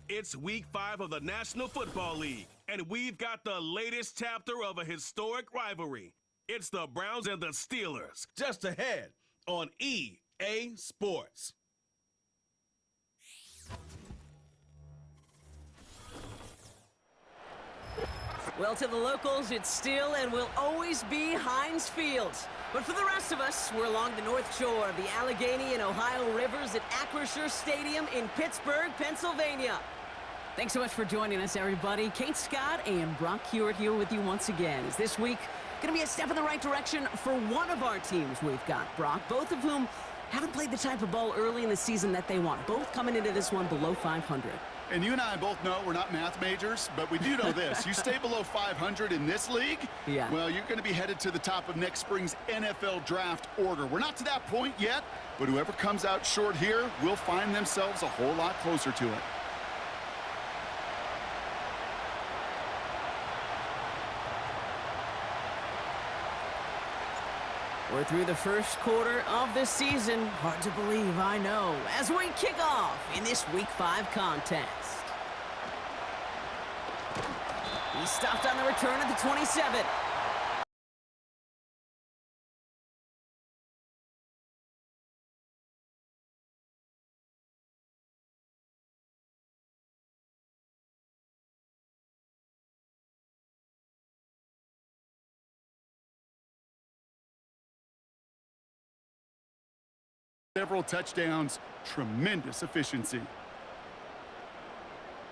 It's Week 5 of the National Football League, and we've got the latest chapter of a historic rivalry. It's the Browns and the Steelers, just ahead on EA Sports. Well, to the locals, it's still and will always be Heinz Field. But for the rest of us, we're along the north shore of the Allegheny and Ohio rivers at Acrisure Stadium in Pittsburgh, Pennsylvania. Thanks so much for joining us, everybody. Kate Scott and Brock Hewitt here with you once again. Is this week going to be a step in the right direction for one of our teams we've got, Brock, both of whom haven't played the type of ball early in the season that they want, both coming into this one below 500. And you and I both know we're not math majors, but we do know this. You stay below 500 in this league, well, you're going to be headed to the top of next spring's NFL draft order. We're not to that point yet, but whoever comes out short here will find themselves a whole lot closer to it. We're through the first quarter of the season. Hard to believe, I know, as we kick off in this Week 5 contest. He stopped on the return at the 27. Several touchdowns, tremendous efficiency.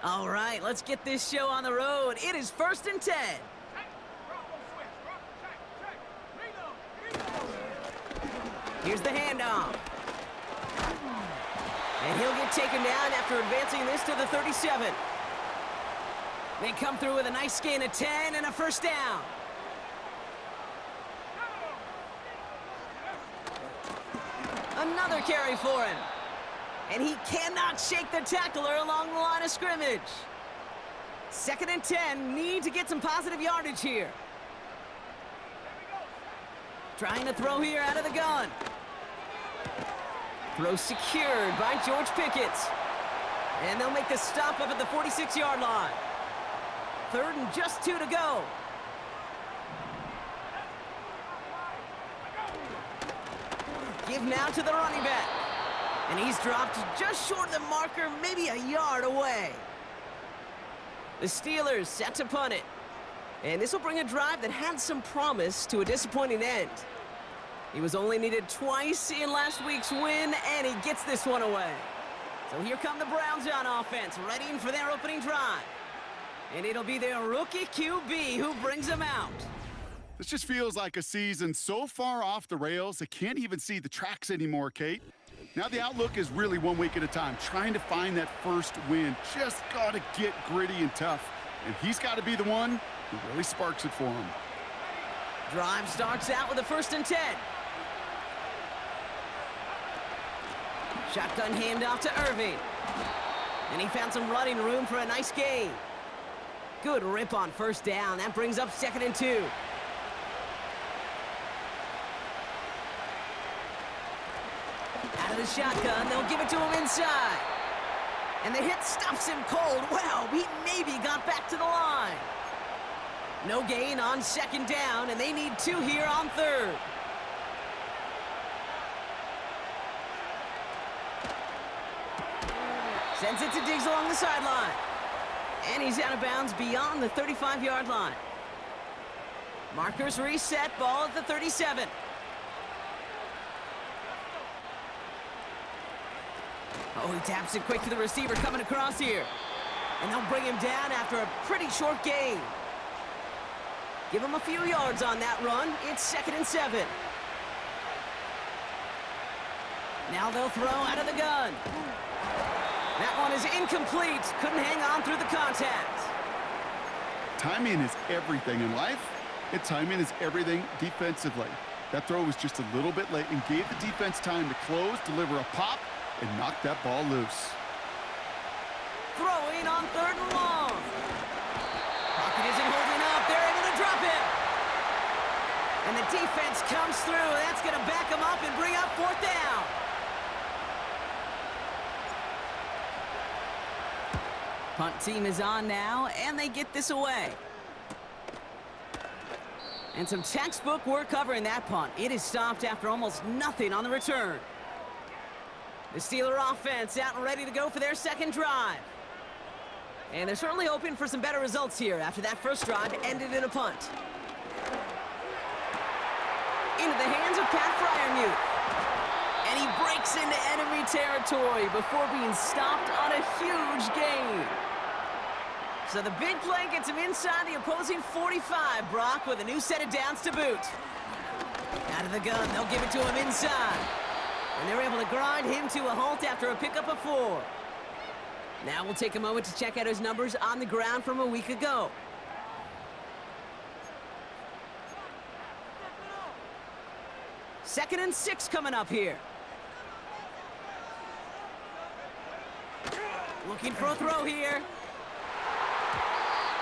All right, let's get this show on the road. It is 1st and 10. Here's the handoff. And he'll get taken down after advancing this to the 37. They come through with a nice gain of 10 and a first down. Another carry for him. And he cannot shake the tackler along the line of scrimmage. 2nd and 10, need to get some positive yardage here. Trying to throw here out of the gun. Throw secured by George Pickett. And they'll make the stop up at the 46-yard line. 3rd and just 2 to go. Give now to the running back. And he's dropped just short of the marker, maybe a yard away. The Steelers set to punt it. And this will bring a drive that had some promise to a disappointing end. He was only needed twice in last week's win, and he gets this one away. So here come the Browns on offense, readying for their opening drive. And it'll be their rookie QB who brings them out. This just feels like a season so far off the rails, I can't even see the tracks anymore, Kate. Now the outlook is really 1 week at a time, trying to find that first win. Just got to get gritty and tough. And he's got to be the one who really sparks it for him. Drive starts out with a 1st and 10. Shotgun handoff to Irving. And he found some running room for a nice gain. Good rip on first down. That brings up 2nd and 2. Out of the shotgun, they'll give it to him inside. And the hit stops him cold. Wow, he maybe got back to the line. No gain on 2nd down, and they need 2 here on 3rd. Sends it to Diggs along the sideline. And he's out of bounds beyond the 35-yard line. Markers reset, ball at the 37. Oh, he taps it quick to the receiver coming across here. And they'll bring him down after a pretty short gain. Give him a few yards on that run. It's 2nd and 7. Now they'll throw out of the gun. That one is incomplete. Couldn't hang on through the contact. Timing is everything in life, and timing is everything defensively. That throw was just a little bit late and gave the defense time to close, deliver a pop, and knock that ball loose. Throwing on 3rd and long. Pocket isn't holding up. They're able to drop it. And the defense comes through. That's going to back them up and bring up 4th down. Punt team is on now, and they get this away. And some textbook work covering that punt. It is stopped after almost nothing on the return. The Steeler offense out and ready to go for their second drive. And they're certainly hoping for some better results here after that first drive ended in a punt. Into the hands of Pat Fryermuth. And he breaks into enemy territory before being stopped on a huge gain. So the big play gets him inside the opposing 45, Brock, with a new set of downs to boot. Out of the gun, they'll give it to him inside. And they're able to grind him to a halt after a pickup of 4. Now we'll take a moment to check out his numbers on the ground from a week ago. Second and 6 coming up here. Looking for a throw here.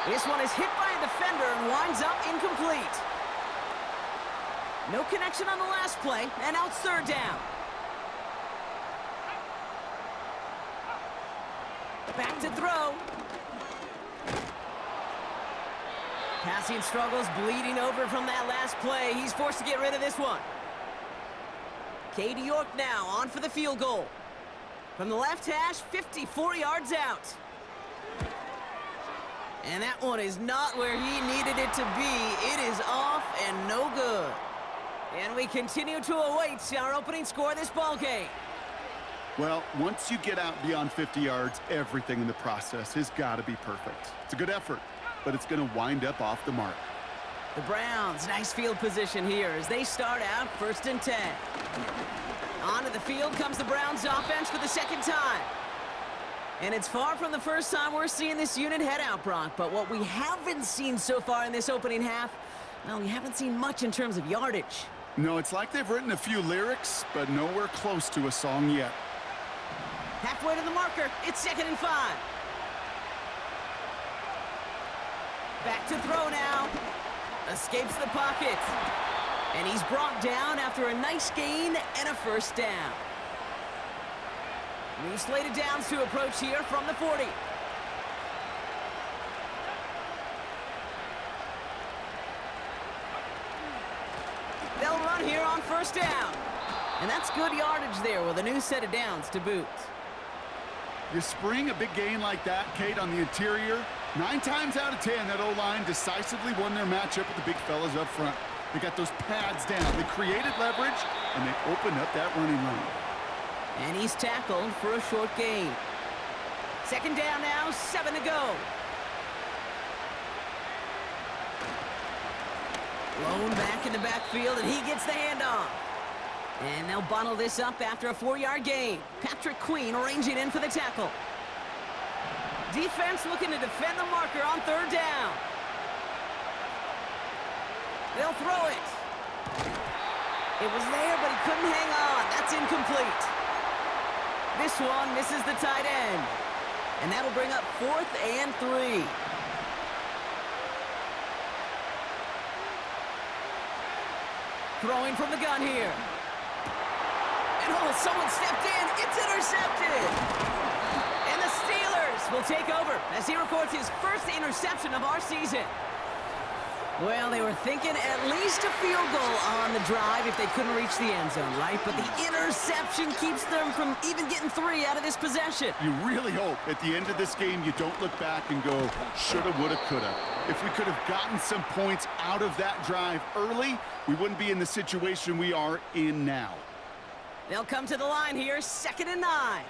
This one is hit by a defender and winds up incomplete. No connection on the last play, and now it's third down. Back to throw. Passing struggles, bleeding over from that last play. He's forced to get rid of this one. Cade York now on for the field goal. From the left hash, 54 yards out. And that one is not where he needed it to be. It is off and no good. And we continue to await our opening score of this ball game. Well, once you get out beyond 50 yards, everything in the process has got to be perfect. It's a good effort, but it's going to wind up off the mark. The Browns, nice field position here as they start out 1st and 10. Onto the field comes the Browns offense for the second time. And it's far from the first time we're seeing this unit head out, Brock. But what we haven't seen so far in this opening half, well, we haven't seen much in terms of yardage. No, it's like they've written a few lyrics, but nowhere close to a song yet. Halfway to the marker, it's 2nd and 5. Back to throw now. Escapes the pocket. And he's brought down after a nice gain and a first down. New slated downs to approach here from the 40. They'll run here on first down. And that's good yardage there with a new set of downs to boot. You spring a big gain like that, Kate, on the interior, 9 times out of 10, that O-line decisively won their matchup with the big fellas up front. They got those pads down. They created leverage, and they opened up that running lane. And he's tackled for a short gain. 2nd down now, 7 to go. Lone back in the backfield, and he gets the handoff. And they'll bottle this up after a 4-yard gain. Patrick Queen arranging in for the tackle. Defense looking to defend the marker on 3rd down. They'll throw it. It was there, but he couldn't hang on. That's incomplete. This one misses the tight end. And that'll bring up 4th and 3. Throwing from the gun here. And oh, someone stepped in. It's intercepted. And the Steelers will take over as he records his first interception of our season. Well, they were thinking at least a field goal on the drive if they couldn't reach the end zone, right? But the interception keeps them from even getting 3 out of this possession. You really hope at the end of this game you don't look back and go, shoulda, woulda, coulda. If we could have gotten some points out of that drive early, we wouldn't be in the situation we are in now. They'll come to the line here, 2nd and 9.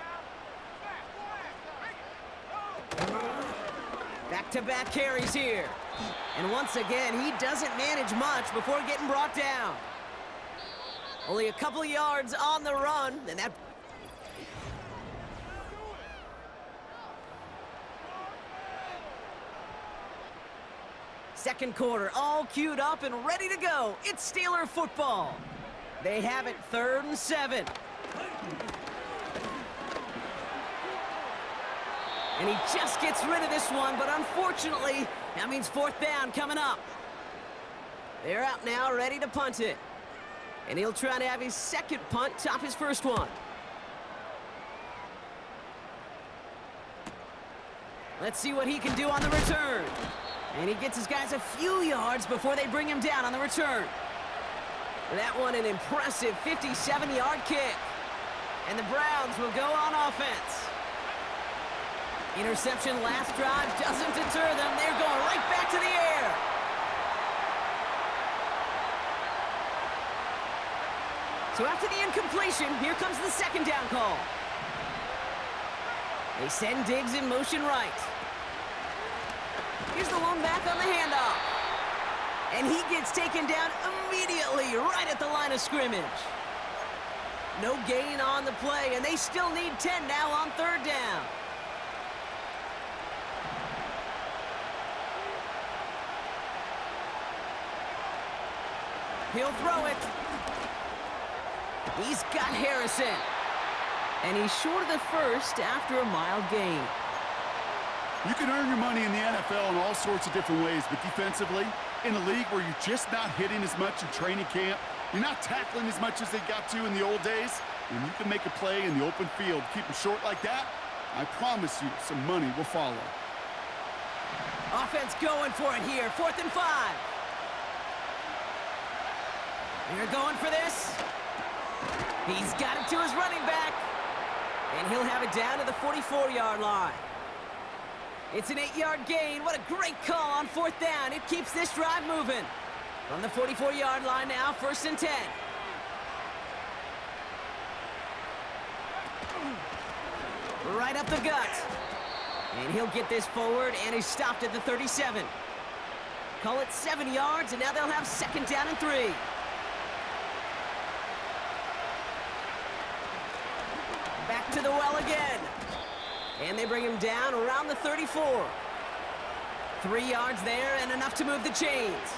Back-to-back carries here. And once again, he doesn't manage much before getting brought down. Only a couple of yards on the run, and that... Second quarter, all queued up and ready to go. It's Steeler football. They have it 3rd and 7. And he just gets rid of this one, but unfortunately, that means 4th down coming up. They're out now, ready to punt it. And he'll try to have his second punt top his first one. Let's see what he can do on the return. And he gets his guys a few yards before they bring him down on the return. That one an impressive 57-yard kick. And the Browns will go on offense. Interception last drive doesn't deter them. They're going right back to the air. So after the incompletion, here comes the second down call. They send Diggs in motion right. Here's the lone back on the handoff. And he gets taken down immediately right at the line of scrimmage. No gain on the play, and they still need 10 now on third down. He'll throw it. He's got Harrison. And he's short of the first after a mild gain. You can earn your money in the NFL in all sorts of different ways, but defensively, in a league where you're just not hitting as much in training camp, you're not tackling as much as they got to in the old days, and you can make a play in the open field, keep them short like that, I promise you some money will follow. Offense going for it here, 4th and 5. You're going for this. He's got it to his running back. And he'll have it down to the 44-yard line. It's an 8-yard gain. What a great call on 4th down. It keeps this drive moving. From the 44-yard line now, 1st and 10. Right up the gut. And he'll get this forward, and he's stopped at the 37. Call it 7 yards, and now they'll have 2nd down and 3. Back to the well again. And they bring him down around the 34. 3 yards there and enough to move the chains.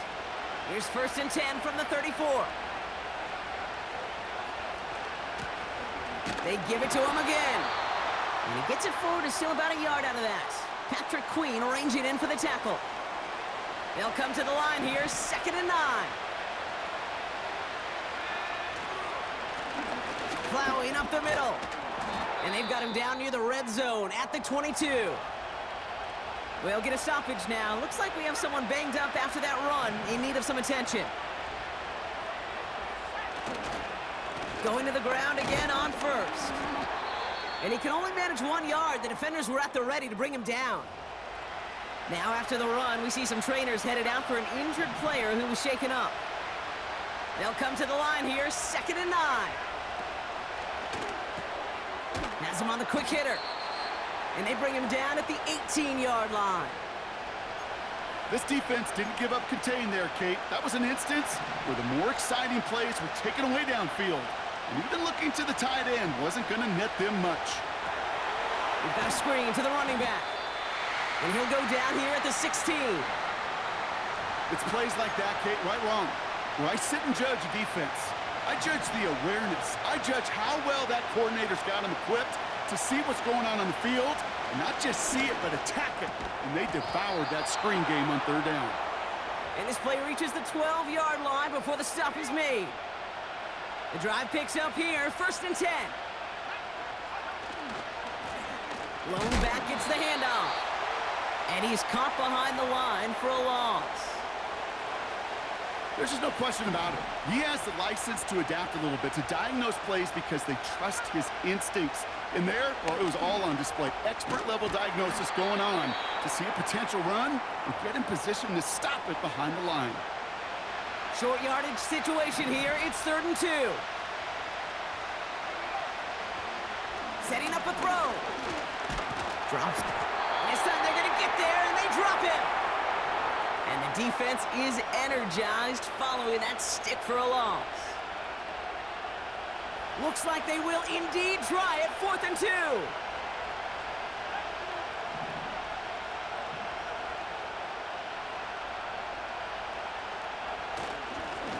Here's 1st and 10 from the 34. They give it to him again. And he gets it forward to still about a yard out of that. Patrick Queen arranging in for the tackle. They'll come to the line here, 2nd and 9. Plowing up the middle. And they've got him down near the red zone at the 22. We'll get a stoppage now. Looks like we have someone banged up after that run in need of some attention. Going to the ground again on 1st. And he can only manage 1 yard. The defenders were at the ready to bring him down. Now after the run, we see some trainers headed out for an injured player who was shaken up. They'll come to the line here, 2nd and 9. Has him on the quick hitter. And they bring him down at the 18-yard line. This defense didn't give up contain there, Kate. That was an instance where the more exciting plays were taken away downfield. And even looking to the tight end wasn't going to net them much. We've got a screen to the running back. And he'll go down here at the 16. It's plays like that, Kate, right wrong, where I sit and judge a defense. I judge the awareness. I judge how well that coordinator's got him equipped to see what's going on the field, and not just see it, but attack it. And they devoured that screen game on 3rd down. And this play reaches the 12-yard line before the stop is made. The drive picks up here, 1st and 10. Lone back gets the handoff. And he's caught behind the line for a loss. There's just no question about it. He has the license to adapt a little bit, to diagnose plays because they trust his instincts. And there, well, it was all on display. Expert-level diagnosis going on to see a potential run and get in position to stop it behind the line. Short yardage situation here. It's 3rd and 2. Setting up a throw. Drops. This time they're going to get there, and they drop it. And the defense is energized following that stick for a loss. Looks like they will indeed try it, 4th and 2.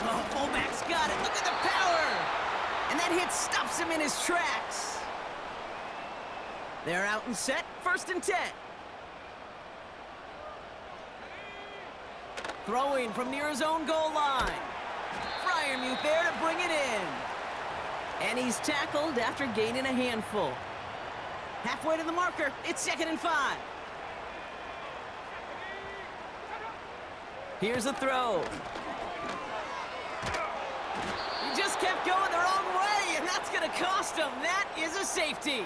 Oh, fullback's got it. Look at the power. And that hit stops him in his tracks. They're out and set, 1st and 10. Throwing from near his own goal line. Fryermuth there to bring it in. And he's tackled after gaining a handful. Halfway to the marker, it's 2nd and 5. Here's a throw. He just kept going the wrong way, and that's going to cost him. That is a safety.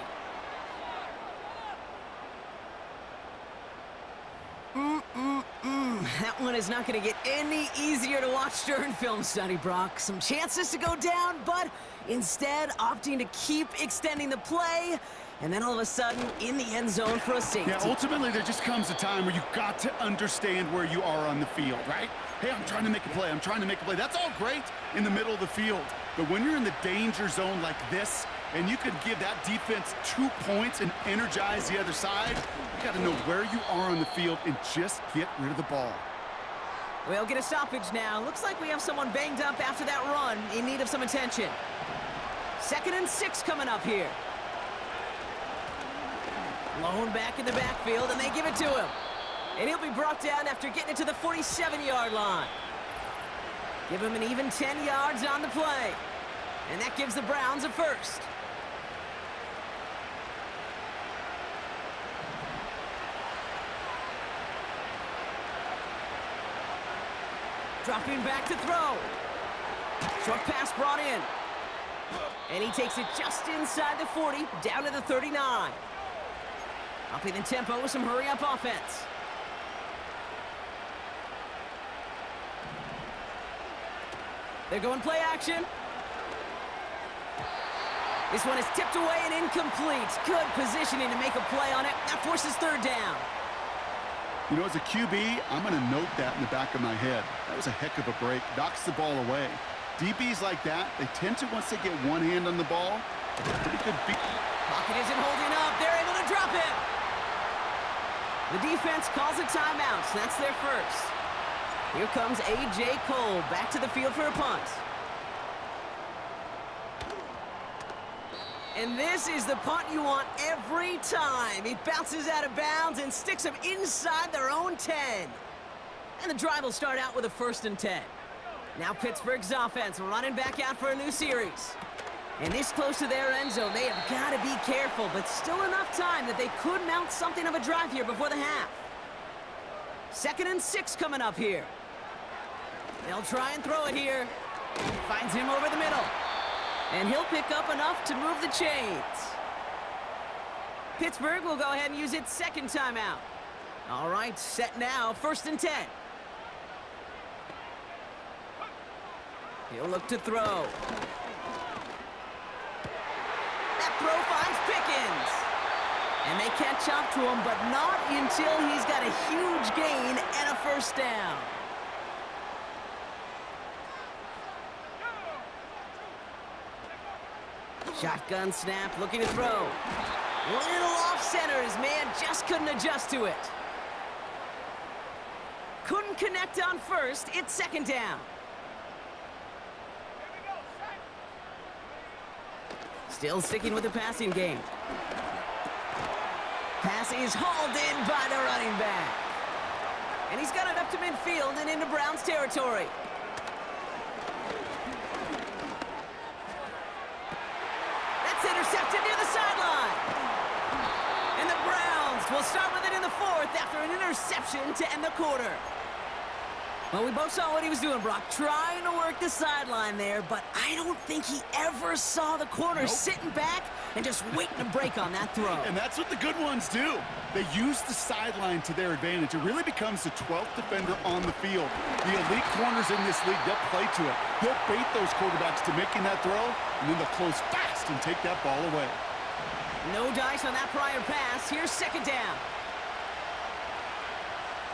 That one is not going to get any easier to watch during film study, Brock. Some chances to go down, but instead opting to keep extending the play, and then all of a sudden in the end zone for a safety. Yeah, ultimately there just comes a time where you've got to understand where you are on the field, right? Hey, I'm trying to make a play. I'm trying to make a play. That's all great in the middle of the field. But when you're in the danger zone like this, and you can give that defense 2 points and energize the other side, you got to know where you are on the field and just get rid of the ball. We'll get a stoppage now. Looks like we have someone banged up after that run, in need of some attention. 2nd and 6 coming up here. Lone back in the backfield, and they give it to him. And he'll be brought down after getting it to the 47-yard line. Give him an even 10 yards on the play. And that gives the Browns a first. Dropping back to throw. Short pass brought in. And he takes it just inside the 40, down to the 39. Upping the tempo with some hurry-up offense. They're going play action. This one is tipped away and incomplete. Good positioning to make a play on it. That forces 3rd down. You know, as a QB, I'm going to note that in the back of my head. That was a heck of a break. Knocks the ball away. DBs like that, they tend to, once they get one hand on the ball, pretty good beat. Pocket isn't holding up. They're able to drop it. The defense calls a timeout, so that's their first. Here comes A.J. Cole back to the field for a punt. And this is the punt you want every time. He bounces out of bounds and sticks them inside their own 10. And the drive will start out with a 1st and 10. Now Pittsburgh's offense running back out for a new series. And this close to their end zone, they have got to be careful, but still enough time that they could mount something of a drive here before the half. 2nd and 6 coming up here. They'll try and throw it here. Finds him over the middle. And he'll pick up enough to move the chains. Pittsburgh will go ahead and use its 2nd timeout. All right, set now, 1st and 10. He'll look to throw. That throw finds Pickens. And they catch up to him, but not until he's got a huge gain and a 1st down. Shotgun snap, looking to throw. Little off center, his man just couldn't adjust to it. Couldn't connect on 1st, it's 2nd down. Still sticking with the passing game. Pass is hauled in by the running back. And he's got it up to midfield and into Browns territory. Intercepted near the sideline. And the Browns will start with it in the 4th after an interception to end the quarter. Well, we both saw what he was doing, Brock, trying to work the sideline there, but I don't think he ever saw the corner sitting back and just waiting to break on that throw. And that's what the good ones do. They use the sideline to their advantage. It really becomes the 12th defender on the field. The elite corners in this league, they'll play to it. They'll bait those quarterbacks to making that throw, and then they'll close fast and take that ball away. No dice on that prior pass. Here's 2nd down.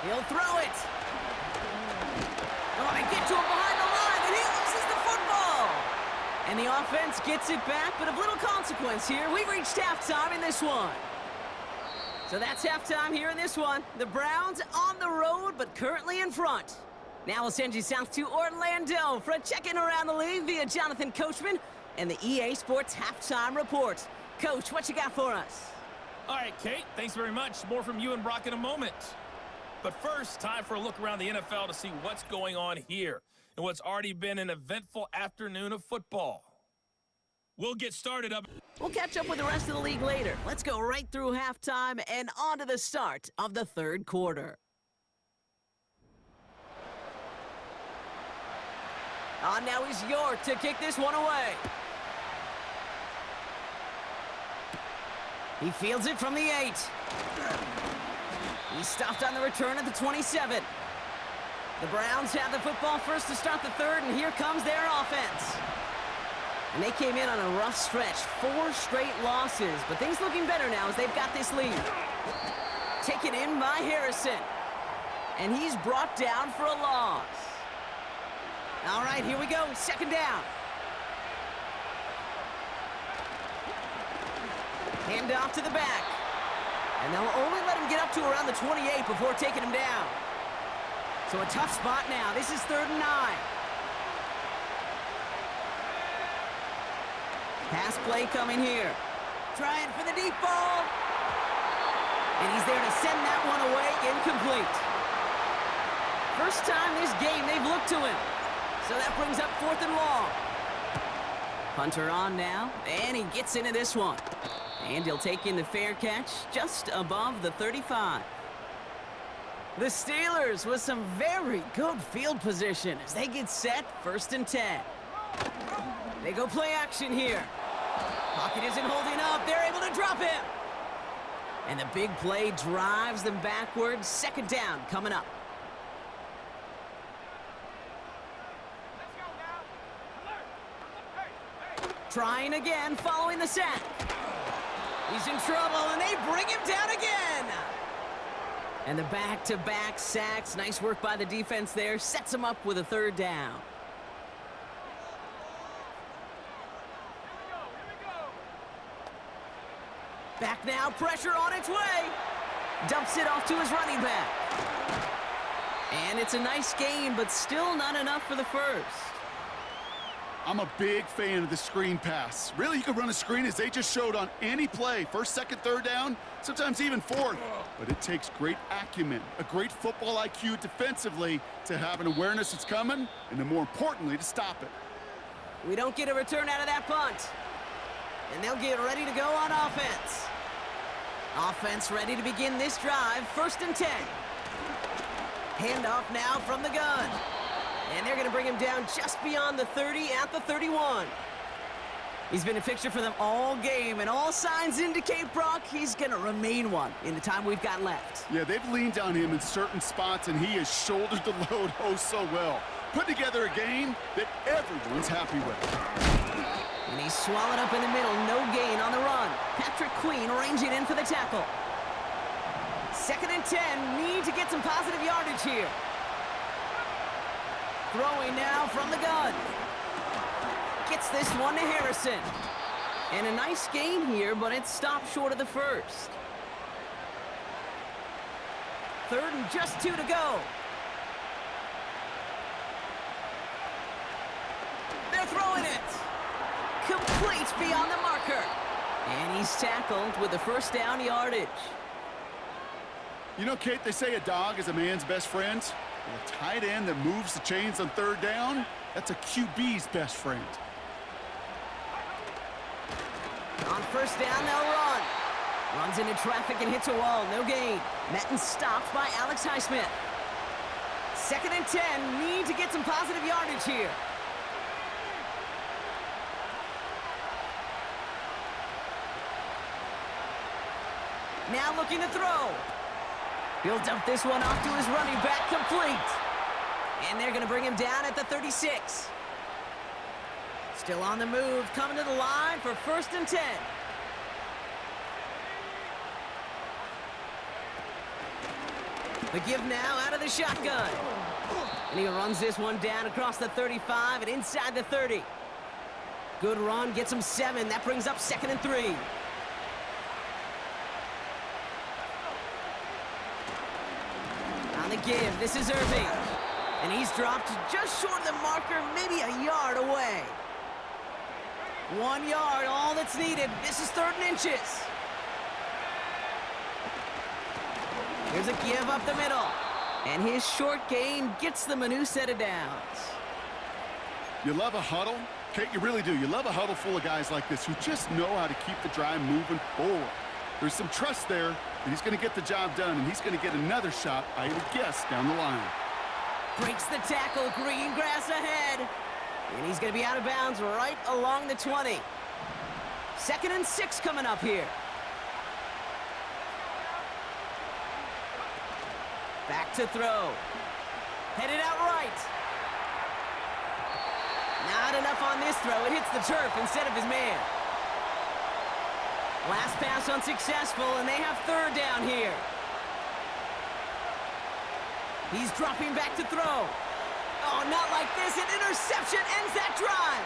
He'll throw it. Oh, they get to him behind the line, and he loses the football. And the offense gets it back, but of little consequence here. We reached halftime in this one. So that's halftime here in this one. The Browns on the road, but currently in front. Now we'll send you south to Orlando for a check-in around the league via Jonathan Coachman and the EA Sports Halftime Report. Coach, what you got for us? All right, Kate, thanks very much. More from you and Brock in a moment. But first, time for a look around the NFL to see what's going on here in what's already been an eventful afternoon of football. We'll get started up. We'll catch up with the rest of the league later. Let's go right through halftime and on to the start of the 3rd quarter. Now he's York to kick this one away. He fields it from the 8. He's stopped on the return at the 27. The Browns have the football first to start the third, and here comes their offense. And they came in on a rough stretch, 4 straight losses, but things looking better now as they've got this lead. Taken in by Harrison, and he's brought down for a loss. All right, here we go, second down. Hand off to the back. And they'll only let him get up to around the 28 before taking him down. So a tough spot now. This is 3rd and 9. Pass play coming here. Trying for the deep ball. And he's there to send that one away, incomplete. First time this game they've looked to him. So that brings up 4th and long. Punter on now, and he gets into this one. And he'll take in the fair catch just above the 35. The Steelers with some very good field position as they get set, 1st and 10. They go play action here. Pocket isn't holding up. They're able to drop him. And the big play drives them backwards. 2nd down coming up. Trying again following the sack. He's in trouble, and they bring him down again. And the back-to-back sacks. Nice work by the defense there. Sets him up with a 3rd down. Back now, pressure on its way. Dumps it off to his running back. And it's a nice gain, but still not enough for the first. I'm a big fan of the screen pass. Really, you can run a screen as they just showed on any play. 1st, 2nd, 3rd down, sometimes even 4th. But it takes great acumen, a great football IQ defensively to have an awareness it's coming, and then more importantly, to stop it. We don't get a return out of that punt. And they'll get ready to go on offense. Offense ready to begin this drive, 1st and 10. Handoff now from the gun. And they're going to bring him down just beyond the 30 at the 31. He's been a fixture for them all game, and all signs indicate, Brock, he's going to remain one in the time we've got left. Yeah, they've leaned on him in certain spots, and he has shouldered the load oh so well. Put together a game that everyone's happy with. And he's swallowed up in the middle, no gain on the run. Patrick Queen ranging in for the tackle. 2nd and 10, need to get some positive yardage here. Throwing now from the gun. Gets this one to Harrison. And a nice gain here, but it's stopped short of the first. 3rd and just 2 to go. They're throwing it. Complete beyond the marker. And he's tackled with the 1st down yardage. You know, Kate, they say a dog is a man's best friend. Well, a tight end that moves the chains on 3rd down, that's a QB's best friend. On 1st down, they'll run. Runs into traffic and hits a wall, no gain. Madden stopped by Alex Highsmith. 2nd and 10, need to get some positive yardage here. Now looking to throw. He'll dump this one off to his running back, complete. And they're going to bring him down at the 36. Still on the move, coming to the line for 1st and 10. The give now out of the shotgun. And he runs this one down across the 35 and inside the 30. Good run, gets him 7. That brings up 2nd and 3. On the give, this is Irving. And he's dropped just short of the marker, maybe a yard away. 1 yard, all that's needed. This is 3rd and inches. Here's a give up the middle. And his short gain gets them a new set of downs. You love a huddle? Kate, you really do. You love a huddle full of guys like this who just know how to keep the drive moving forward. There's some trust there that he's going to get the job done, and he's going to get another shot, I would guess, down the line. Breaks the tackle, green grass ahead. And he's going to be out of bounds right along the 20. 2nd and 6 coming up here. Back to throw. Headed out right. Not enough on this throw. It hits the turf instead of his man. Last pass unsuccessful, and they have 3rd down here. He's dropping back to throw. Oh, not like this. An interception ends that drive.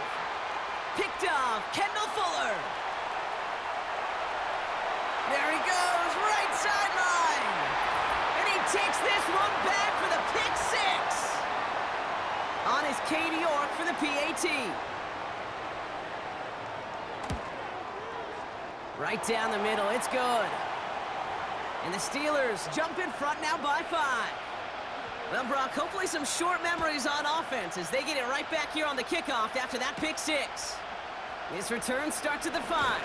Picked off Kendall Fuller. There he goes, right sideline. And he takes this one back for the pick 6. On is Katie York for the PAT. Right down the middle, it's good. And the Steelers jump in front now by 5. Well, Brock, hopefully some short memories on offense as they get it right back here on the kickoff after that pick 6. This return starts at the 5.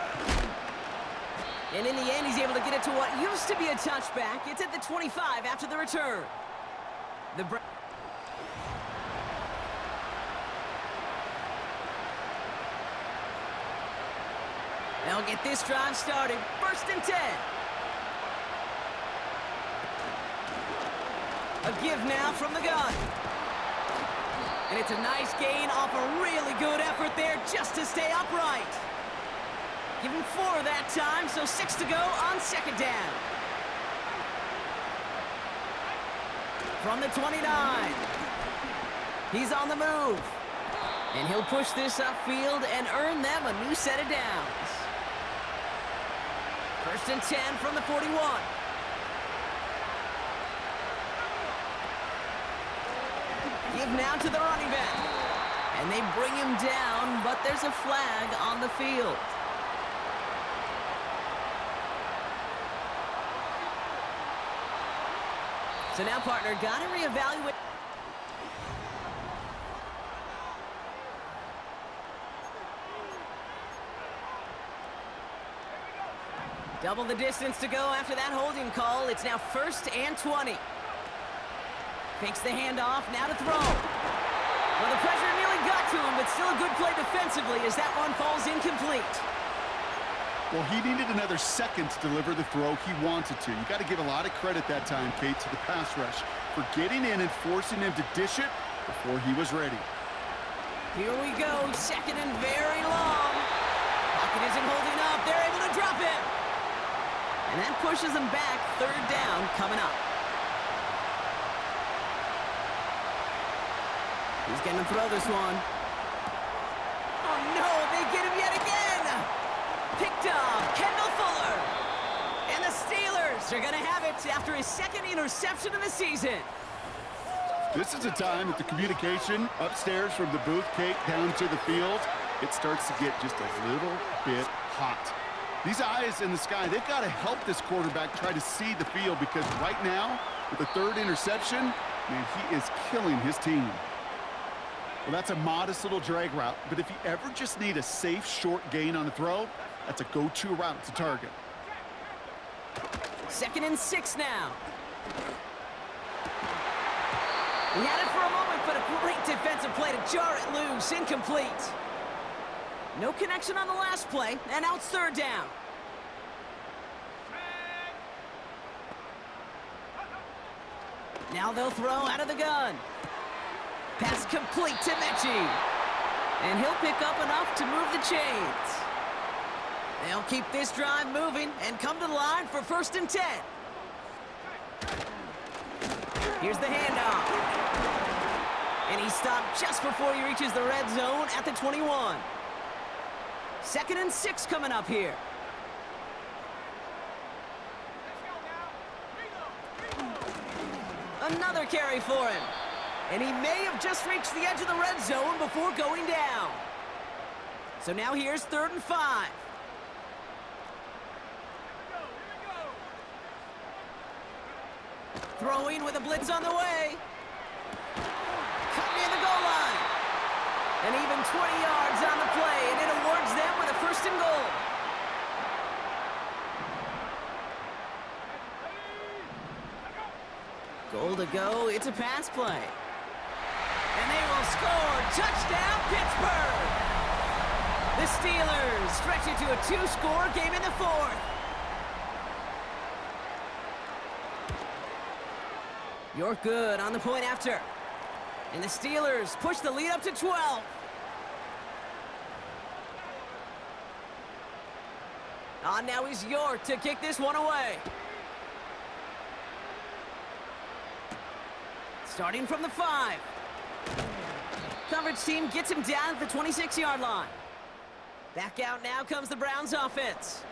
And in the end, he's able to get it to what used to be a touchback. It's at the 25 after the return. They'll get this drive started. 1st and 10. A give now from the gun. And it's a nice gain off a really good effort there just to stay upright. Give him 4 that time, so 6 to go on 2nd down. From the 29. He's on the move. And he'll push this upfield and earn them a new set of downs. 1st and 10 from the 41. Give now to the running back. And they bring him down, but there's a flag on the field. So now, partner, got to reevaluate. Double the distance to go after that holding call. It's now 1st and 20. Fakes the handoff, now to throw. Well, the pressure nearly got to him, but still a good play defensively as that one falls incomplete. Well, he needed another second to deliver the throw he wanted to. You got to give a lot of credit that time, Kate, to the pass rush for getting in and forcing him to dish it before he was ready. Here we go, 2nd and very long. Pocket isn't holding up. They're able to drop it. And that pushes them back. 3rd down coming up. He's going to throw this one. Oh, no, they get him yet again. Picked up Kendall Fuller. And the Steelers are going to have it after his 2nd interception of the season. This is a time that the communication upstairs from the booth, Kate, down to the field, it starts to get just a little bit hot. These eyes in the sky, they've got to help this quarterback try to see the field because right now, with the 3rd interception, man, he is killing his team. Well, that's a modest little drag route, but if you ever just need a safe, short gain on the throw, that's a go-to route to target. 2nd and 6 now. He had it for a moment, but a great defensive play to jar it loose. Incomplete. No connection on the last play, and now it's 3rd down. Now they'll throw out of the gun. Pass complete to Mechie. And he'll pick up enough to move the chains. They'll keep this drive moving and come to the line for 1st and 10. Here's the handoff. And he stopped just before he reaches the red zone at the 21. 2nd and 6 coming up here. Another carry for him. And he may have just reached the edge of the red zone before going down. So now here's 3rd and 5. Throwing with a blitz on the way. Cut near the goal line. And even 20 yards on the play, and it awards them with a 1st and goal. Goal to go, it's a pass play. And they will score Touchdown, Pittsburgh! The Steelers stretch it to a 2-score game in the fourth. You're good on the point after. And the Steelers push the lead up to 12. On now is York to kick this one away. Starting from the 5. Coverage team gets him down at the 26-yard line. Back out now comes the Browns offense.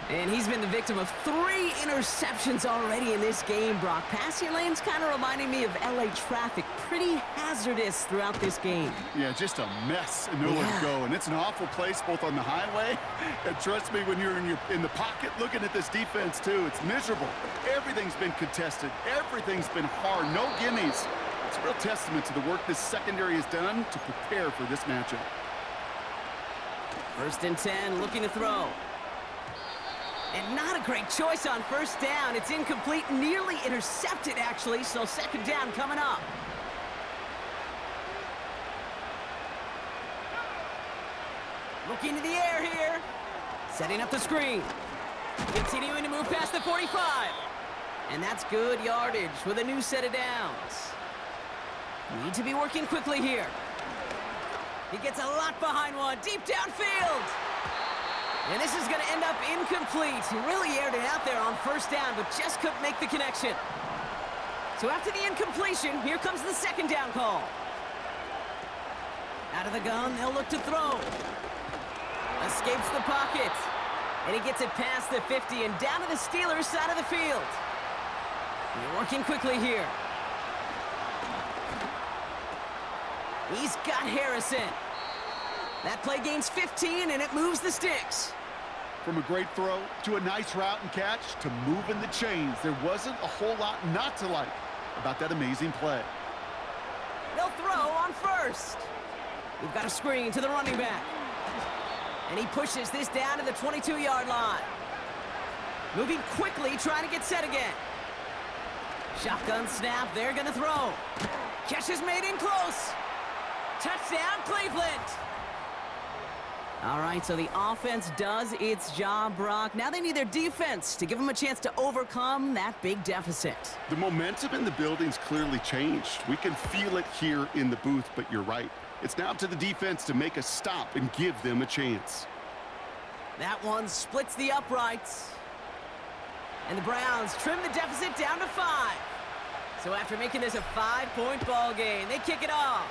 And he's been the victim of 3 interceptions already in this game, Brock. Passing lanes kind of reminding me of LA traffic. Pretty hazardous throughout this game. Yeah, just a mess and nowhere to go. And it's an awful place both on the highway. And trust me, when you're in the pocket looking at this defense, too, it's miserable. Everything's been contested. Everything's been hard. No gimmies. It's a real testament to the work this secondary has done to prepare for this matchup. 1st and 10, looking to throw. And not a great choice on 1st down. It's incomplete, nearly intercepted, actually, so 2nd down coming up. Looking to the air here. Setting up the screen. Continuing to move past the 45. And that's good yardage with a new set of downs. Need to be working quickly here. He gets a lot behind one, deep downfield. And this is going to end up incomplete. He really aired it out there on 1st down, but just couldn't make the connection. So after the incompletion, here comes the 2nd down call. Out of the gun, they'll look to throw. Escapes the pocket. And he gets it past the 50 and down to the Steelers' side of the field. They're working quickly here. He's got Harrison. That play gains 15, and it moves the sticks. From a great throw to a nice route and catch to moving the chains, there wasn't a whole lot not to like about that amazing play. They'll throw on 1st. We've got a screen to the running back. And he pushes this down to the 22-yard line. Moving quickly, trying to get set again. Shotgun snap, they're going to throw. Catch is made in close. Touchdown, Cleveland. All right, so the offense does its job, Brock. Now they need their defense to give them a chance to overcome that big deficit. The momentum in the building's clearly changed. We can feel it here in the booth, but you're right. It's now up to the defense to make a stop and give them a chance. That one splits the uprights. And the Browns trim the deficit down to 5. So after making this a 5-point ball game, they kick it off.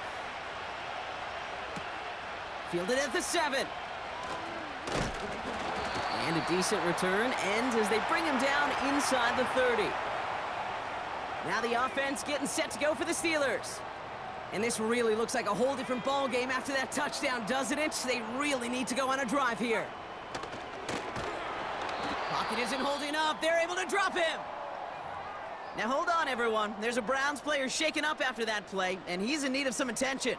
Fielded at the 7. And a decent return ends as they bring him down inside the 30. Now the offense getting set to go for the Steelers. And this really looks like a whole different ball game after that touchdown, doesn't it? They really need to go on a drive here. Pocket isn't holding up. They're able to drop him. Now hold on, everyone. There's a Browns player shaken up after that play, and he's in need of some attention.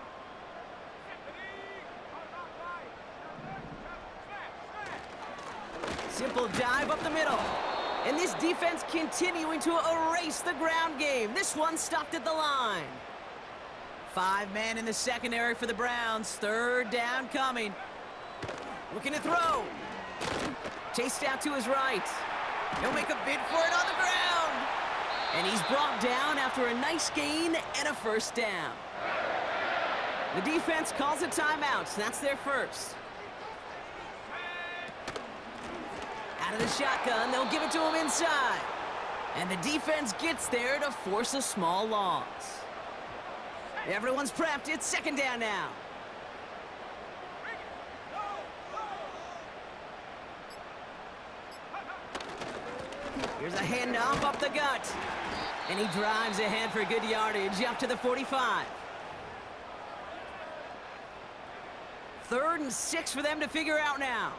Simple dive up the middle. And this defense continuing to erase the ground game. This one stopped at the line. 5 men in the secondary for the Browns. 3rd down coming. Looking to throw. Chased out to his right. He'll make a bid for it on the ground. And he's brought down after a nice gain and a 1st down. The defense calls a timeout. That's their first. Out of the shotgun, they'll give it to him inside. And the defense gets there to force a small loss. Everyone's prepped. It's 2nd down now. Here's a handoff up the gut. And he drives ahead for good yardage up to the 45. 3rd and 6 for them to figure out now.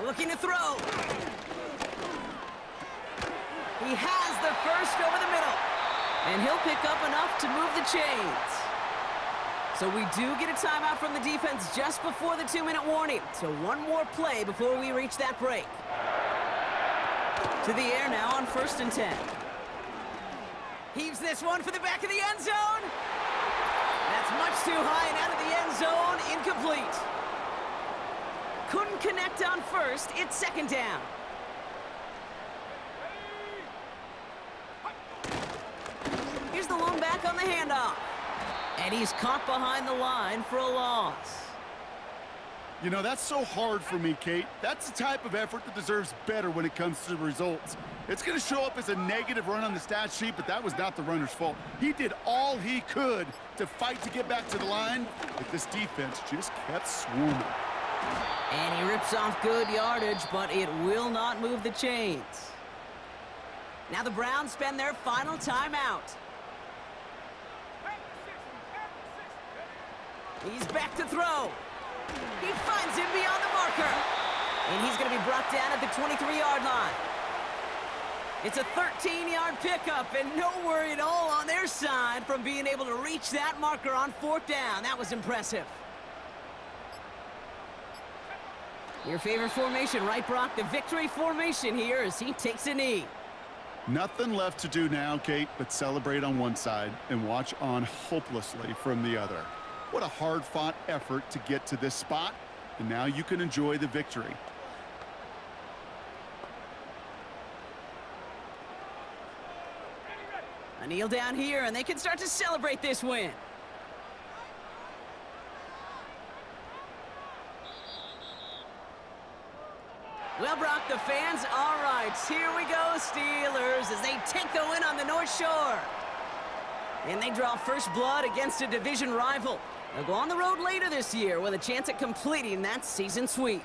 Looking to throw. He has the 1st over the middle. And he'll pick up enough to move the chains. So we do get a timeout from the defense just before the 2-minute warning. So one more play before we reach that break. To the air now on 1st and 10. Heaves this one for the back of the end zone. That's much too high and out of the end zone. Incomplete. Couldn't connect on 1st. It's 2nd down. Here's the lone back on the handoff. And he's caught behind the line for a loss. You know, that's so hard for me, Kate. That's the type of effort that deserves better when it comes to the results. It's going to show up as a negative run on the stat sheet, but that was not the runner's fault. He did all he could to fight to get back to the line, but this defense just kept swarming. And he rips off good yardage, but it will not move the chains. Now the Browns spend their final timeout. He's back to throw. He finds him beyond the marker. And he's going to be brought down at the 23-yard line. It's a 13-yard pickup, and no worry at all on their side from being able to reach that marker on 4th down. That was impressive. Your favorite formation, right, Brock? The victory formation here as he takes a knee. Nothing left to do now, Kate, but celebrate on one side and watch on hopelessly from the other. What a hard-fought effort to get to this spot, and now you can enjoy the victory. A kneel down here, and they can start to celebrate this win. Well, Brock, the fans, all right, here we go, Steelers, as they take the win on the North Shore. And they draw first blood against a division rival. They'll go on the road later this year with a chance at completing that season sweep.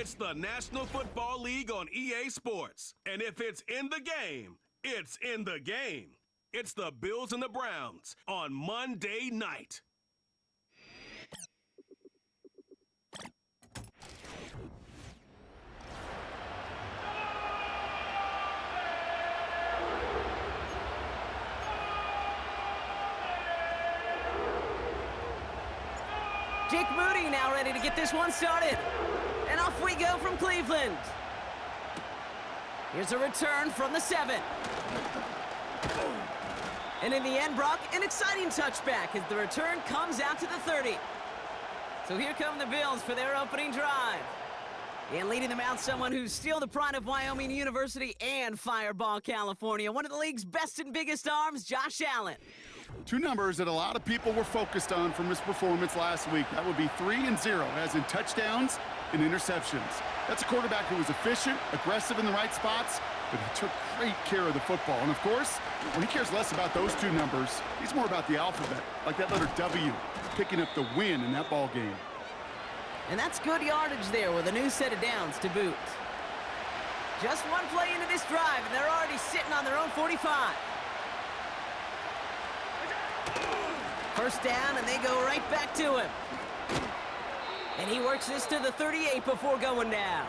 It's the National Football League on EA Sports. And if it's in the game, it's in the game. It's the Bills and the Browns on Monday night. Jake Moody now ready to get this one started. And off we go from Cleveland. Here's a return from the 7. And in the end, Brock, an exciting touchback as the return comes out to the 30. So here come the Bills for their opening drive. And leading them out, someone who's still the pride of Wyoming University and Fireball, California. One of the league's best and biggest arms, Josh Allen. Two numbers that a lot of people were focused on from his performance last week. That would be 3 and 0, as in touchdowns and interceptions. That's a quarterback who was efficient, aggressive in the right spots, but he took great care of the football. And of course, when he cares less about those two numbers, he's more about the alphabet, like that letter W, picking up the win in that ball game. And that's good yardage there with a new set of downs to boot. Just one play into this drive, and they're already sitting on their own 45. First down, and they go right back to him. And he works this to the 38 before going down.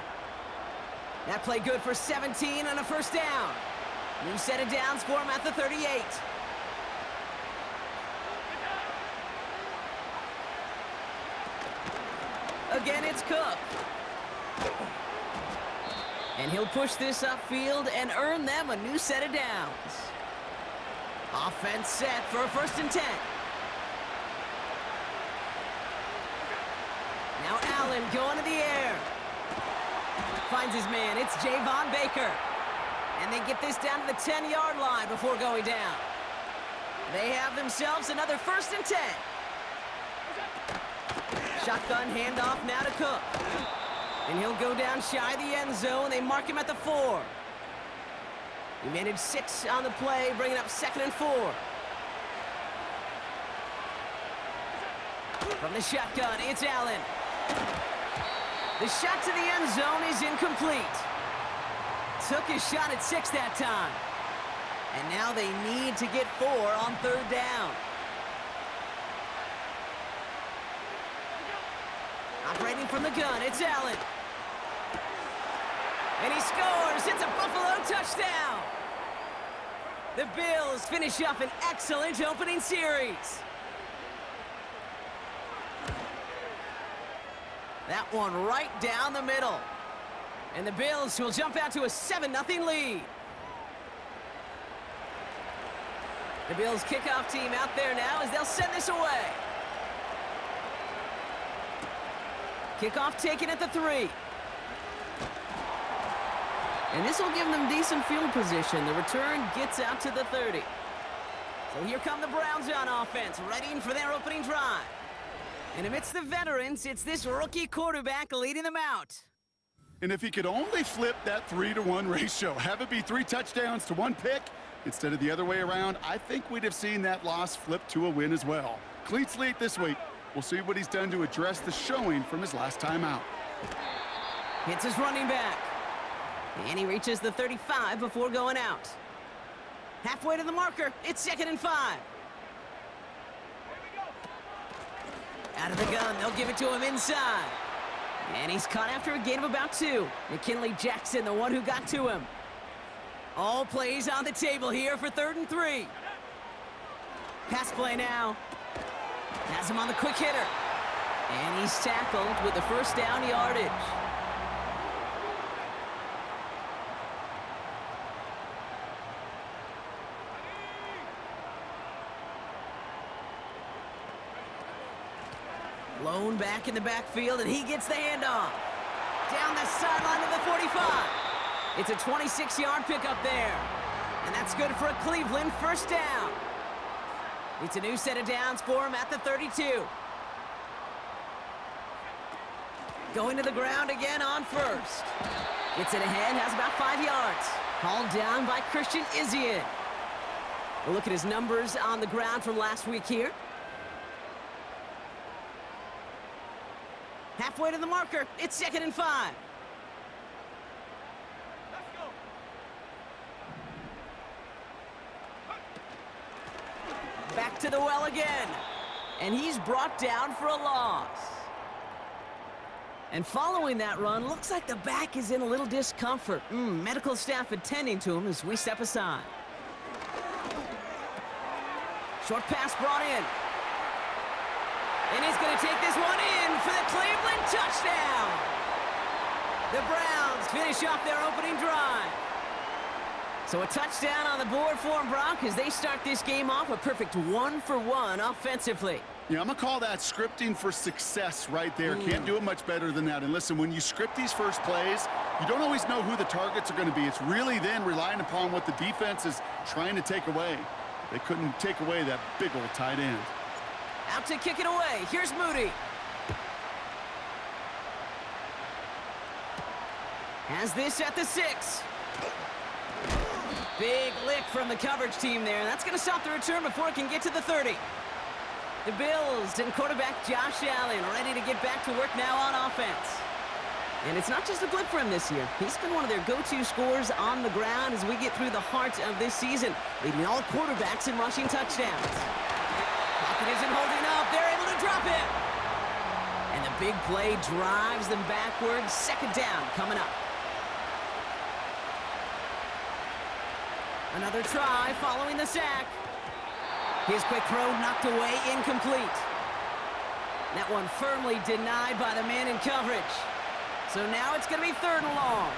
That play good for 17 and a first down. New set of downs for him at the 38. Again, it's Cook. And he'll push this upfield and earn them a new set of downs. Offense set for a 1st and 10. Now Allen going to the air. Finds his man. It's Javon Baker. And they get this down to the 10-yard line before going down. They have themselves another 1st and 10. Shotgun handoff now to Cook. And he'll go down shy of the end zone. They mark him at the 4. He managed 6 on the play, bringing up 2nd and 4. From the shotgun, it's Allen. The shot to the end zone is incomplete. Took his shot at 6 that time. And now they need to get 4 on 3rd down. Operating from the gun, it's Allen. And he scores. It's a Buffalo touchdown. The Bills finish up an excellent opening series. That one right down the middle. And the Bills will jump out to a 7-0 lead. The Bills kickoff team out there now as they'll send this away. Kickoff taken at the 3. And this will give them decent field position. The return gets out to the 30. So here come the Browns on offense, readying for their opening drive. And amidst the veterans, it's this rookie quarterback leading them out. And if he could only flip that 3-to-1 ratio, have it be 3 touchdowns to 1 pick instead of the other way around, I think we'd have seen that loss flip to a win as well. Clean slate this week. We'll see what he's done to address the showing from his last time out. Hits his running back. And he reaches the 35 before going out. Halfway to the marker, it's 2nd and 5. Out of the gun, they'll give it to him inside. And he's caught after a gain of about 2. McKinley Jackson, the one who got to him. All plays on the table here for 3rd and 3. Pass play now. Has him on the quick hitter. And he's tackled with the 1st down yardage. Blown back in the backfield, and he gets the handoff. Down the sideline of the 45. It's a 26-yard pickup there. And that's good for a Cleveland 1st down. It's a new set of downs for him at the 32. Going to the ground again on 1st. Gets it ahead, has about 5 yards. Hauled down by Christian Izien. We'll look at his numbers on the ground from last week here. Halfway to the marker, it's 2nd and 5. back to the well again. And he's brought down for a loss. And following that run, looks like the back is in a little discomfort. Medical staff attending to him as we step aside. Short pass brought in. And he's going to take this one in for the Cleveland touchdown. The Browns finish off their opening drive. So a touchdown on the board for them, Brock, as they start this game off a perfect 1-for-1 offensively. Yeah, I'm going to call that scripting for success right there. Can't do it much better than that. And listen, when you script these first plays, you don't always know who the targets are going to be. It's really then relying upon what the defense is trying to take away. They couldn't take away that big old tight end. Out to kick it away. Here's Moody. Has this at the 6. Big lick from the coverage team there. That's going to stop the return before it can get to the 30. The Bills and quarterback Josh Allen ready to get back to work now on offense. And it's not just a blip for him this year. He's been one of their go-to scorers on the ground as we get through the heart of this season, leading all quarterbacks in rushing touchdowns. Pocket isn't holding up. They're able to drop it. And the big play drives them backwards. Second down coming up. Another try following the sack. His quick throw knocked away, incomplete. That one firmly denied by the man in coverage. So now it's going to be 3rd and long.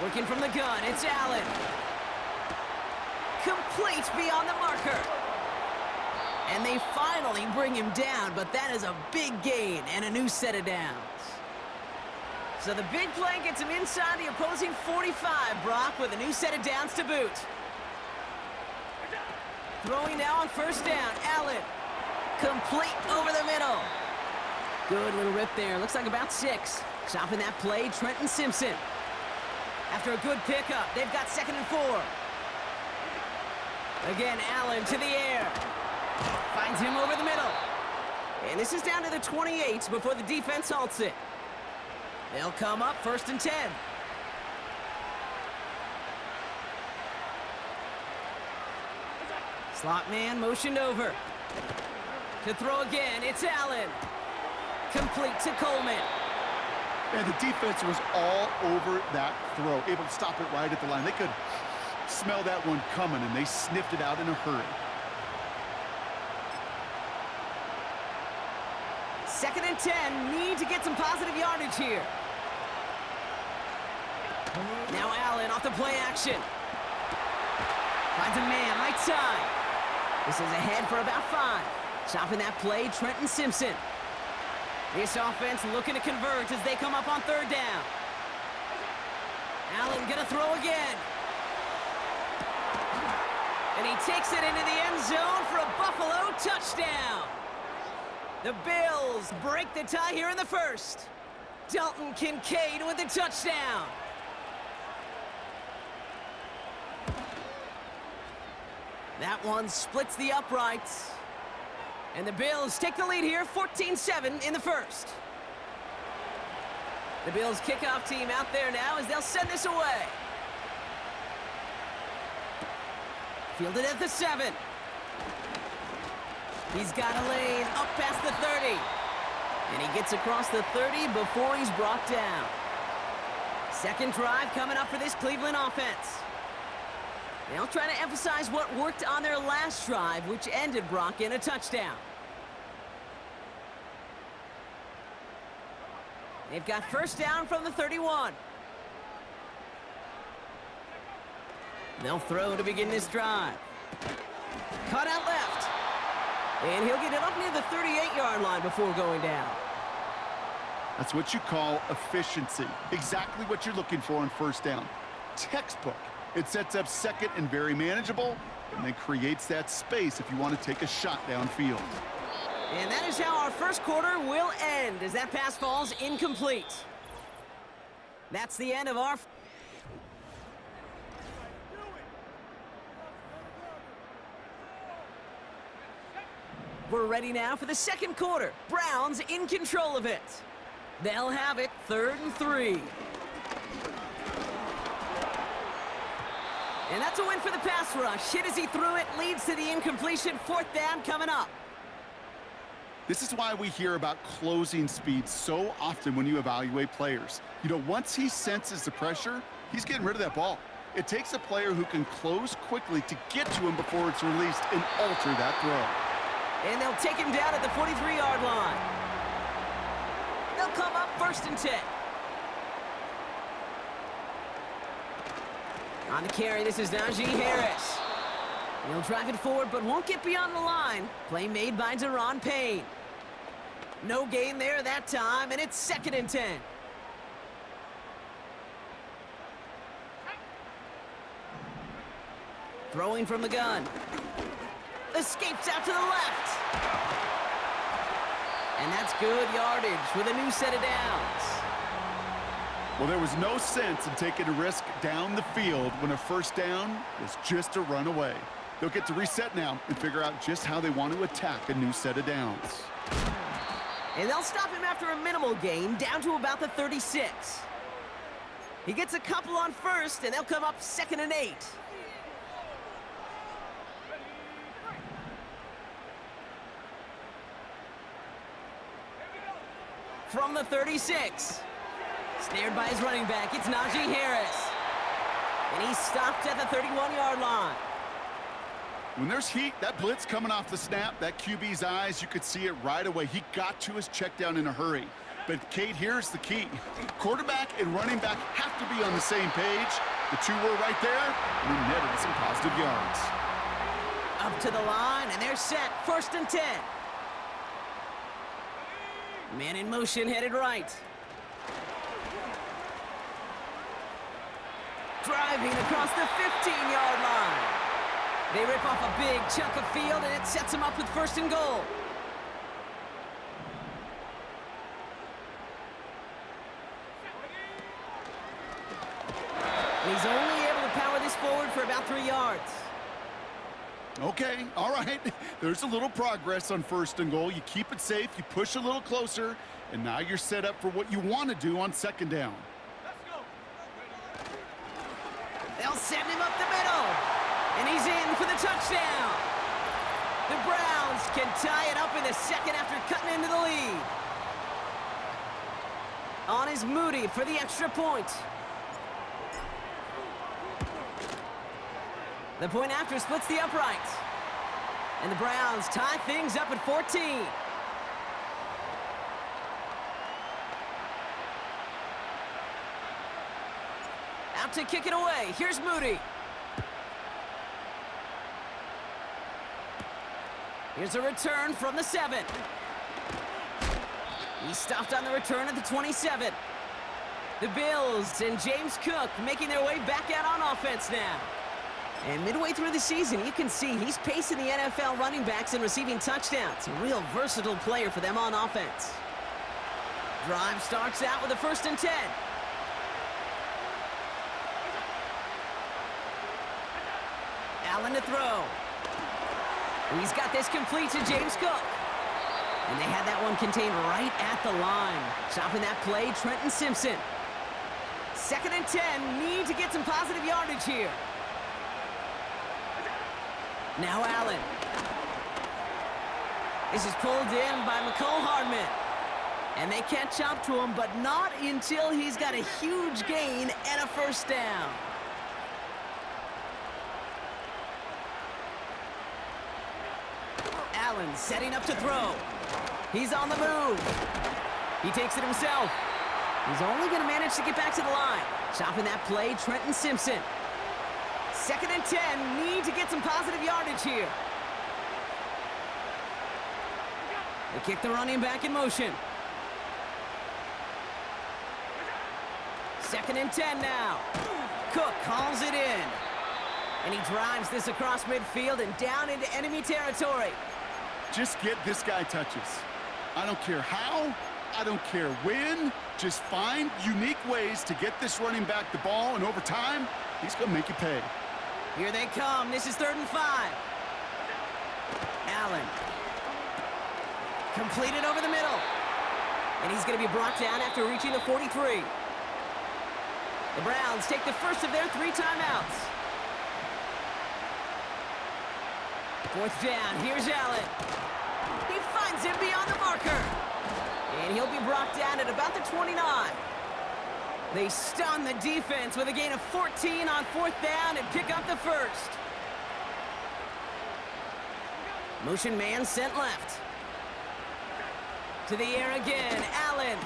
Working from the gun, it's Allen. Complete beyond the marker. And they finally bring him down, but that is a big gain and a new set of downs. So the big play gets him inside the opposing 45, Brock, with a new set of downs to boot. Throwing now on 1st down, Allen. Complete over the middle. Good little rip there. Looks like about 6. Stopping that play, Trenton Simpson. After a good pickup, they've got 2nd and 4. Again, Allen to the air. Finds him over the middle. And this is down to the 28 before the defense halts it. They'll come up 1st and 10. Slot man motioned over. To throw again, it's Allen. Complete to Coleman. And the defense was all over that throw, able to stop it right at the line. They could smell that one coming, and they sniffed it out in a hurry. 2nd and 10, need to get some positive yardage here. Now Allen off the play action. Finds a man right side. This is ahead for about 5. Stopping that play, Trenton Simpson. This offense looking to convert as they come up on 3rd down. Allen gonna throw again. And he takes it into the end zone for a Buffalo touchdown. The Bills break the tie here in the 1st. Dalton Kincaid with the touchdown. That one splits the uprights. And the Bills take the lead here, 14-7 in the 1st. The Bills kickoff team out there now as they'll send this away. Fielded at the 7. He's got a lane up past the 30. And he gets across the 30 before he's brought down. 2nd drive coming up for this Cleveland offense. They'll try to emphasize what worked on their last drive, which ended, Brock, in a touchdown. They've got 1st down from the 31. They'll throw to begin this drive. Cut out left. And he'll get it up near the 38-yard line before going down. That's what you call efficiency. Exactly what you're looking for on 1st down. Textbook. It sets up 2nd and very manageable, and then creates that space if you want to take a shot downfield. And that is how our 1st quarter will end as that pass falls incomplete. That's the end of our... We're ready now for the 2nd quarter. Browns in control of it. They'll have it 3rd and 3. And that's a win for the pass rush. Hit as he threw it, leads to the incompletion. 4th down coming up. This is why we hear about closing speed so often when you evaluate players. You know, once he senses the pressure, he's getting rid of that ball. It takes a player who can close quickly to get to him before it's released and alter that throw. And they'll take him down at the 43-yard line. They'll come up 1st and 10. On the carry, this is Najee Harris. He'll drive it forward, but won't get beyond the line. Play made by Deron Payne. No gain there that time, and it's 2nd and 10. Throwing from the gun. Escapes out to the left. And that's good yardage with a new set of downs. Well, there was no sense in taking a risk down the field when a 1st down was just a run away. They'll get to reset now and figure out just how they want to attack a new set of downs. And they'll stop him after a minimal gain, down to about the 36. He gets a couple on 1st, and they'll come up 2nd and 8. From the 36. Snared by his running back, it's Najee Harris. And he's stopped at the 31-yard line. When there's heat, that blitz coming off the snap, that QB's eyes, you could see it right away. He got to his check down in a hurry. But, Kate, here's the key. Quarterback and running back have to be on the same page. The two were right there, and we never get some positive yards. Up to the line, and they're set. 1st and 10. Man in motion, headed right. Driving across the 15-yard line. They rip off a big chunk of field, and it sets them up with 1st and goal. And he's only able to power this forward for about 3 yards. Okay, all right. There's a little progress on 1st and goal. You keep it safe, you push a little closer, and now you're set up for what you want to do on 2nd down. They'll send him up the middle. And he's in for the touchdown. The Browns can tie it up in the 2nd after cutting into the lead. On is Moody for the extra point. The point after splits the uprights. And the Browns tie things up at 14. Out to kick it away. Here's Moody. Here's a return from the 7. He stopped on the return at the 27. The Bills and James Cook making their way back out on offense now. And midway through the season, you can see he's pacing the NFL running backs and receiving touchdowns. A real versatile player for them on offense. Drive starts out with a 1st and 10. Allen to throw. He's got this complete to James Cook. And they had that one contained right at the line. Stopping that play, Trenton Simpson. 2nd and 10, need to get some positive yardage here. Now Allen. This is pulled in by McCole Hardman. And they catch up to him, but not until he's got a huge gain and a 1st down. Allen setting up to throw. He's on the move. He takes it himself. He's only going to manage to get back to the line. Chopping that play, Trenton Simpson. 2nd and 10, need to get some positive yardage here. They kick the running back in motion. 2nd and 10 now. Cook calls it in. And he drives this across midfield and down into enemy territory. Just get this guy touches. I don't care how, I don't care when. Just find unique ways to get this running back the ball, and over time, he's going to make you pay. Here they come. This is 3rd and 5. Allen. Completed over the middle. And he's going to be brought down after reaching the 43. The Browns take the first of their 3 timeouts. Fourth down, here's Allen. He finds him beyond the marker. And he'll be brought down at about the 29. They stun the defense with a gain of 14 on fourth down and pick up the first. Motion man sent left. To the air again, Allen.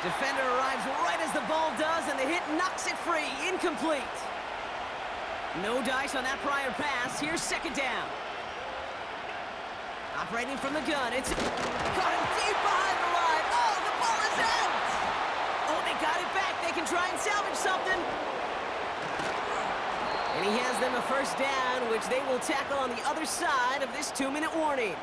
Defender arrives right as the ball does, and the hit knocks it free. Incomplete. No dice on that prior pass. Here's second down. Operating from the gun. It's caught him deep behind the line. Oh, the ball is out! Oh, they got it back. They can try and salvage something. And he has them a first down, which they will tackle on the other side of this 2-minute warning.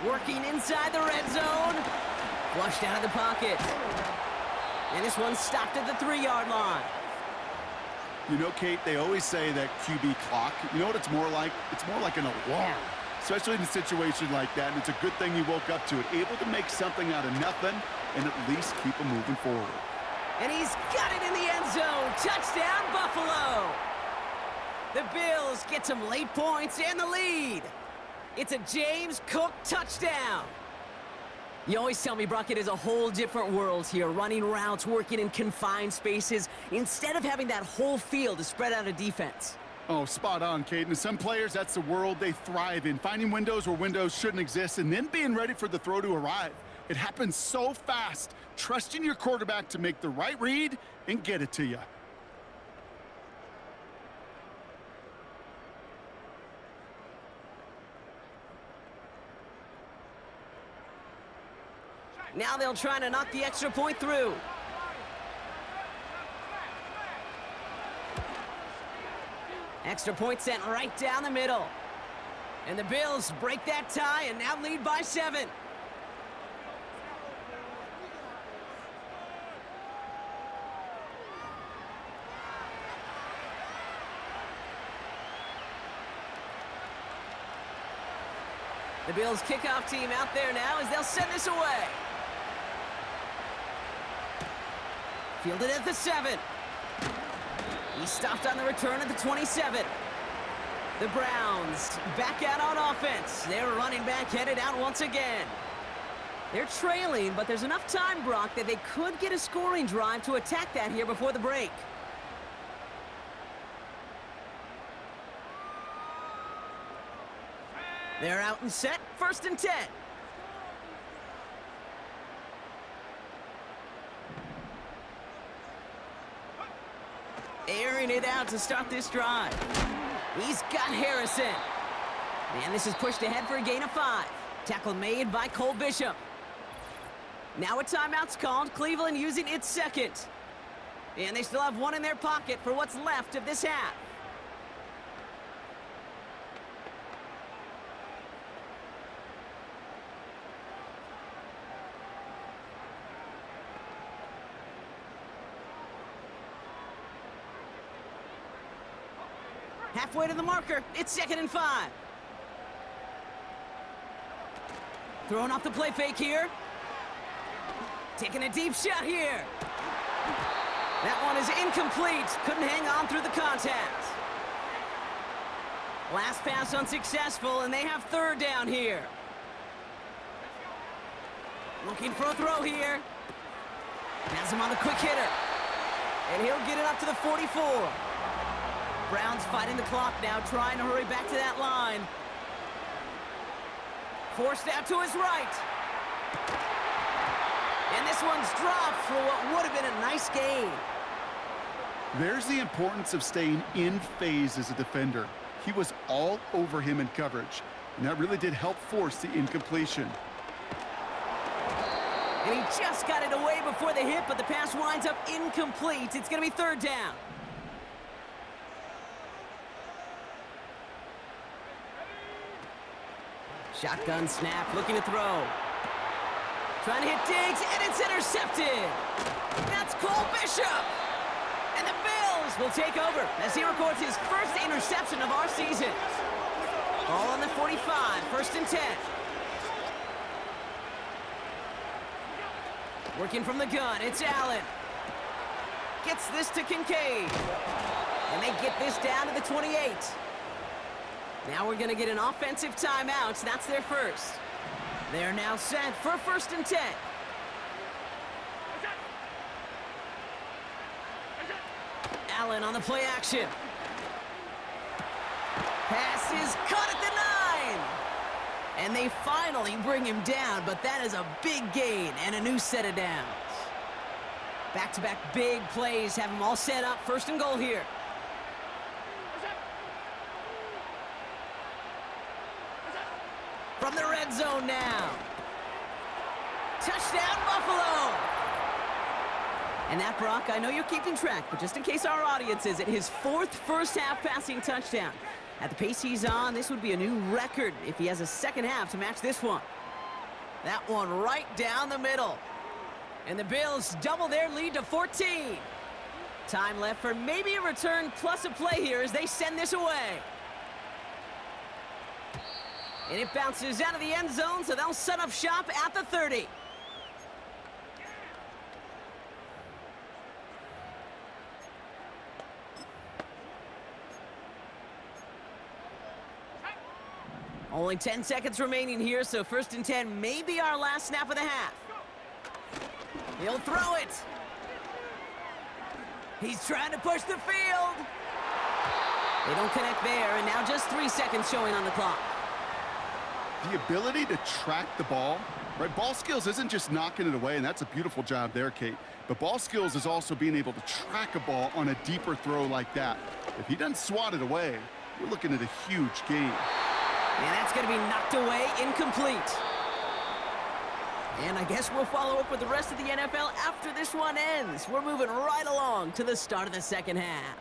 Working inside the red zone. Flushed out of the pocket. And this one stopped at the 3-yard line. You know, Kate, they always say that QB clock, you know what it's more like? It's more like an alarm, especially in a situation like that. And it's a good thing he woke up to it, able to make something out of nothing and at least keep him moving forward. And he's got it in the end zone. Touchdown, Buffalo. The Bills get some late points and the lead. It's a James Cook touchdown. You always tell me, Brock, it is a whole different world here, running routes, working in confined spaces, instead of having that whole field to spread out a defense. Oh, spot on, Kate. And some players, that's the world they thrive in, finding windows where windows shouldn't exist and then being ready for the throw to arrive. It happens so fast, trusting your quarterback to make the right read and get it to you. Now they'll try to knock the extra point through. Extra point sent right down the middle. And the Bills break that tie and now lead by 7. The Bills kickoff team out there now as they'll send this away. Fielded at the 7. He stopped on the return at the 27. The Browns back out on offense. Their running back headed out once again. They're trailing, but there's enough time, Brock, that they could get a scoring drive to attack that here before the break. They're out and set, 1st and 10. Airing it out to start this drive. He's got Harrison. And this is pushed ahead for a gain of 5. Tackle made by Cole Bishop. Now a timeout's called, Cleveland using its second. And they still have one in their pocket for what's left of this half. Halfway to the marker, it's 2nd and 5. Throwing off the play fake here. Taking a deep shot here. That one is incomplete. Couldn't hang on through the contact. Last pass unsuccessful, and they have 3rd down here. Looking for a throw here. Has him on the quick hitter. And he'll get it up to the 44. Browns fighting the clock now, trying to hurry back to that line. Forced out to his right. And this one's dropped for what would have been a nice gain. There's the importance of staying in phase as a defender. He was all over him in coverage, and that really did help force the incompletion. And he just got it away before the hit, but the pass winds up incomplete. It's going to be 3rd down. Shotgun snap, looking to throw. Trying to hit Diggs, and it's intercepted. That's Cole Bishop. And the Bills will take over as he records his first interception of our season. Ball on the 45, 1st and 10. Working from the gun, it's Allen. Gets this to Kincaid. And they get this down to the 28. Now we're going to get an offensive timeout. That's their first. They're now set for 1st and 10. Allen on the play action. Pass is caught at the 9. And they finally bring him down, but that is a big gain and a new set of downs. Back-to-back big plays have them all set up. 1st and goal here. From the red zone now. Touchdown, Buffalo! And that, Brock, I know you're keeping track, but just in case our audience isn't, his 4th first-half passing touchdown. At the pace he's on, this would be a new record if he has a second half to match this one. That one right down the middle. And the Bills double their lead to 14. Time left for maybe a return plus a play here as they send this away. And it bounces out of the end zone, so they'll set up shop at the 30. Only 10 seconds remaining here, so 1st and 10 may be our last snap of the half. He'll throw it. He's trying to push the field. They don't connect there, and now just 3 seconds showing on the clock. The ability to track the ball, right? Ball skills isn't just knocking it away, and that's a beautiful job there, Kate. But ball skills is also being able to track a ball on a deeper throw like that. If he doesn't swat it away, we're looking at a huge gain. And that's going to be knocked away, incomplete. And I guess we'll follow up with the rest of the NFL after this one ends. We're moving right along to the start of the second half.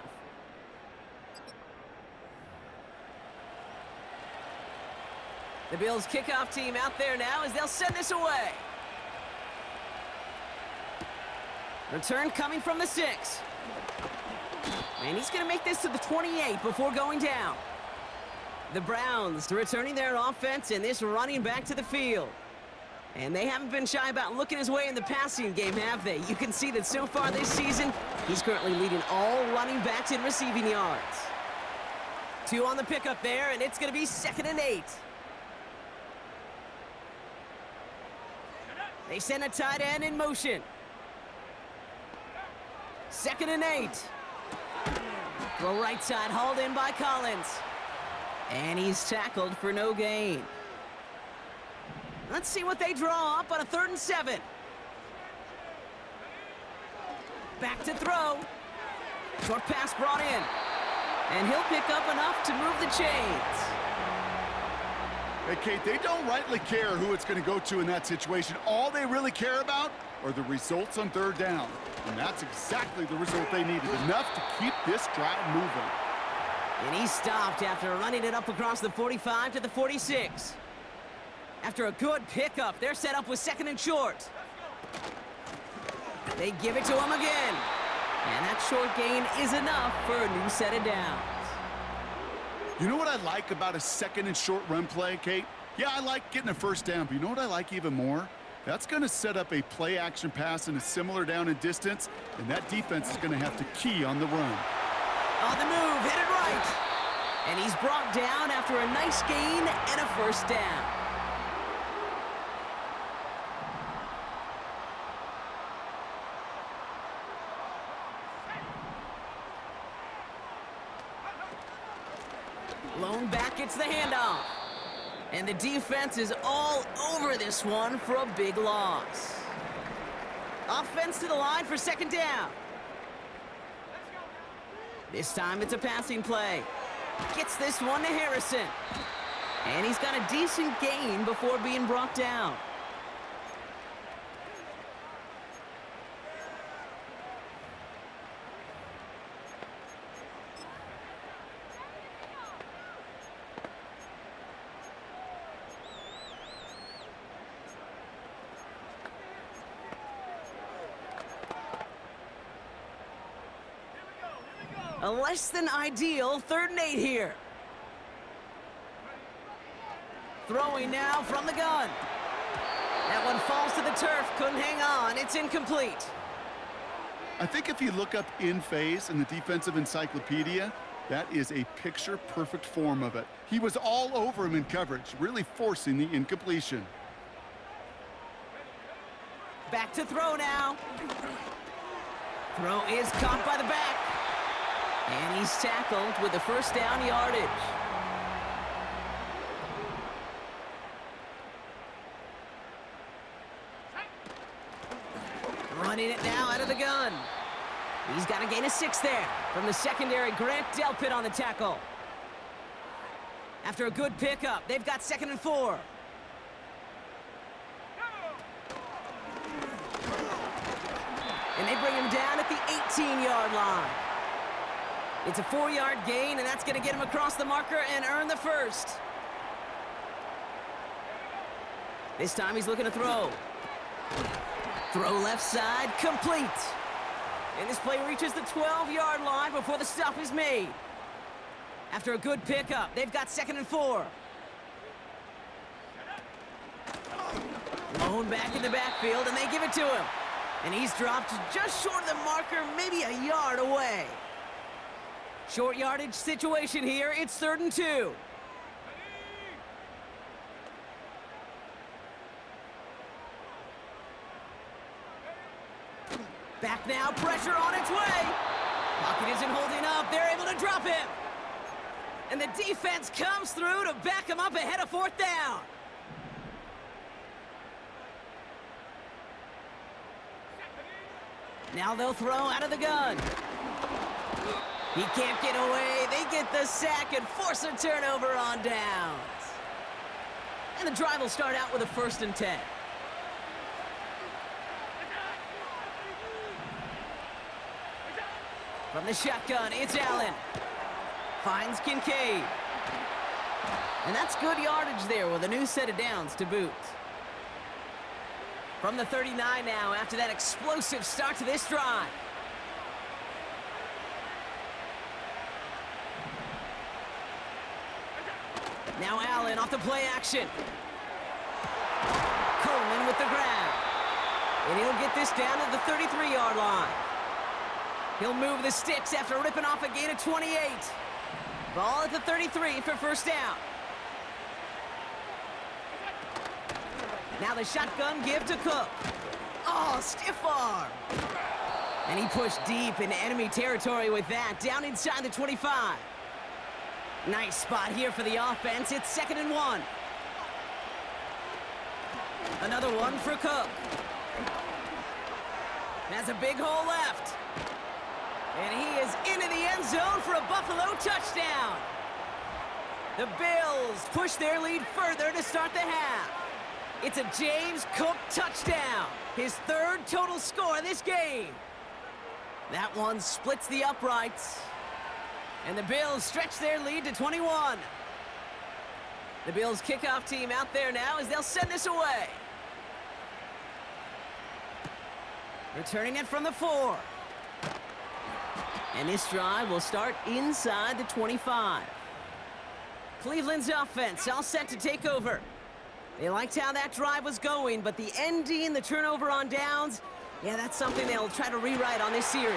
The Bills kickoff team out there now as they'll send this away. Return coming from the 6. And he's going to make this to the 28 before going down. The Browns returning their offense and this running back to the field. And they haven't been shy about looking his way in the passing game, have they? You can see that so far this season, he's currently leading all running backs in receiving yards. 2 on the pickup there, and it's going to be 2nd and 8. They send a tight end in motion. 2nd and 8. Throw right side, hauled in by Collins. And he's tackled for no gain. Let's see what they draw up on a 3rd and 7. Back to throw. Short pass brought in. And he'll pick up enough to move the chains. Hey, Kate, they don't rightly care who it's going to go to in that situation. All they really care about are the results on 3rd down. And that's exactly the result they needed. Enough to keep this drive moving. And he stopped after running it up across the 45 to the 46. After a good pickup, they're set up with 2nd and short. They give it to him again. And that short gain is enough for a new set of downs. You know what I like about a 2nd and short run play, Kate? Yeah, I like getting a 1st down, but you know what I like even more? That's going to set up a play action pass in a similar down and distance, and that defense is going to have to key on the run. On the move, hit it right. And he's brought down after a nice gain and a 1st down. Lone back gets the handoff. And the defense is all over this one for a big loss. Offense to the line for 2nd down. This time it's a passing play. Gets this one to Harrison. And he's got a decent gain before being brought down. A less than ideal 3rd and 8 here. Throwing now from the gun. That one falls to the turf. Couldn't hang on. It's incomplete. I think if you look up in phase in the defensive encyclopedia, that is a picture-perfect form of it. He was all over him in coverage, really forcing the incompletion. Back to throw now. Throw is caught by the back. And he's tackled with the first down yardage. Running it now out of the gun. He's got to gain a 6 there. From the secondary, Grant Delpit on the tackle. After a good pickup, they've got 2nd and 4. And they bring him down at the 18-yard line. It's a 4-yard gain, and that's going to get him across the marker and earn the first. This time he's looking to throw. Throw left side, complete. And this play reaches the 12-yard line before the stop is made. After a good pickup, they've got 2nd and 4. Lone back in the backfield, and they give it to him. And he's dropped just short of the marker, maybe a yard away. Short yardage situation here. It's 3rd and 2. Back now, pressure on its way. Pocket isn't holding up. They're able to drop him. And the defense comes through to back him up ahead of 4th down. Now they'll throw out of the gun. He can't get away. They get the sack and force a turnover on downs. And the drive will start out with a 1st and 10. From the shotgun, it's Allen. Finds Kincaid. And that's good yardage there with a new set of downs to boot. From the 39 now, after that explosive start to this drive. Now Allen off the play action. Coleman with the grab. And he'll get this down at the 33-yard line. He'll move the sticks after ripping off a gain of 28. Ball at the 33 for 1st down. Now the shotgun give to Cook. Oh, stiff arm. And he pushed deep into enemy territory with that, down inside the 25. Nice spot here for the offense. It's 2nd and 1. Another one for Cook. Has a big hole left. And he is into the end zone for a Buffalo touchdown. The Bills push their lead further to start the half. It's a James Cook touchdown, his 3rd total score of this game. That one splits the uprights. And the Bills stretch their lead to 21. The Bills kickoff team out there now as they'll send this away. Returning it from the 4. And this drive will start inside the 25. Cleveland's offense all set to take over. They liked how that drive was going, but the ending, the turnover on downs, yeah, that's something they'll try to rewrite on this series.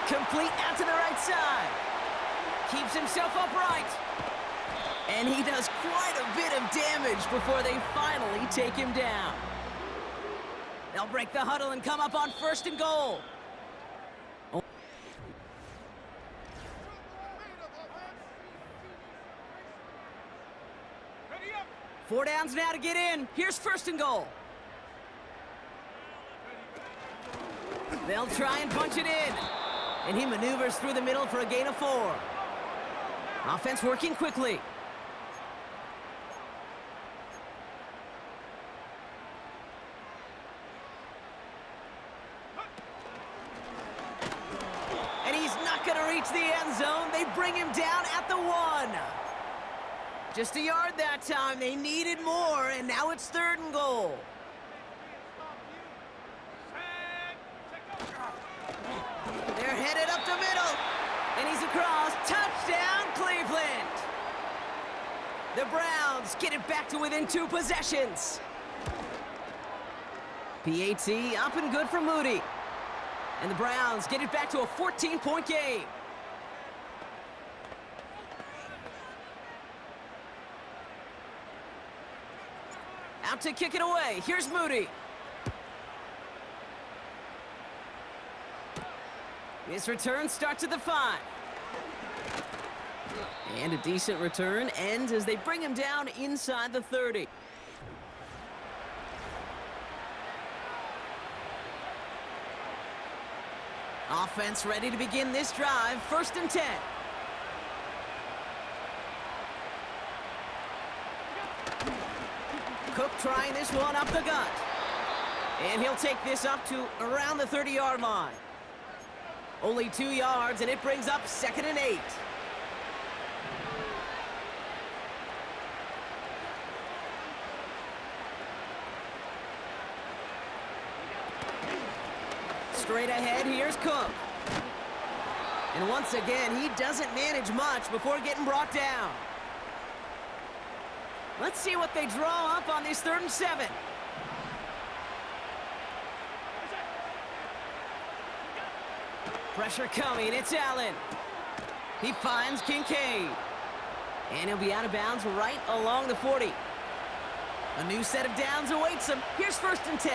Complete out to the right side. Keeps himself upright. And he does quite a bit of damage before they finally take him down. They'll break the huddle and come up on 1st and goal. 4 downs now to get in. Here's 1st and goal. They'll try and punch it in. And he maneuvers through the middle for a gain of 4. Offense working quickly. And he's not going to reach the end zone. They bring him down at the 1. Just a yard that time. They needed more, and now it's 3rd and goal. They're headed up the middle, and he's across. Touchdown, Cleveland! The Browns get it back to within 2 possessions. PAT up and good for Moody. And the Browns get it back to a 14-point game. Out to kick it away. Here's Moody. This return starts at the 5. And a decent return ends as they bring him down inside the 30. Offense ready to begin this drive. 1st and 10. Cook trying this one up the gut. And he'll take this up to around the 30-yard line. Only 2 yards, and it brings up 2nd and 8. Straight ahead, here's Cook. And once again, he doesn't manage much before getting brought down. Let's see what they draw up on this 3rd and 7. Pressure coming, it's Allen. He finds Kincaid. And he'll be out of bounds right along the 40. A new set of downs awaits him. Here's 1st and 10.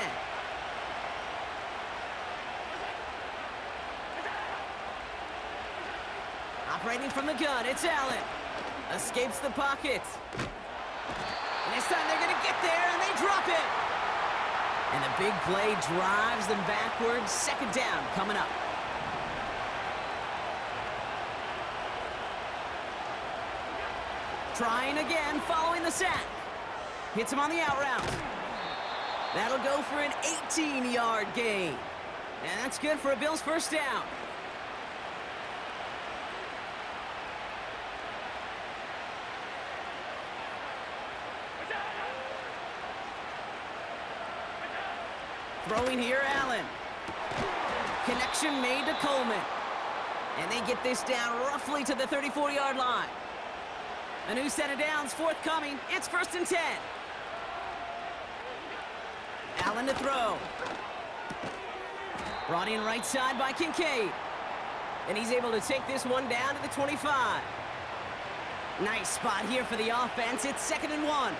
Operating from the gun, it's Allen. Escapes the pocket. And this time they're going to get there, and they drop it. And the big play drives them backwards. 2nd down coming up. Trying again, following the sack. Hits him on the out route. That'll go for an 18-yard gain. And that's good for a Bills 1st down. Throwing here, Allen. Connection made to Coleman. And they get this down roughly to the 34-yard line. A new set of downs forthcoming. It's 1st and 10. Allen to throw. Brought in right side by Kincaid. And he's able to take this one down to the 25. Nice spot here for the offense. It's 2nd and 1.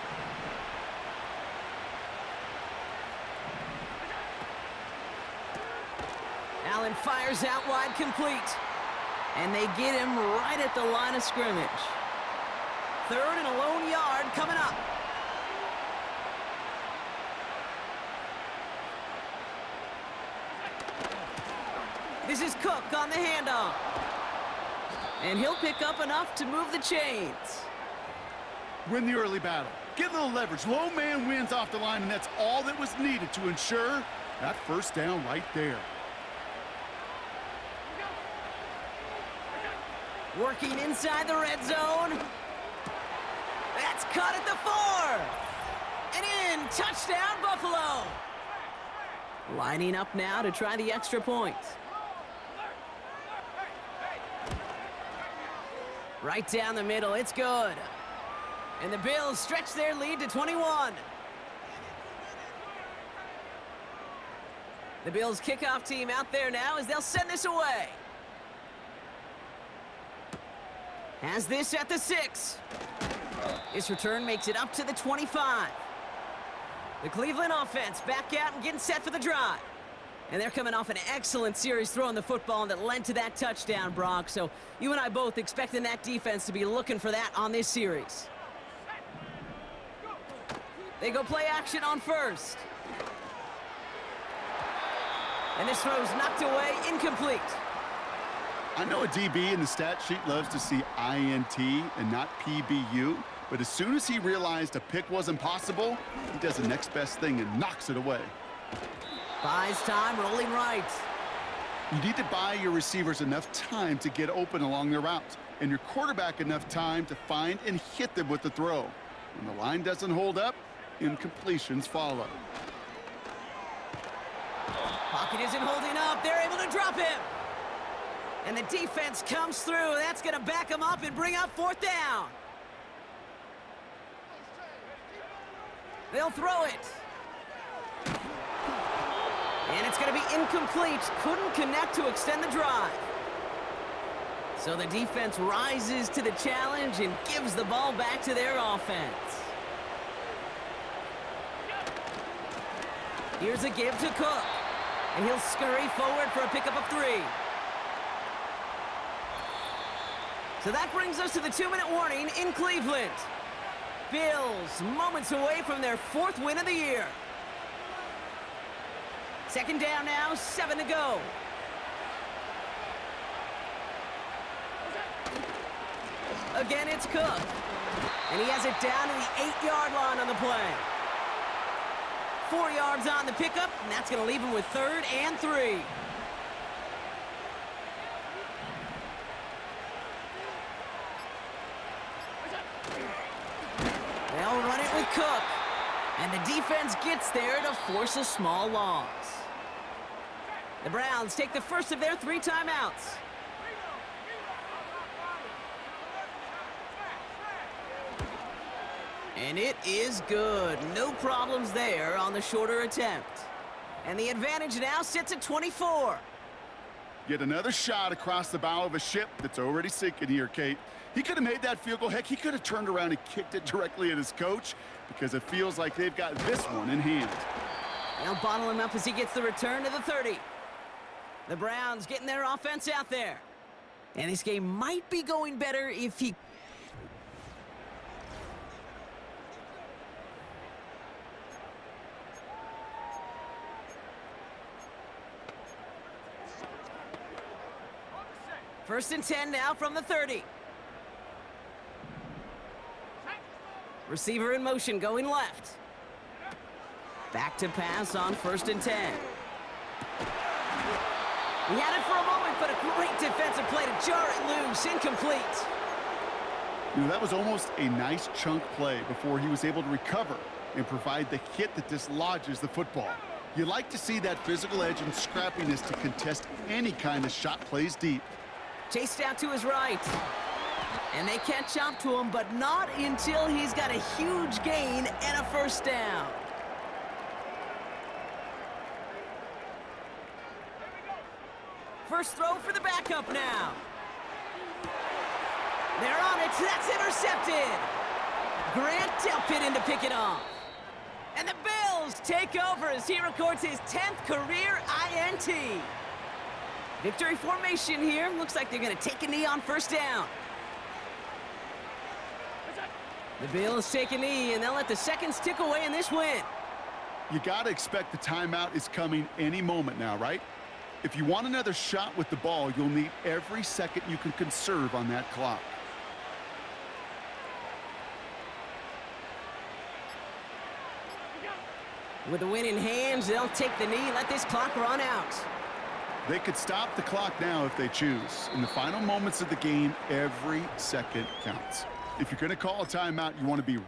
Allen fires out wide, complete. And they get him right at the line of scrimmage. 3rd and a lone yard coming up. This is Cook on the handoff. And he'll pick up enough to move the chains. Win the early battle. Get a little leverage. Low man wins off the line, and that's all that was needed to ensure that 1st down right there. Working inside the red zone. That's caught at the 4. And in. Touchdown, Buffalo. Lining up now to try the extra point. Right down the middle. It's good. And the Bills stretch their lead to 21. The Bills kickoff team out there now as they'll send this away. Has this at the 6. This return makes it up to the 25. The Cleveland offense back out and getting set for the drive. And they're coming off an excellent series throwing the football that led to that touchdown, Brock. So you and I both expecting that defense to be looking for that on this series. They go play action on 1st. And this throw's knocked away, incomplete. I know a DB in the stat sheet loves to see INT and not PBU, but as soon as he realized a pick wasn't possible, he does the next best thing and knocks it away. Buys time, rolling right. You need to buy your receivers enough time to get open along their routes, and your quarterback enough time to find and hit them with the throw. When the line doesn't hold up, incompletions follow. Pocket isn't holding up. They're able to drop him. And the defense comes through. That's going to back him up and bring up 4th down. They'll throw it. And it's going to be incomplete. Couldn't connect to extend the drive. So the defense rises to the challenge and gives the ball back to their offense. Here's a give to Cook. And he'll scurry forward for a pickup of 3. So that brings us to the 2-minute warning in Cleveland. Bills moments away from their 4th win of the year. 2nd down now, 7 to go. Again, it's Cook. And he has it down to the 8-yard line on the play. 4 yards on the pickup, and that's going to leave him with 3rd and 3. They'll run it with Cook. And the defense gets there to force a small loss. The Browns take the first of their 3 timeouts. And it is good. No problems there on the shorter attempt. And the advantage now sits at 24. Yet another shot across the bow of a ship that's already sinking here, Kate. He could have made that field goal. Heck, he could have turned around and kicked it directly at his coach because it feels like they've got this one in hand. They'll bottle him up as he gets the return to the 30. The Browns getting their offense out there. And this game might be going better if he... First and 10 now from the 30. Receiver in motion going left. Back to pass on 1st and 10. He had it for a moment, but a great defensive play to jar it loose. Incomplete. You know, that was almost a nice chunk play before he was able to recover and provide the hit that dislodges the football. You like to see that physical edge and scrappiness to contest any kind of shot plays deep. Chased out to his right. And they catch up to him, but not until he's got a huge gain and a 1st down. First throw for the backup now. They're on it. That's intercepted. Grant Delpit in to pick it off. And the Bills take over as he records his 10th career INT. Victory formation here. Looks like they're going to take a knee on 1st down. The Bills take a knee, and they'll let the seconds tick away in this win. You got to expect the timeout is coming any moment now, right? If you want another shot with the ball, you'll need every second you can conserve on that clock. With the win in hands, they'll take the knee, let this clock run out. They could stop the clock now if they choose. In the final moments of the game, every second counts. If you're going to call a timeout, you want to be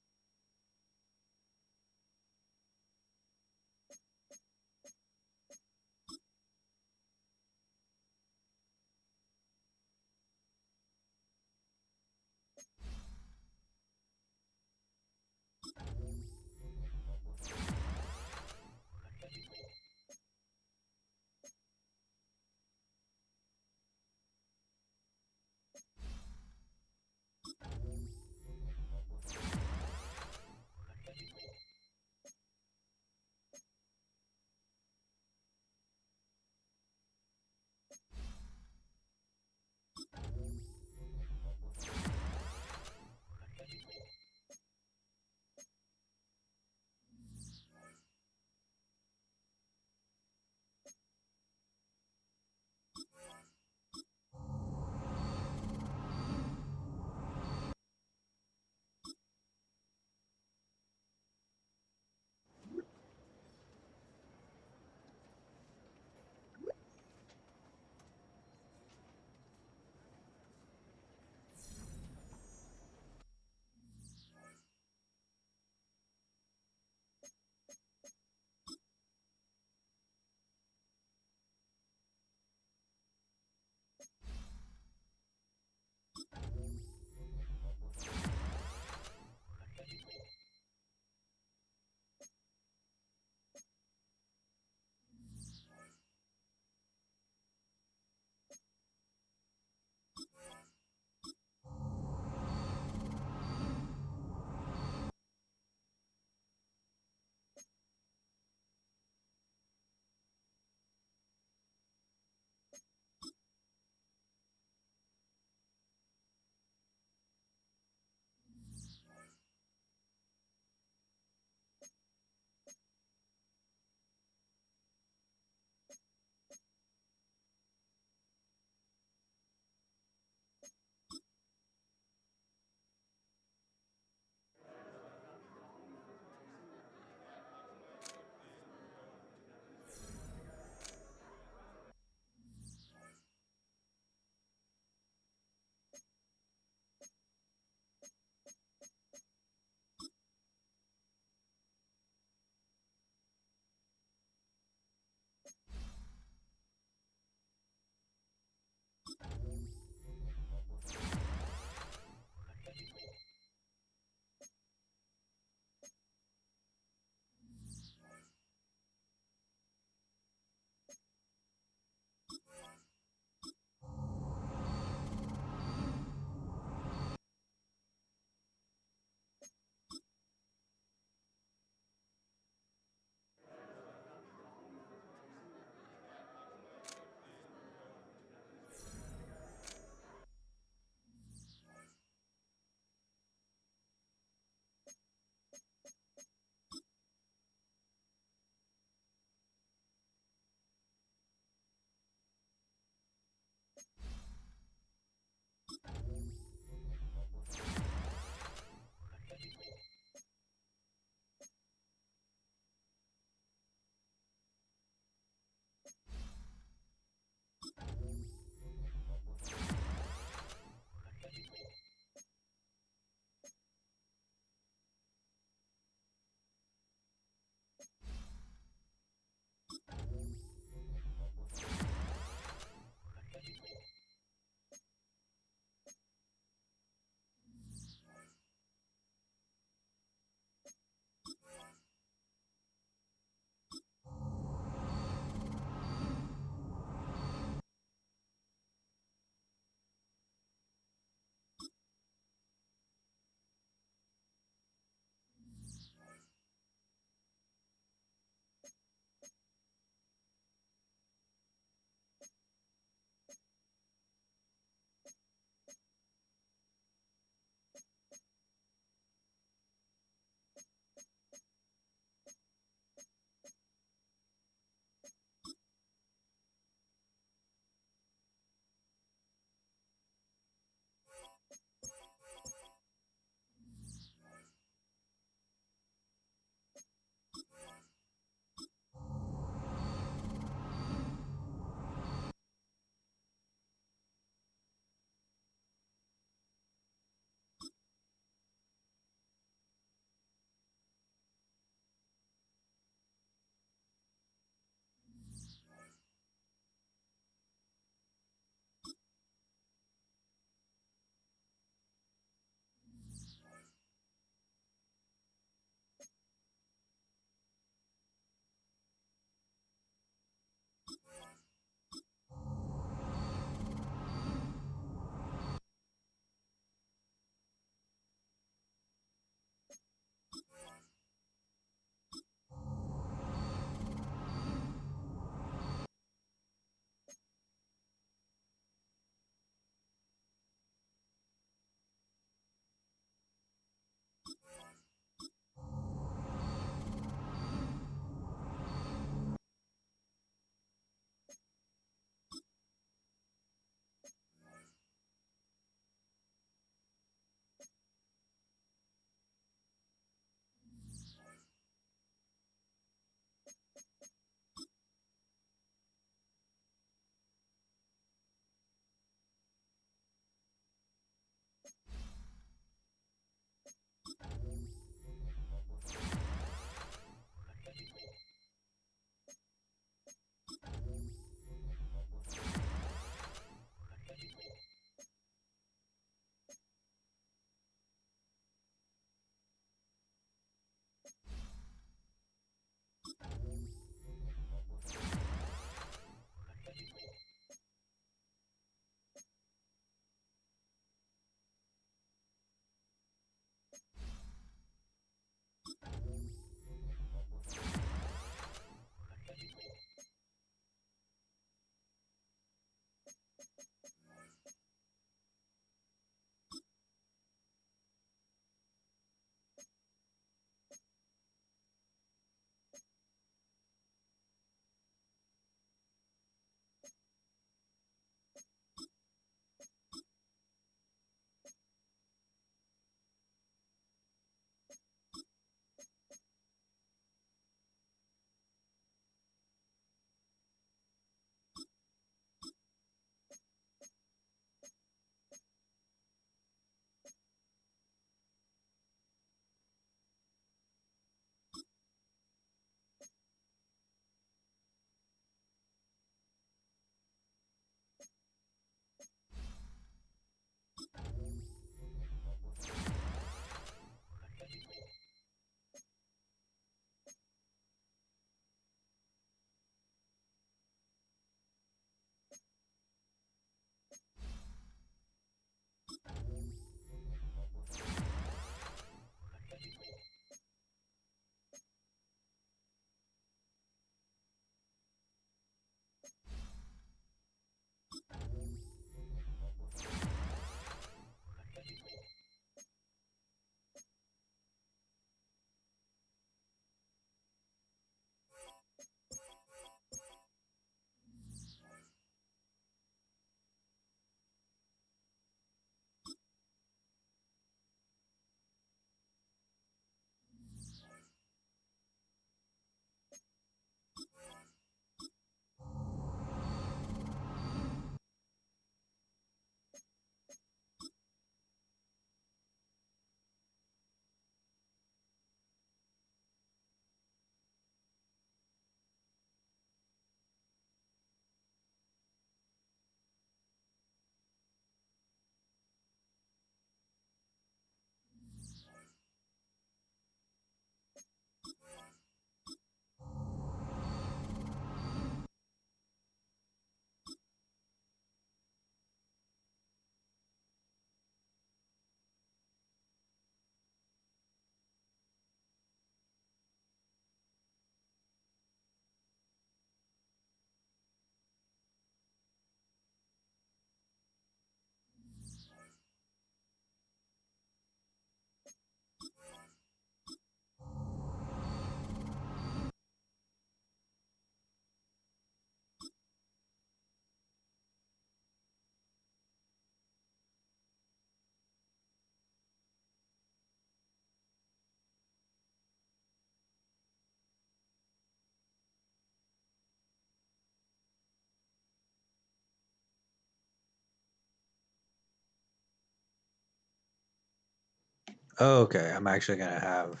Okay, I'm actually gonna have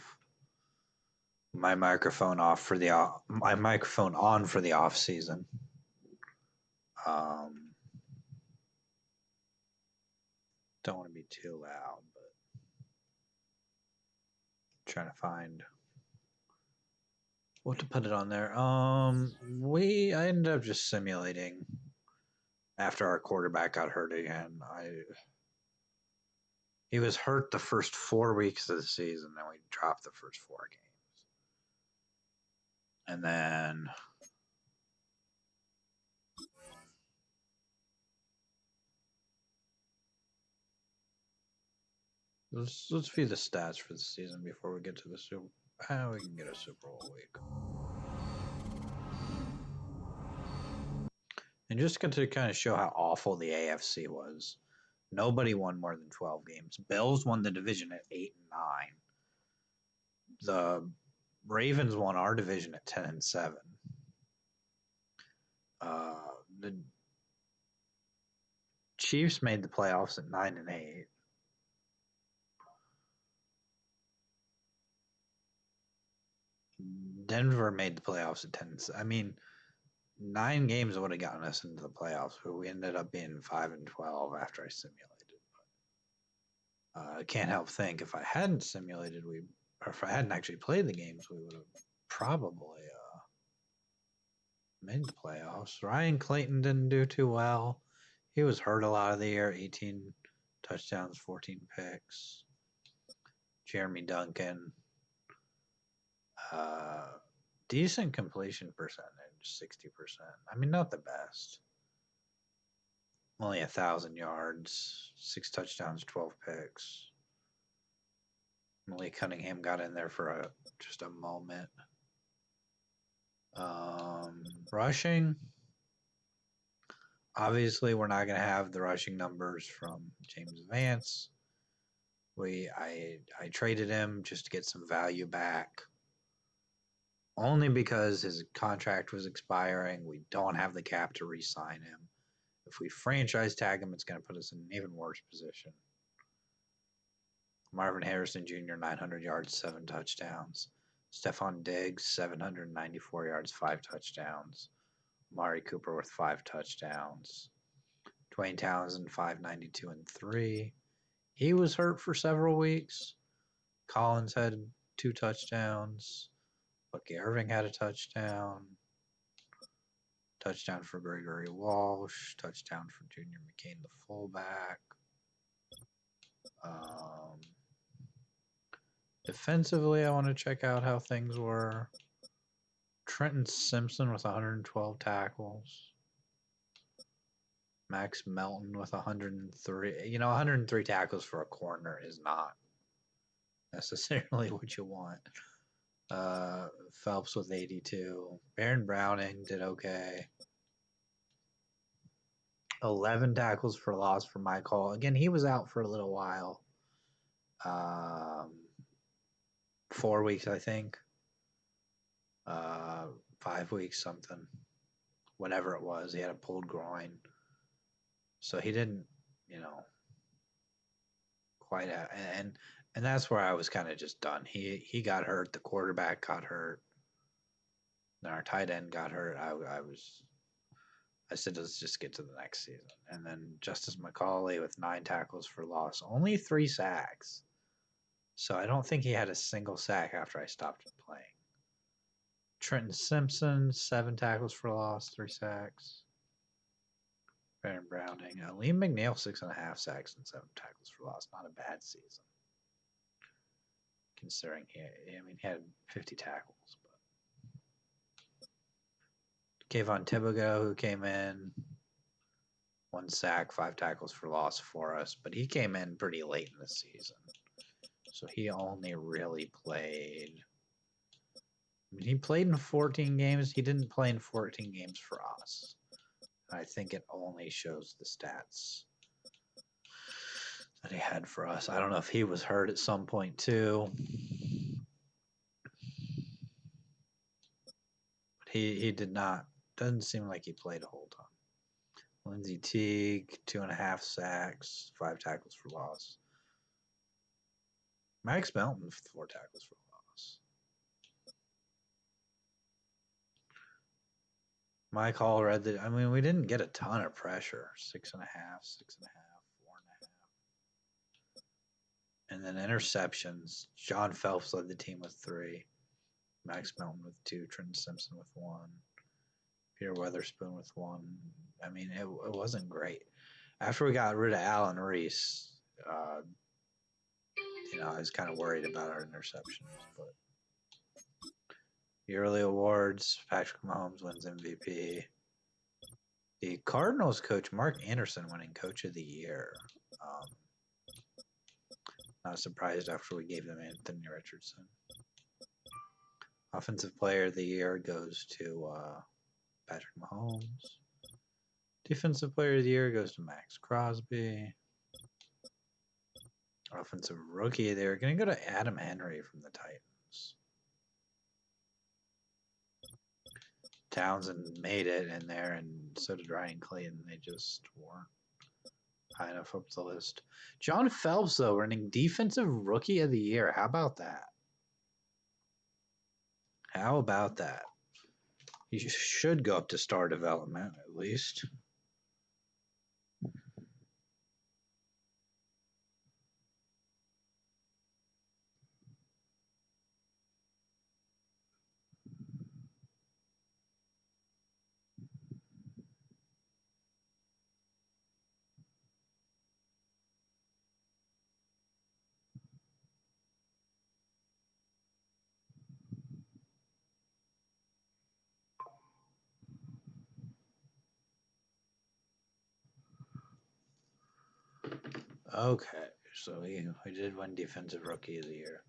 my microphone my microphone on for the off season. Don't want to be too loud, but trying to find what to put it on there. I ended up just simulating after our quarterback got hurt again. He was hurt the first 4 weeks of the season, and we dropped the first 4 games. And then let's view the stats for the season before we get to the Super. We can get a Super Bowl week. And just to kind of show how awful the AFC was, nobody won more than 12 games. Bills won the division at 8 and 9. The Ravens won our division at 10 and 7. The Chiefs made the playoffs at 9 and 8. Denver made the playoffs at 10 and 7. I mean, 9 games would have gotten us into the playoffs, but we ended up being 5 and 12 after I simulated. I can't help think if I hadn't simulated, or if I hadn't actually played the games, we would have probably made the playoffs. Ryan Clayton didn't do too well. He was hurt a lot of the year. 18 touchdowns, 14 picks. Jeremy Duncan, decent completion percentage, 60%. I mean, not the best. Only 1,000 yards, 6 touchdowns, 12 picks. Malik Cunningham got in there for just a moment. Rushing. Obviously, we're not going to have the rushing numbers from James Vance. I traded him just to get some value back. Only because his contract was expiring. We don't have the cap to re-sign him. If we franchise tag him, it's going to put us in an even worse position. Marvin Harrison Jr., 900 yards, 7 touchdowns. Stephon Diggs, 794 yards, 5 touchdowns. Amari Cooper with 5 touchdowns. Dwayne Townsend, 592 and 3. He was hurt for several weeks. Collins had 2 touchdowns. Bucky Irving had a touchdown. Touchdown for Gregory Walsh. Touchdown for Junior McCain, the fullback. Defensively, I want to check out how things were. Trenton Simpson with 112 tackles. Max Melton with 103. 103 tackles for a corner is not necessarily what you want. Phelps with 82. Baron Browning did okay. 11 tackles for loss for Mike Hall. Again, he was out for a little while. 4 weeks, I think. 5 weeks, something. Whatever it was. He had a pulled groin. So he didn't, quite have, and that's where I was kind of just done. He got hurt. The quarterback got hurt. Then our tight end got hurt. I said, let's just get to the next season. And then Justice McCauley with 9 tackles for loss, only 3 sacks. So I don't think he had a single sack after I stopped playing. Trenton Simpson, 7 tackles for loss, 3 sacks. Baron Browning. Liam McNeil, 6.5 sacks and 7 tackles for loss. Not a bad season. Considering he had 50 tackles. But Kayvon Thibodeau, who came in, 1 sack, 5 tackles for loss for us. But he came in pretty late in the season. So he only really played. He played in 14 games. He didn't play in 14 games for us. I think it only shows the stats that he had for us. I don't know if he was hurt at some point too. But he did not. Doesn't seem like he played a whole ton. Lindsey Teague, 2.5 sacks, 5 tackles for loss. Max Melton with 4 tackles for loss. Mike Hall read that. I mean, we didn't get a ton of pressure. 6.5, 6.5, 4.5. And then interceptions. John Phelps led the team with 3. Max Melton with 2. Trenton Simpson with 1. Peter Weatherspoon with 1. I mean, it wasn't great. After we got rid of Allen Reese, I was kind of worried about our interceptions. But yearly awards, Patrick Mahomes wins MVP. The Cardinals coach, Mark Anderson, winning Coach of the Year. Not surprised after we gave them Anthony Richardson. Offensive Player of the Year goes to Patrick Mahomes. Defensive Player of the Year goes to Max Crosby. Offensive Rookie of the Year going to go to Adam Henry from the Titans. Townsend made it in there, and so did Ryan Clayton. They just weren't high enough up the list. John Phelps, though, winning Defensive Rookie of the Year. How about that? How about that? He should go up to star development, at least. Okay, so we did win Defensive Rookie of the Year.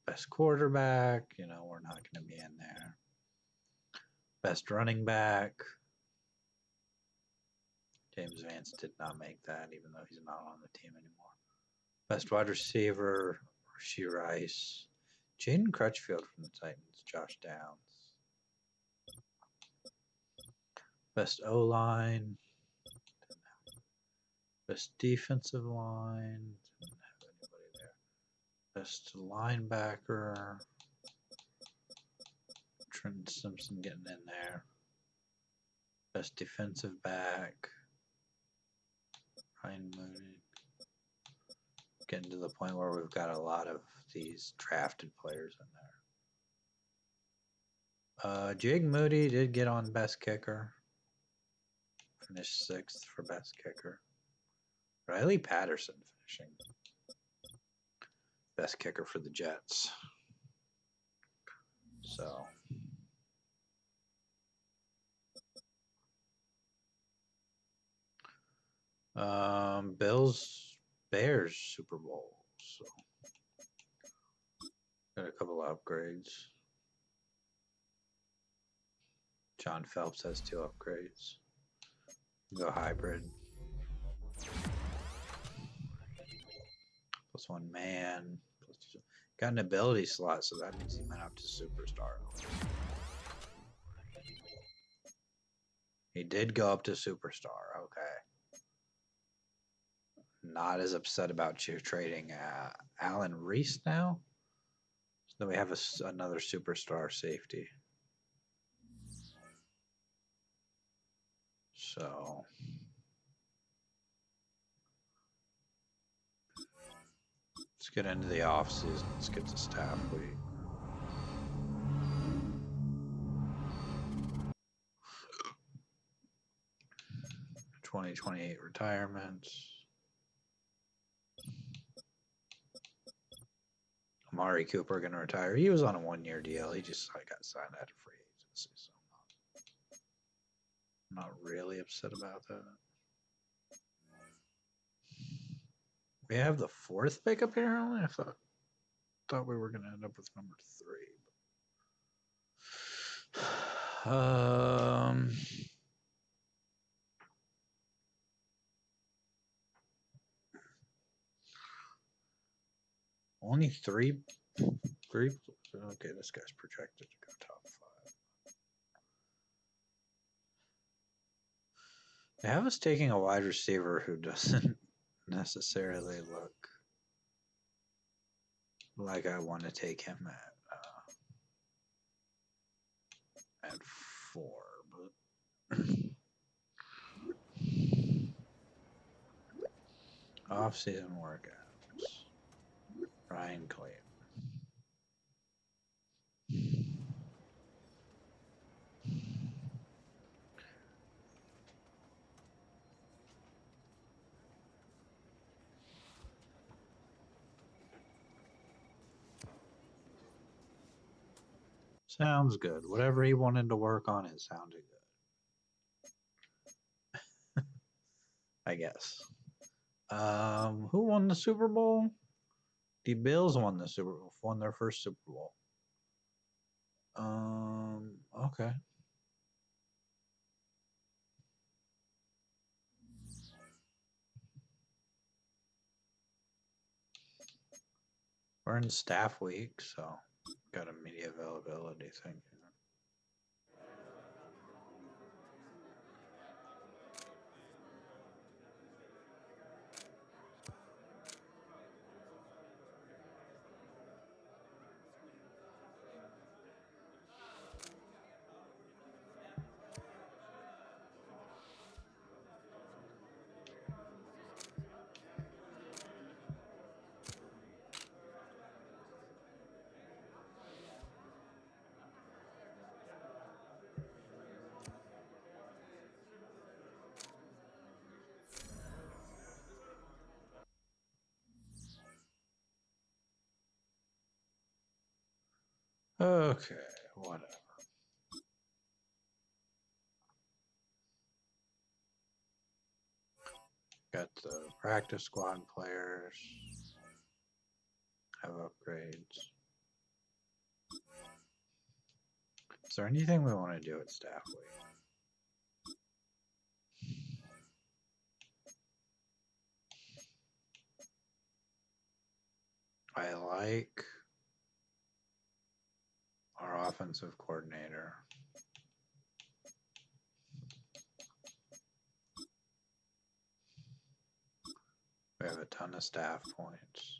Best quarterback, we're not going to be in there. Best running back. James Vance did not make that, even though he's not on the team anymore. Best wide receiver, Rashee Rice. Jaden Crutchfield from the Titans, Josh Downs. Best O-line. Best defensive line. Didn't have anybody there. Best linebacker. Trenton Simpson getting in there. Best defensive back. Ryan Mooney. Getting to the point where we've got a lot of these drafted players in there. Jake Moody did get on best kicker. Finished 6th for best kicker. Riley Patterson finishing best kicker for the Jets. So Bears Super Bowl. So got a couple of upgrades. John Phelps has 2 upgrades. Go hybrid. +1 man. Got an ability slot, so that means he went up to superstar. He did go up to superstar. Okay. Not as upset about you trading Allen Reese now. So then we have another superstar safety. So let's get into the off season. Let's get to staff week. '28 retirements. Amari Cooper going to retire. He was on a 1-year deal. He just got signed out of free agency, so I'm not really upset about that. We have the 4th pick apparently. I thought we were going to end up with number 3. Only 3. Okay, this guy's projected to go top 5. They have us taking a wide receiver who doesn't necessarily like I want to take him at 4, but off-season workouts. Ryan Clayton. Sounds good. Whatever he wanted to work on, it sounded good. I guess. Who won the Super Bowl? The Bills won their first Super Bowl. Okay. We're in staff week, so got a media availability thing. Okay, whatever. Got the practice squad players. Have upgrades. Is there anything we want to do at staff week? I like our offensive coordinator. We have a ton of staff points.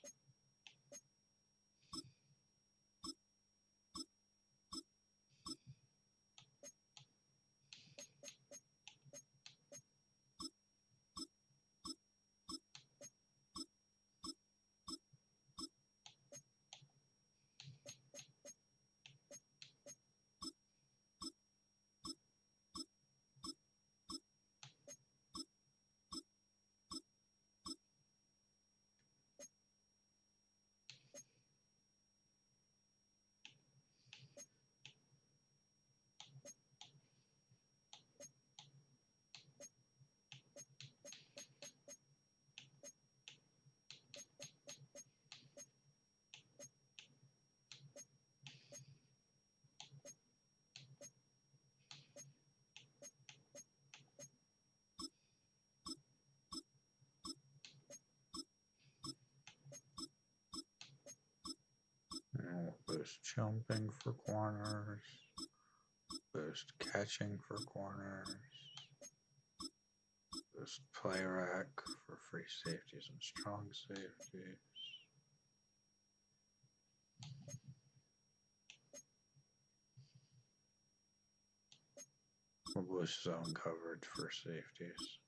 Boost jumping for corners. Boost catching for corners. Boost play rack for free safeties and strong safeties. We'll boost zone coverage for safeties.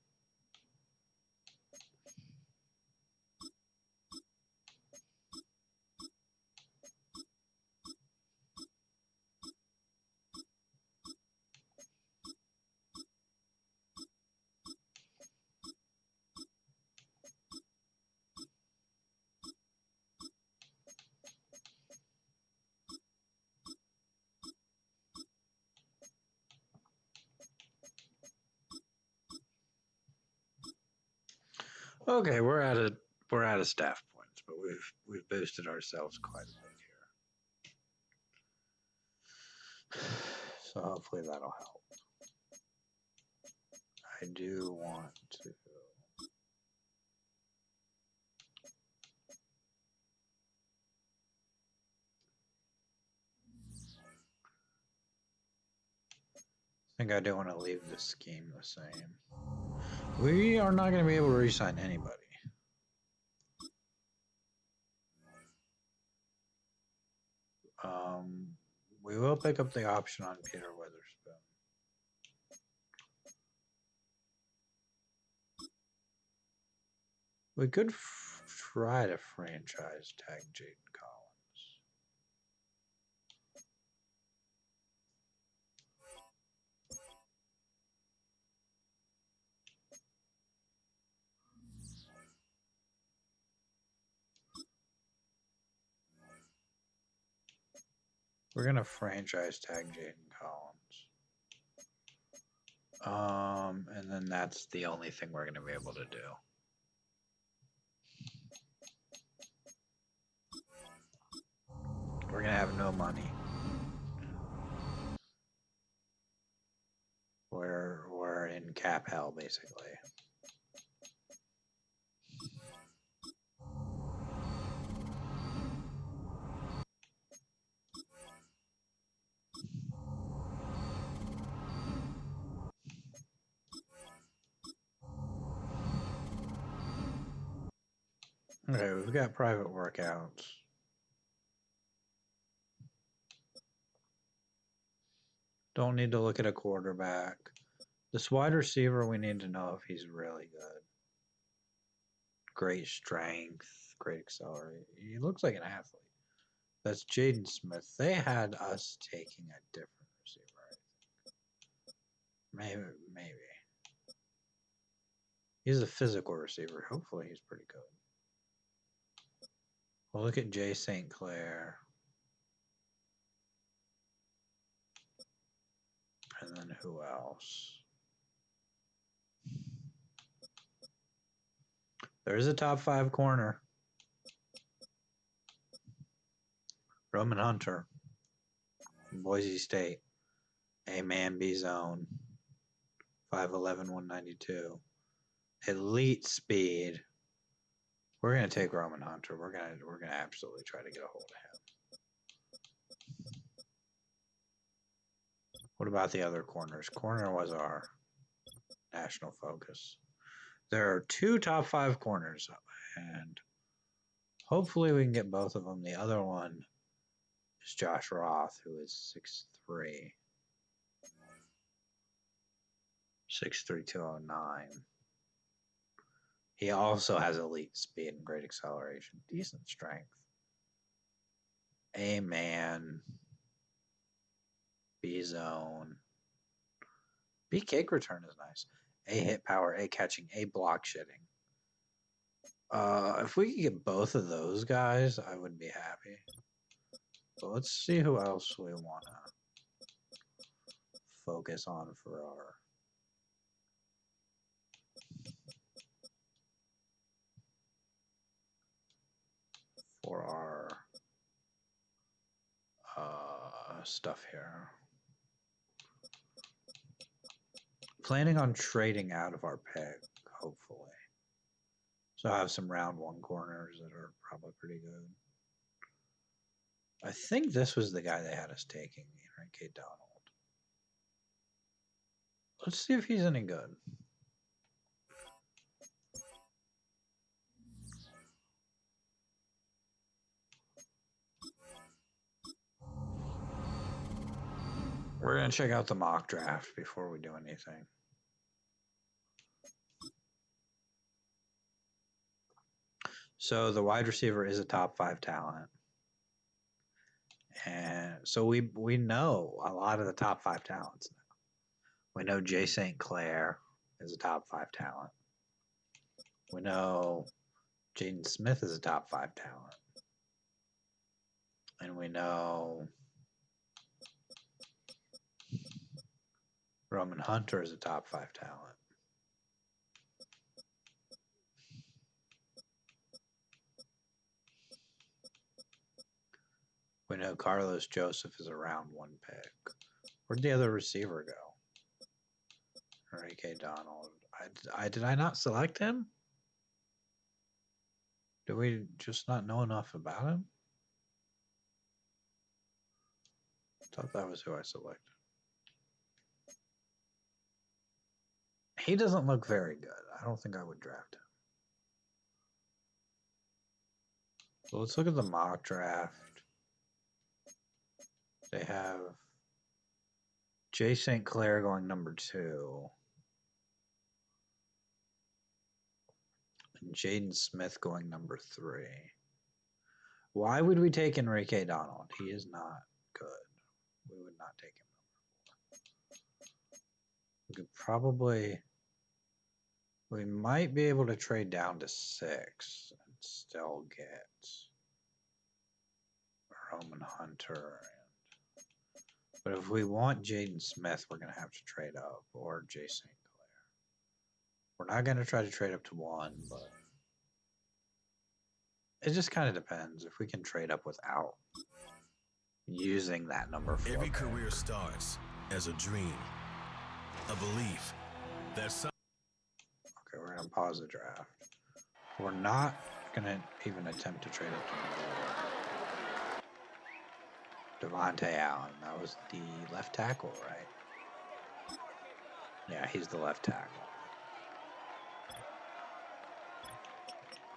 Okay, we're out of staff points, but we've boosted ourselves quite a bit here. So hopefully that'll help. I do want to I do want to leave the scheme the same. We are not going to be able to re-sign anybody. We will pick up the option on Peter Witherspoon. We could try to franchise tag Jaden Collins. We're going to franchise tag Jaden Collins. And then that's the only thing we're going to be able to do. We're going to have no money. We're in cap hell, basically. Okay, we've got private workouts. Don't need to look at a quarterback. This wide receiver, we need to know if he's really good. Great strength, great acceleration. He looks like an athlete. That's Jaden Smith. They had us taking a different receiver, I think. Maybe. He's a physical receiver. Hopefully he's pretty good. We'll look at Jay St. Clair. And then who else? There's a top 5 corner. Roman Hunter. Boise State. A-man, B-zone. 5'11", 192. Elite speed. We're gonna take Roman Hunter. We're gonna absolutely try to get a hold of him. What about the other corners? Corner was our national focus. There are 2 top 5 corners, and hopefully we can get both of them. The other one is Josh Roth, who is 6'3". 6'3", 209. He also has elite speed and great acceleration, decent strength. A-man, B-zone. B kick return is nice. A hit power, A catching, A block shitting. If we could get both of those guys, I would be happy. But let's see who else we want to focus on for our stuff here. Planning on trading out of our pick, hopefully. So I have some round 1 corners that are probably pretty good. I think this was the guy they had us taking, K. Donald. Let's see if he's any good. We're going to check out the mock draft before we do anything. So the wide receiver is a top 5 talent. And so we know a lot of the top 5 talents now. We know Jay St. Clair is a top 5 talent. We know Jaden Smith is a top 5 talent. And we know Roman Hunter is a top 5 talent. We know Carlos Joseph is a round 1 pick. Where'd the other receiver go? K. Donald. Did I not select him? Did we just not know enough about him? I thought that was who I selected. He doesn't look very good. I don't think I would draft him. So let's look at the mock draft. They have Jay St. Clair going number 2. And Jaden Smith going number 3. Why would we take Enrique Donald? He is not good. We would not take him number 4. We could probably... We might be able to trade down to 6 and still get Roman Hunter. But if we want Jaden Smith, we're going to have to trade up, or Jay St. Clair. We're not going to try to trade up to 1, but it just kind of depends if we can trade up without using that number 4. Every career starts as a dream, a belief that some... Okay, we're going to pause the draft. We're not going to even attempt to trade up to number 1. Devontae Allen, that was the left tackle, right? Yeah, he's the left tackle.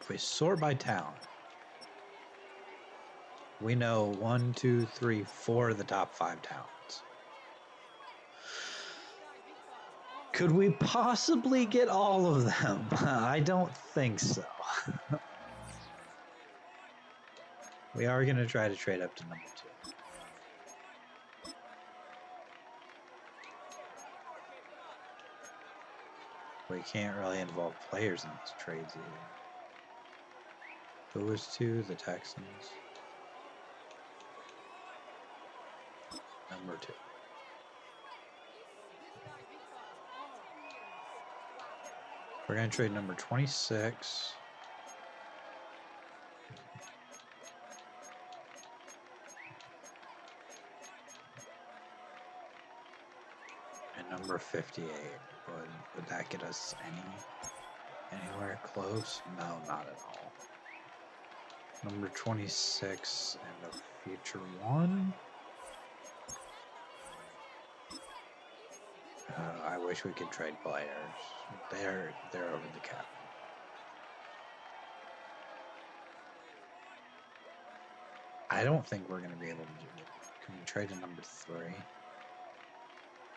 If we sort by talent, we know 1, 2, 3, 4 of the top 5 talents. Could we possibly get all of them? I don't think so. We are going to try to trade up to number 2. We can't really involve players in these trades either. Who was 2? The Texans. Number 2. We're going to trade number 26. And number 58. Would that get us anywhere close? No, not at all. Number 26 and a future 1. I wish we could trade players. They're over the cap. I don't think we're going to be able to do it. Can we trade a number 3?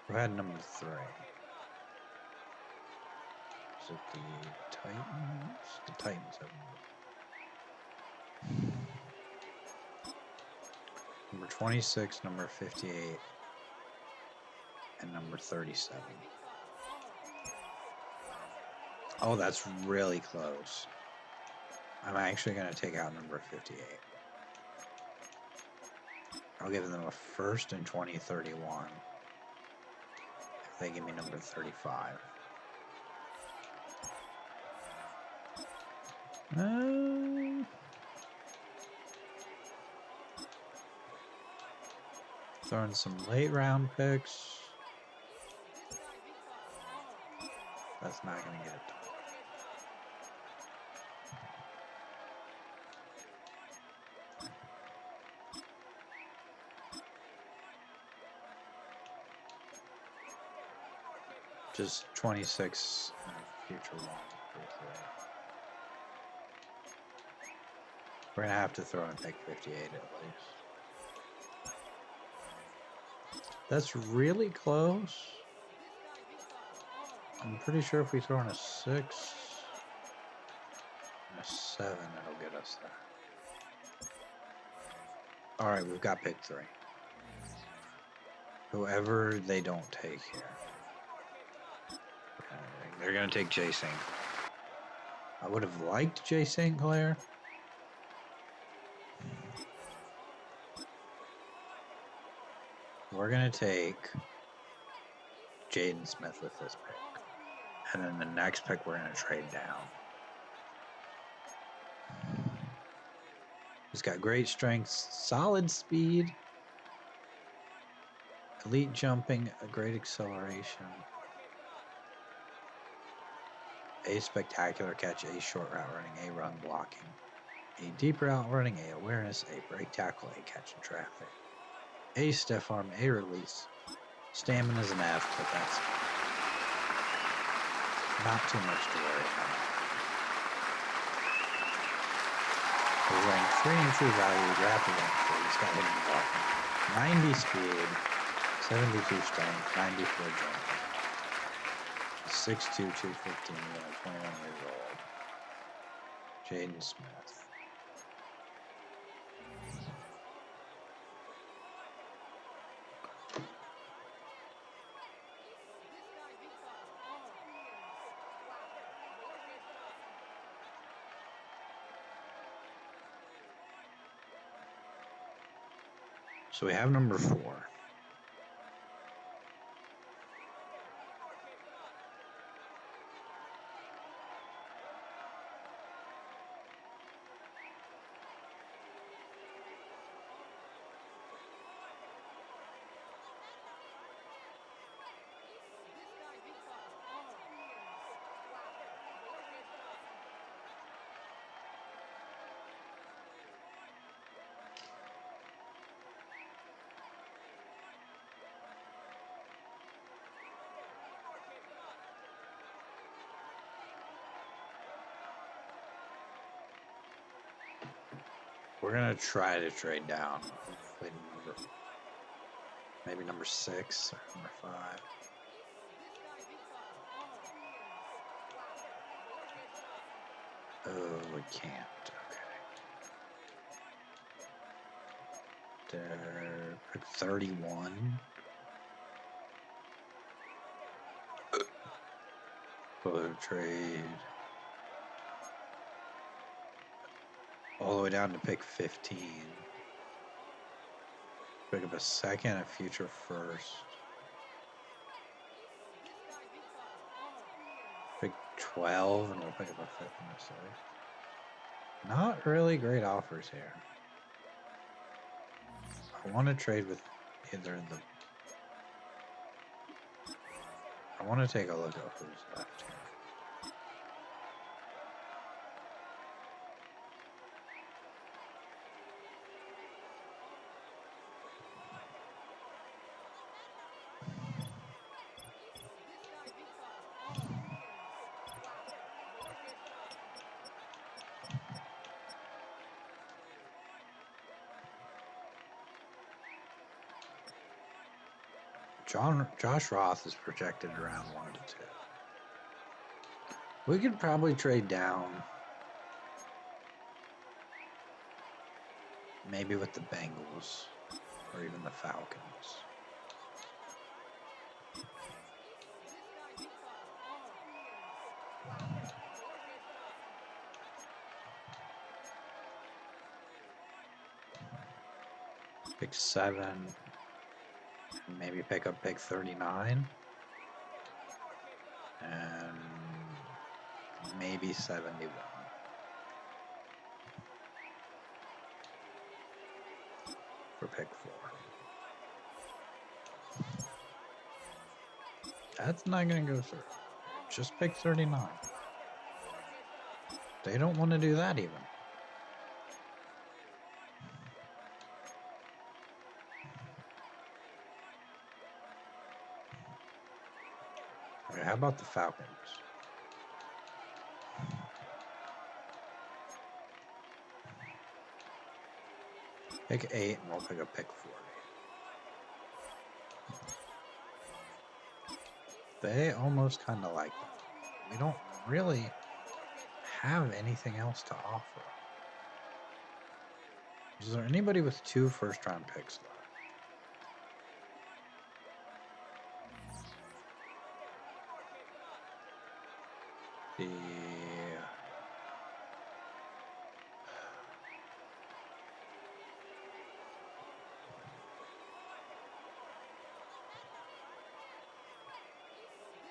Who had number 3? Is it the Titans? The Titans have number 26, number 58, and number 37. Oh, that's really close. I'm actually going to take out number 58. I'll give them a first in 2031 if they give me number 35. Throwing some late round picks. That's not going to get it done. Just 26 and a future 1 for 3. We're going to have to throw in pick 58 at least. That's really close. I'm pretty sure if we throw in a 6 and a 7, it'll get us there. Alright, we've got pick 3. Whoever they don't take here. They're going to take Jay St. Clair. I would have liked Jay St. Clair. We're going to take Jaden Smith with this pick. And then the next pick, we're going to trade down. He's got great strength, solid speed, elite jumping, a great acceleration, A spectacular catch, A short route running, A run blocking, A deep route running, A awareness, A break tackle, A catch in traffic, A stiff arm, A release. Stamina's an F, but that's not too much to worry about. He's ranked 3 in true value, drafted rank 3. He's got hidden blocking. 90 speed, 72 strength, 94 jumping. 6'2", 215, 21 years old. Jaden Smith. So we have number 4. We're gonna try to trade down. Hopefully maybe number 6 or number 5. Oh, we can't. Okay. There, pick 31. We'll trade all the way down to pick 15. Pick up a second, a future first. Pick 12, and we'll pick up a 5th and a 6th. Not really great offers here. I want to trade with either the... I want to take a look at who's left here. Josh Roth is projected around 1 to 2. We could probably trade down, maybe with the Bengals or even the Falcons. Pick 7, and maybe pick up pick 39, and maybe 71 for pick 4. That's not going to go through. Just pick 39. They don't want to do that even. Okay, how about the Falcons? Pick 8, and we'll pick up pick 40. They almost kind of like that. We don't really have anything else to offer. Is there anybody with 2 first-round picks left?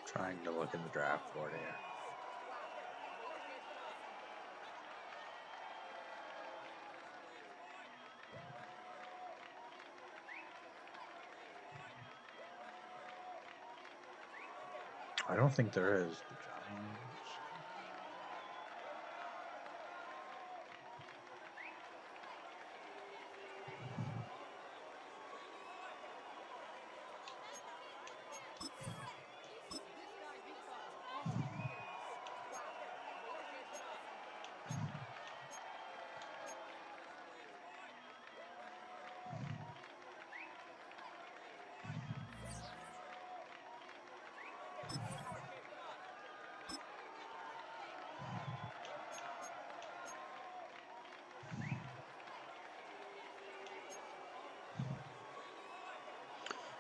Trying to look at the draft board here. I don't think there is. The Giants.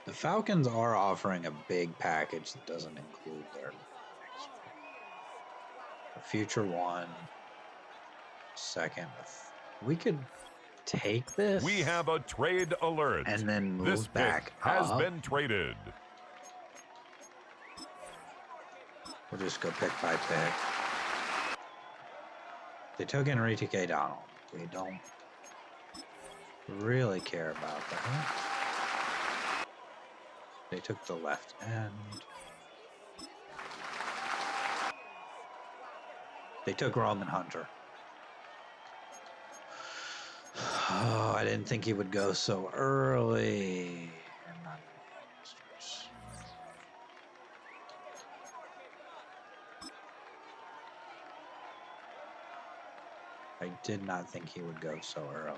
The Falcons are offering a big package that doesn't include their next pick. A future one, second. We could take this. We have a trade alert. And then move this back pick has up. been traded. We'll just go pick by pick. They took Enrique Donald. We don't really care about that. They took the left end. They took Roman Hunter. Oh, I didn't think he would go so early. And not anymore, Masters. I did not think he would go so early.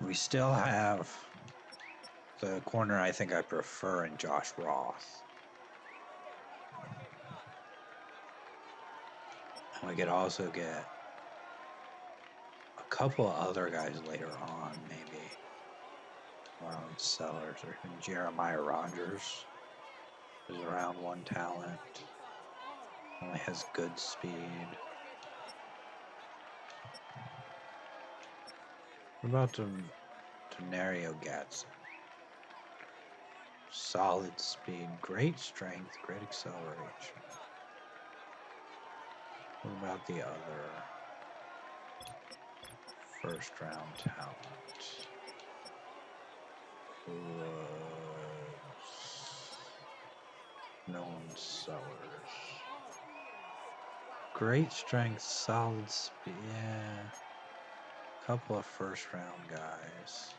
We still have the corner I think I prefer in Josh Roth. And we could also get a couple of other guys later on, maybe. Around Sellers or even Jeremiah Rogers, who's around one talent. Only has good speed. What about Denario Gatson? Solid speed, great strength, great acceleration. What about the other first round talent? Known Sellers. Great strength, solid speed. Yeah. Couple of first round guys.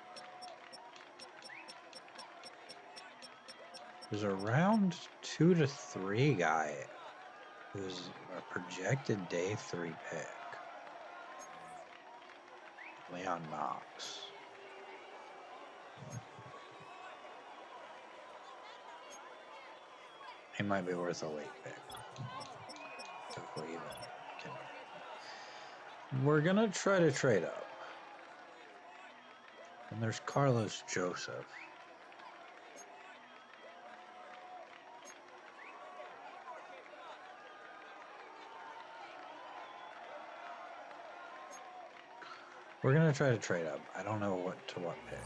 There's a round 2 to 3 guy who's a projected day 3 pick. Leon Knox. He might be worth a late pick. If we even can. We're gonna try to trade up. And there's Carlos Joseph. We're gonna try to trade up. I don't know what pick.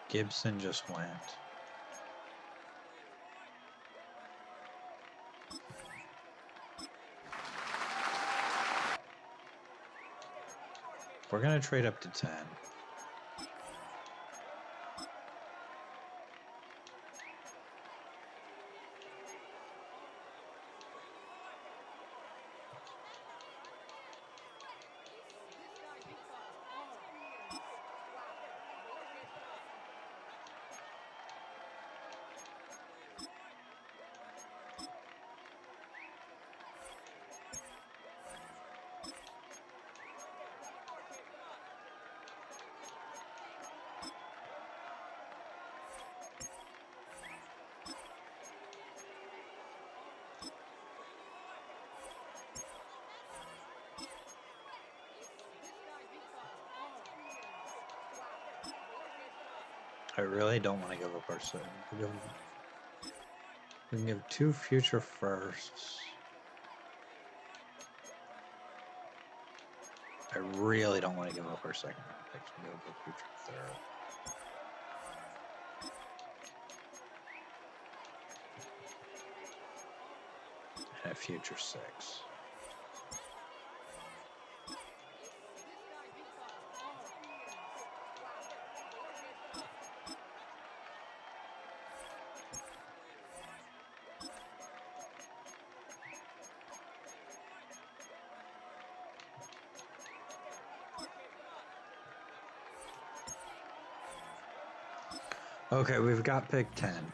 Gibson just went. We're gonna trade up to 10. I really don't want to give up our second. We can give 2 future firsts. I really don't want to give up our second round picks. We give up a future third. And a future 6. Okay, we've got pick 10.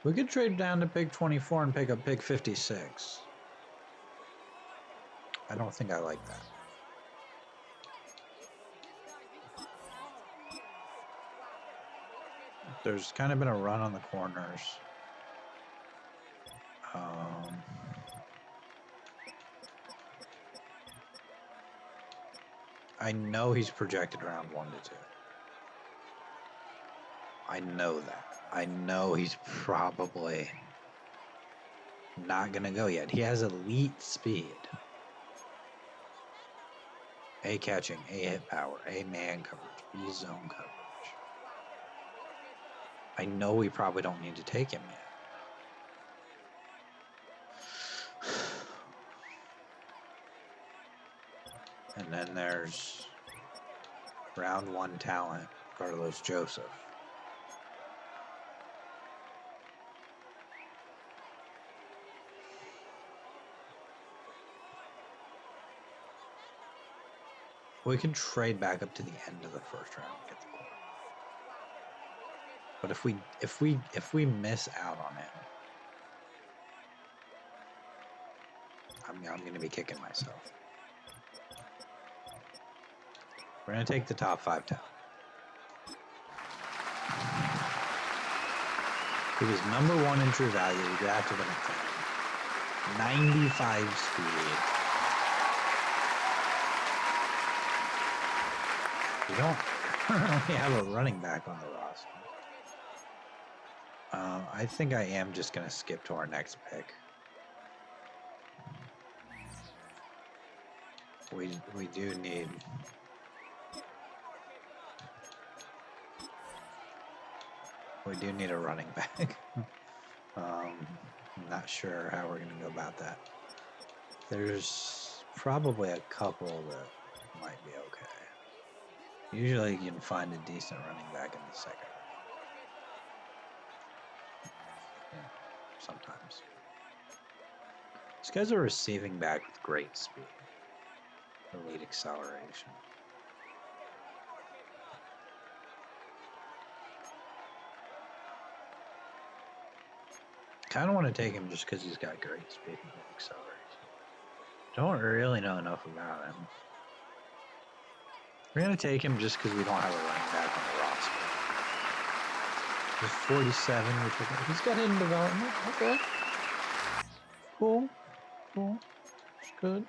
We could trade down to pick 24 and pick up pick 56. I don't think I like that. There's kind of been a run on the corners. I know he's projected around 1 to 2. I know that. I know he's probably not going to go yet. He has elite speed. A catching, A hit power, A man coverage, B zone coverage. I know we probably don't need to take him yet. And then there's round 1 talent, Carlos Joseph. We can trade back up to the end of the first round to get the corner. But if we miss out on him, I'm going to be kicking myself. We're going to take the top 5 talent. He was number 1 in true value. We drafted him at 10. 95 speed. We don't currently have a running back on the roster. I think I am just going to skip to our next pick. We do need... We do need a running back. I'm not sure how we're going to go about that. There's probably a couple that might be okay. Usually you can find a decent running back in the second round. You know, sometimes. This guy's a receiving back with great speed. Elite acceleration. Kind of want to take him just because he's got great speed and elite acceleration. Don't really know enough about him. We're going to take him just because we don't have a running back on the roster. He's 47. We took him. He's got hidden development. Okay. Cool. Cool. It's good.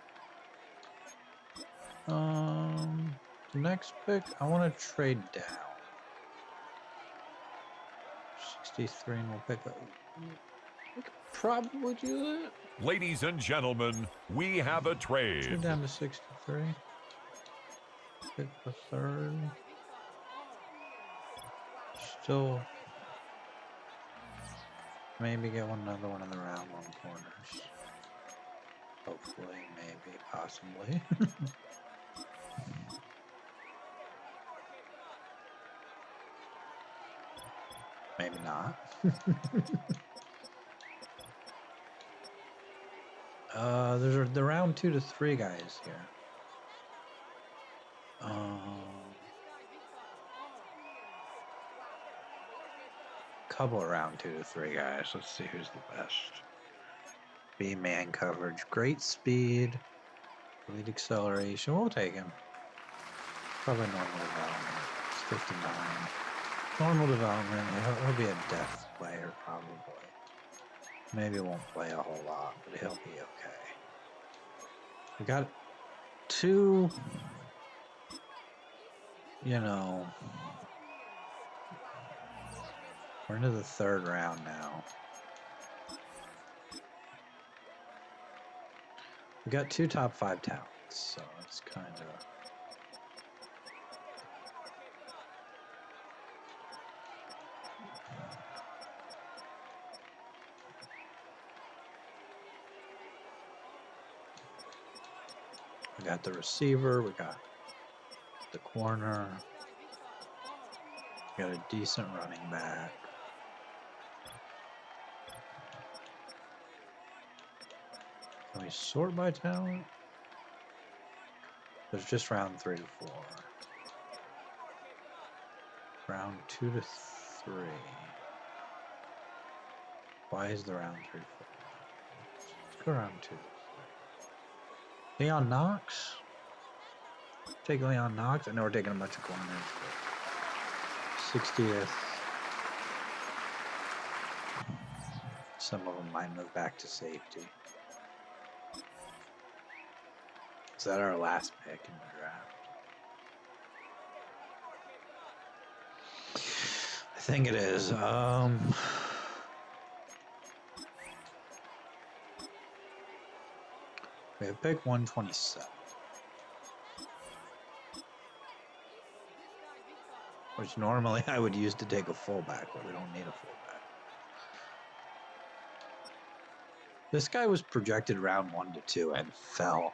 The next pick, I want to trade down. 63 and we'll pick up. We could probably do that. Ladies and gentlemen, we have a Trade trade. down to 63. Pick a third. Still maybe get another one in the round 1 corners. Hopefully, maybe, possibly. Maybe not. There's the round 2 to 3 guys here. Couple of round 2 to 3 guys. Let's see who's the best. B man coverage, great speed, elite acceleration. We'll take him. Probably normal development. It's 59. Normal development. He'll be a depth player probably. Maybe won't play a whole lot, but he'll be okay. We got 2, you know, we're into the 3rd round now. We got 2 top 5 talents, so it's kind of... We got the receiver, we got the corner, we got a decent running back. Can we sort by talent? There's just round 3 to 4. Round 2 to 3. Why is the round 3 fullback? Let's go round 2. Leon Knox? Take Leon Knox. I know we're taking a bunch of corners, but 60th. Some of them might move back to safety. Is that our last pick in the draft? I think it is. We have pick 127. Which normally I would use to take a fullback, but we don't need a fullback. This guy was projected round 1 to 2 and fell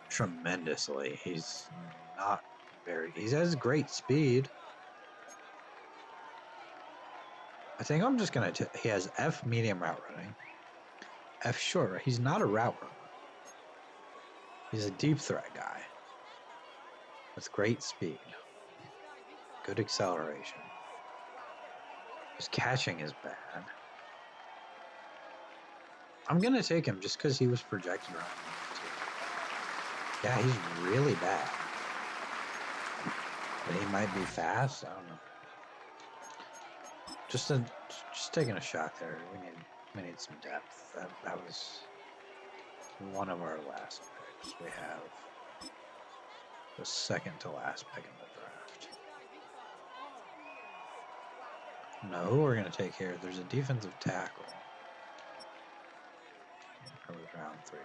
tremendously. He's not very... He has great speed. I think I'm just going to... He has F medium route running. F short. He's not a route runner. He's a deep threat guy. With great speed. Good acceleration. His catching is bad. I'm going to take him just because he was projected around 1 to 2. Yeah, he's really bad. But he might be fast. I don't know. Just taking a shot there. We need some depth. That was one of our last picks. We have the second to last pick in the draft. No, we're gonna take here. There's a defensive tackle. That was round 3 to 4.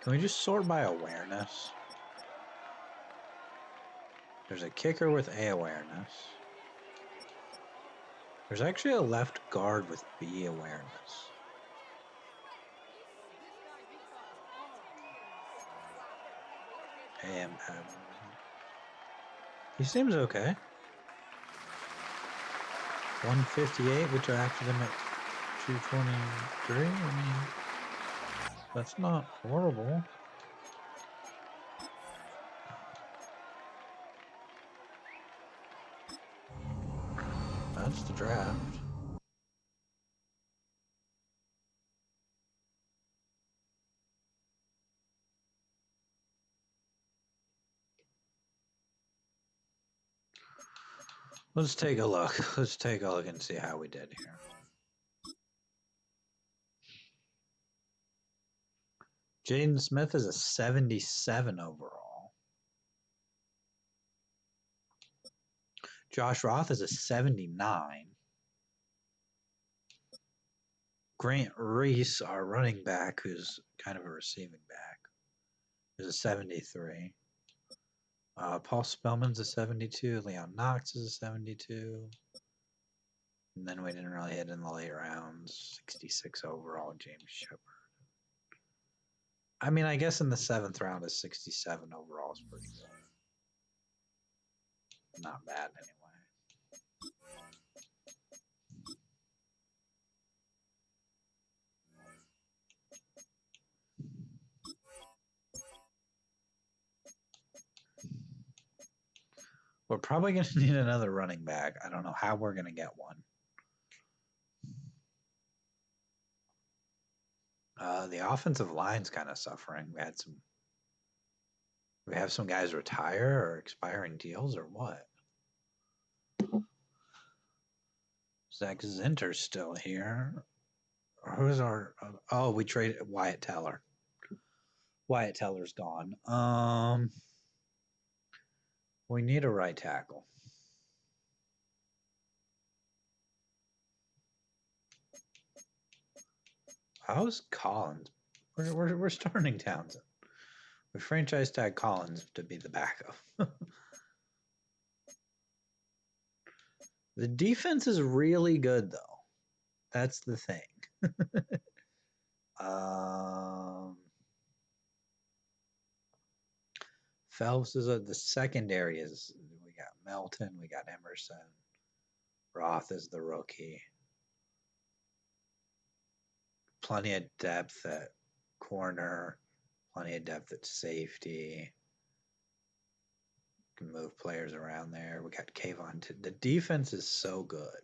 Can we just sort by awareness? There's a kicker with A awareness. There's actually a left guard with B awareness. AM Madden. He seems okay. 158, which acted him at 223. I mean, that's not horrible. That's the draft. Let's take a look. Let's take a look and see how we did here. Jaden Smith is a 77 overall. Josh Roth is a 79. Grant Reese, our running back, who's kind of a receiving back, is a 73. Paul Spellman's a 72. Leon Knox is a 72. And then we didn't really hit in the late rounds. 66 overall, James Shepard. I mean, I guess in the 7th round, a 67 overall is pretty good. Not bad anyway. We're probably going to need another running back. I don't know how we're going to get one. The offensive line's kind of suffering. We have some guys retire or expiring deals or what? Zach Zinter's still here. Who's our... Oh, we traded Wyatt Teller. Wyatt Teller's gone. We need a right tackle. How's Collins? We're starting Townsend. We franchise tag Collins to be the backup. The defense is really good, though. That's the thing. Phelps is the secondary is we got Melton, we got Emerson. Roth is the rookie. Plenty of depth at corner, plenty of depth at safety. can move players around there. We got Kayvon. The defense is so good.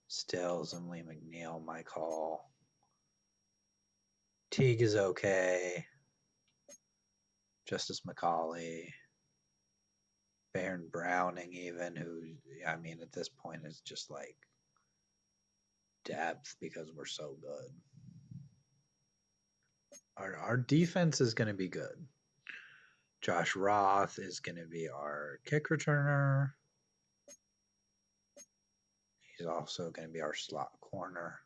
Stills, Emily McNeil, Mike Hall. Teague is okay. Justice McCauley. Baron Browning, even, who, I mean, at this point is just like depth because we're so good. Our defense is going to be good. Josh Roth is going to be our kick returner. He's also going to be our slot corner.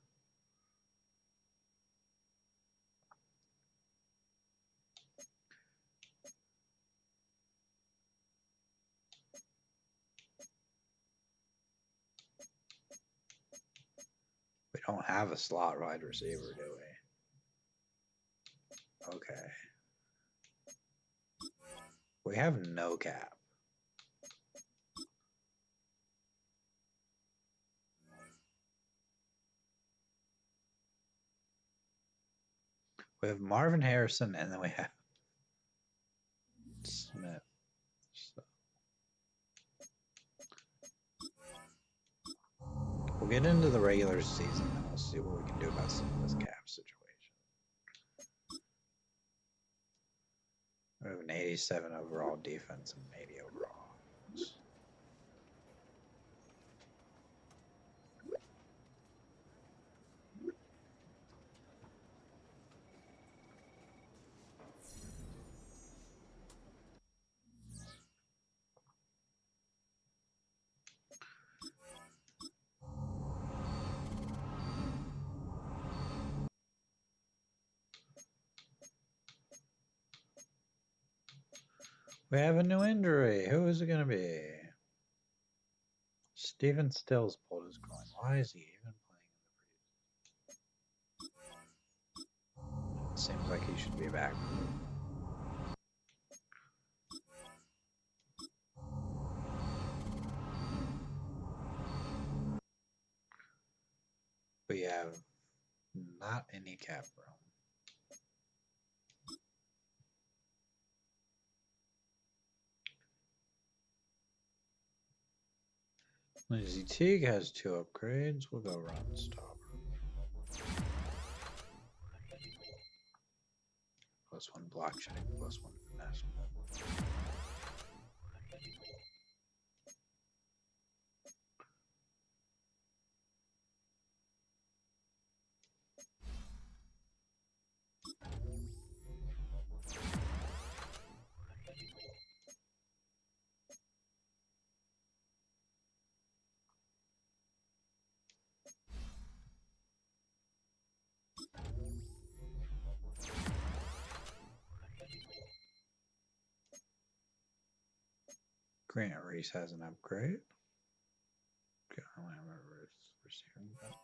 We don't have a slot wide receiver, do we? Okay. We have no cap. We have Marvin Harrison, and then we have Smith. So we'll get into the regular season, and we'll see what we can do about some of this cap situation. We have an 87 overall defense and an 80 overall. We have a new injury. Who is it going to be? Steven Stills pulled his groin. Why is he even playing in the preseason? It seems like he should be back. We have not any cap room. Lindsey Teague has 2 upgrades. We'll go run stopper. +1 block check, +1 finesse. Grant Reese has an upgrade. Okay, I don't have a receiving back.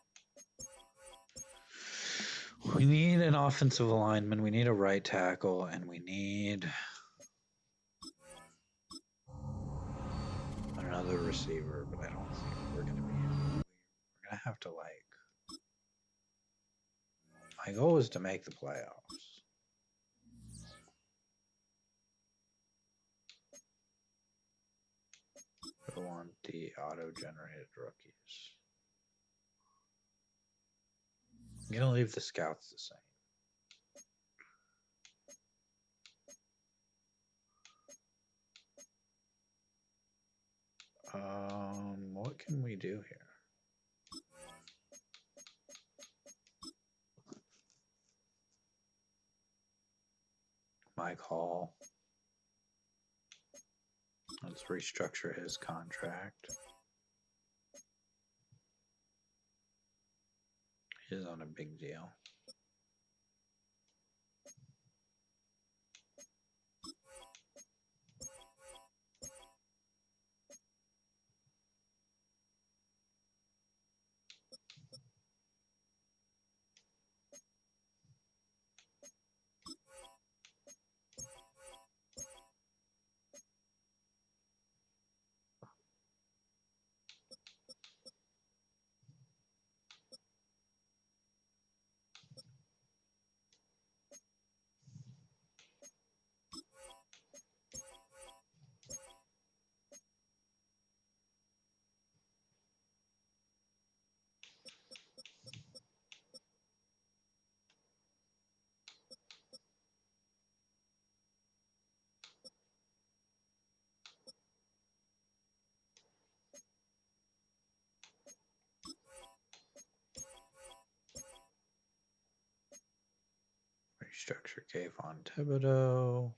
We need an offensive lineman. We need a right tackle, and we need another receiver. But I don't think we're gonna be. We're gonna have to like. My goal is to make the playoffs. I want the auto-generated rookies. I'm gonna leave the scouts the same. What can we do here? Mike Hall. Let's restructure his contract. He's on a big deal. restructure Kayvon Thibodeau.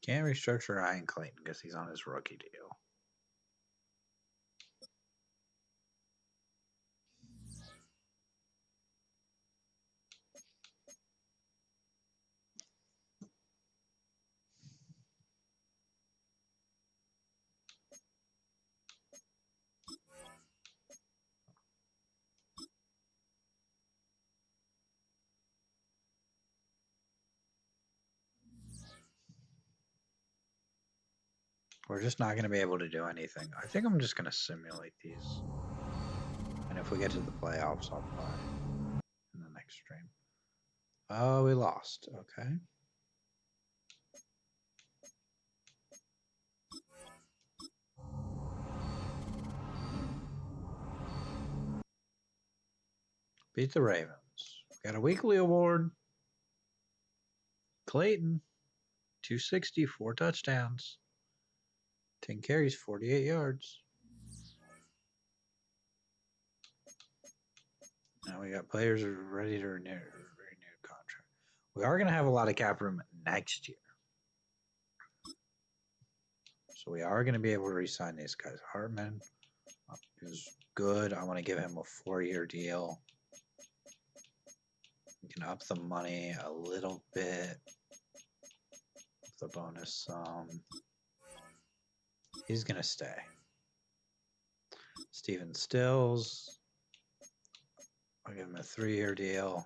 Can't restructure Ryan Clayton because he's on his rookie deal. We're just not going to be able to do anything. I think I'm just going to simulate these. And if we get to the playoffs, I'll play in the next stream. Oh, we lost. Okay. Beat the Ravens. We got a weekly award. Clayton, 260, 4 touchdowns. 10 carries, 48 yards. Now we got players who are ready to renew contract. We are going to have a lot of cap room next year. So we are going to be able to re-sign these guys. Hartman is good. I want to give him a 4-year deal. We can up the money a little bit. The bonus. He's going to stay. Steven Stills. I'll give him a 3-year deal.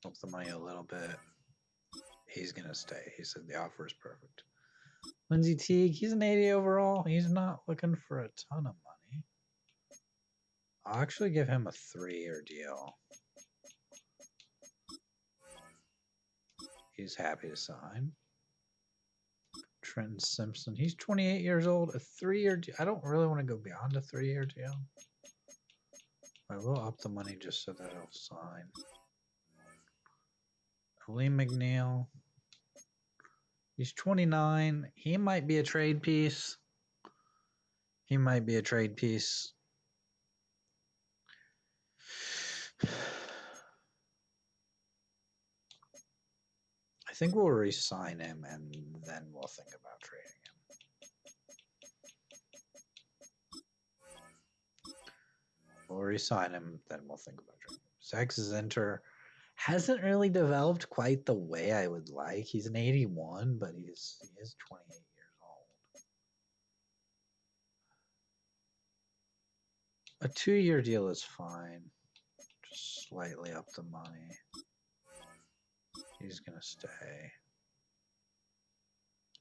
Up the money a little bit. He's going to stay. He said the offer is perfect. Lindsey Teague, he's an 80 overall. He's not looking for a ton of money. I'll actually give him a 3-year deal. He's happy to sign. Trenton Simpson, he's 28 years old. A 3-year deal. I don't really want to go beyond a 3-year deal. I will up the money just so that he'll sign. Lee McNeil. He's 29. He might be a trade piece. He might be a trade piece. I think we'll re-sign him and then we'll think about trading him. We'll re-sign him, then we'll think about trading him. Zach Zinter hasn't really developed quite the way I would like. He's an 81, but he is 28 years old. A 2-year deal is fine. Just slightly up the money. He's going to stay.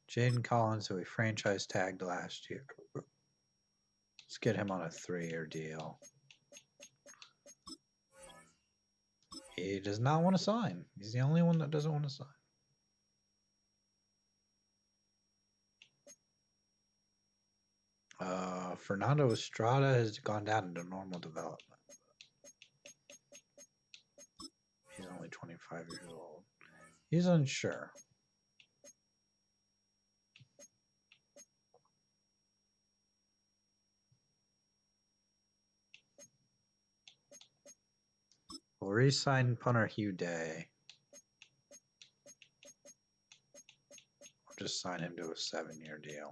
Jaden Collins, who we franchise tagged last year. Let's get him on a 3-year deal. He does not want to sign. He's the only one that doesn't want to sign. Fernando Estrada has gone down into normal development. He's only 25 years old. He's unsure. We'll re-sign punter Hugh Day. We'll just sign him to a 7-year deal.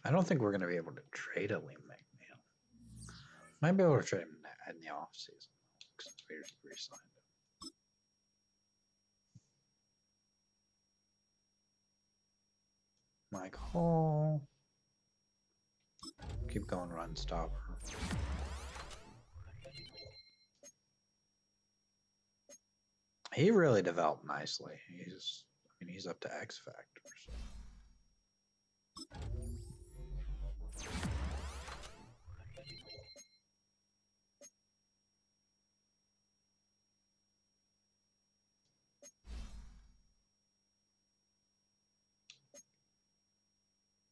I don't think we're going to be able to trade a Liam McNeil. Might be able to trade him in the offseason because we re-signed him. Mike Hall. Keep going, run stopper. He really developed nicely. He's up to X Factor. So.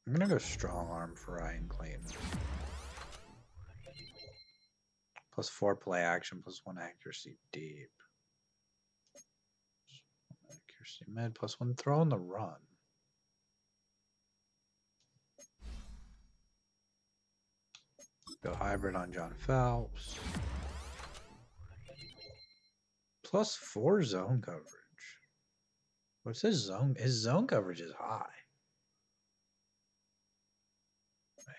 I'm gonna go strong arm for Ryan Clayton. +4 play action, +1 accuracy deep. Accuracy mid, +1 throw on the run. Go hybrid on John Phelps. +4 zone coverage. What's his zone? His zone coverage is high.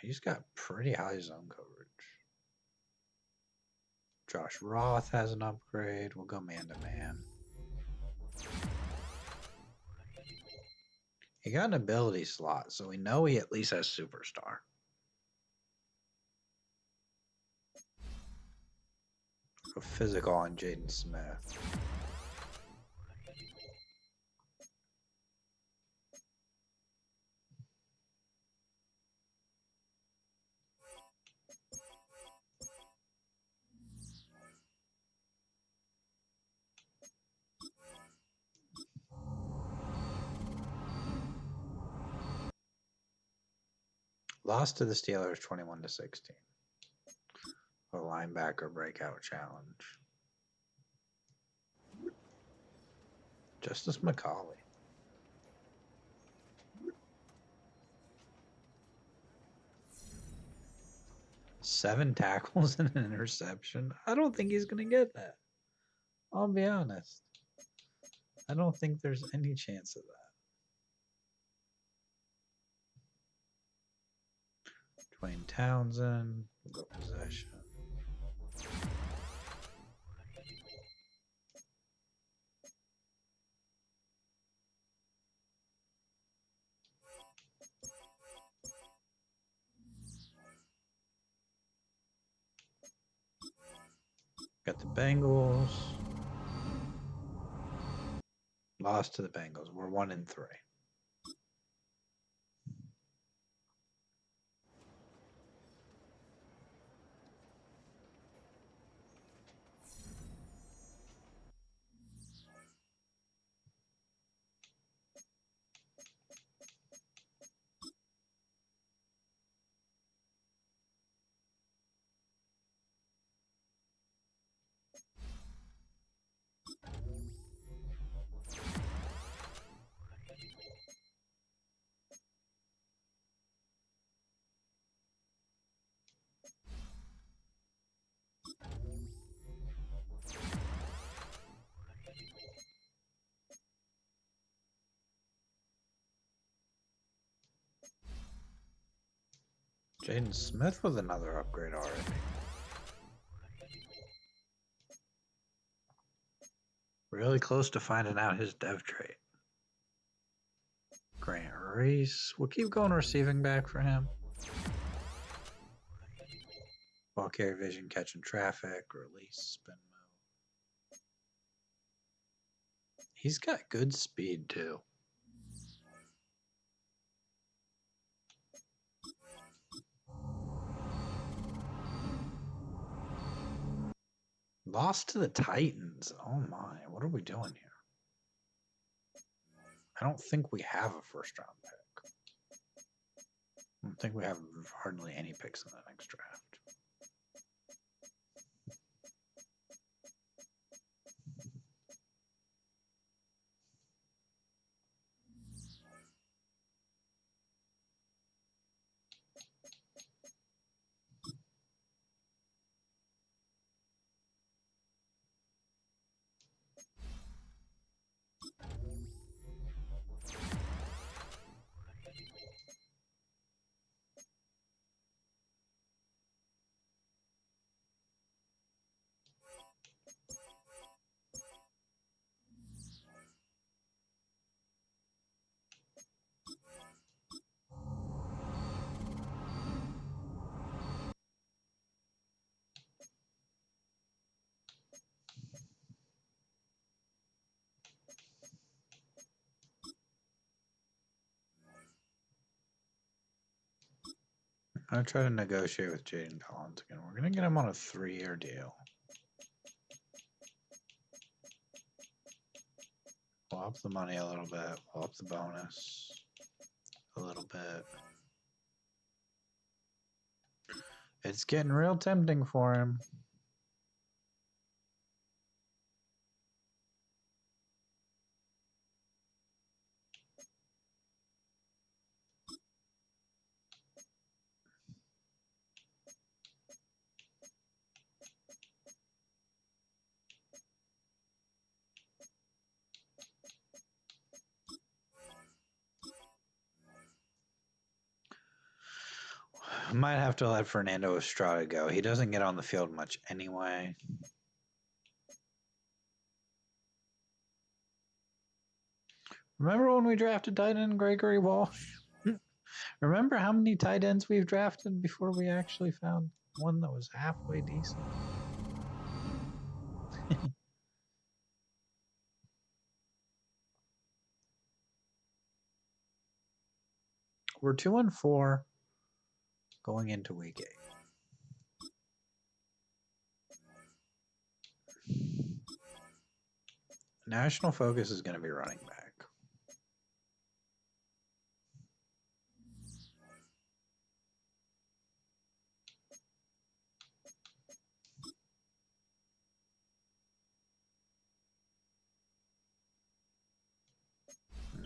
He's got pretty high zone coverage. Josh Roth has an upgrade. We'll go man-to-man. He got an ability slot, so we know he at least has superstar. Go physical on Jaden Smith. Lost to the Steelers 21-16. A linebacker breakout challenge. Justice McCauley. Seven tackles and an interception. I don't think he's going to get that. I'll be honest. I don't think there's any chance of that. Dwayne Townsend, we'll go possession. Got the Bengals. Lost to the Bengals. We're 1-3. Jaden Smith with another upgrade already. Really close to finding out his dev trait. Grant Reese. We'll keep going receiving back for him. Ball carry vision, catching traffic, release, spin move. He's got good speed too. Lost to the Titans. Oh my, what are we doing here? I don't think we have a first round pick. I don't think we have hardly any picks in the next draft. I'm gonna try to negotiate with Jaden Collins again. We're gonna get him on a 3-year deal. We'll up the money a little bit. We'll up the bonus a little bit. It's getting real tempting for him. Might have to let Fernando Estrada go. He doesn't get on the field much anyway. Remember when we drafted tight end Gregory Walsh? Remember how many tight ends we've drafted before we actually found one that was halfway decent? We're 2-4 going into week 8. National focus is going to be running back.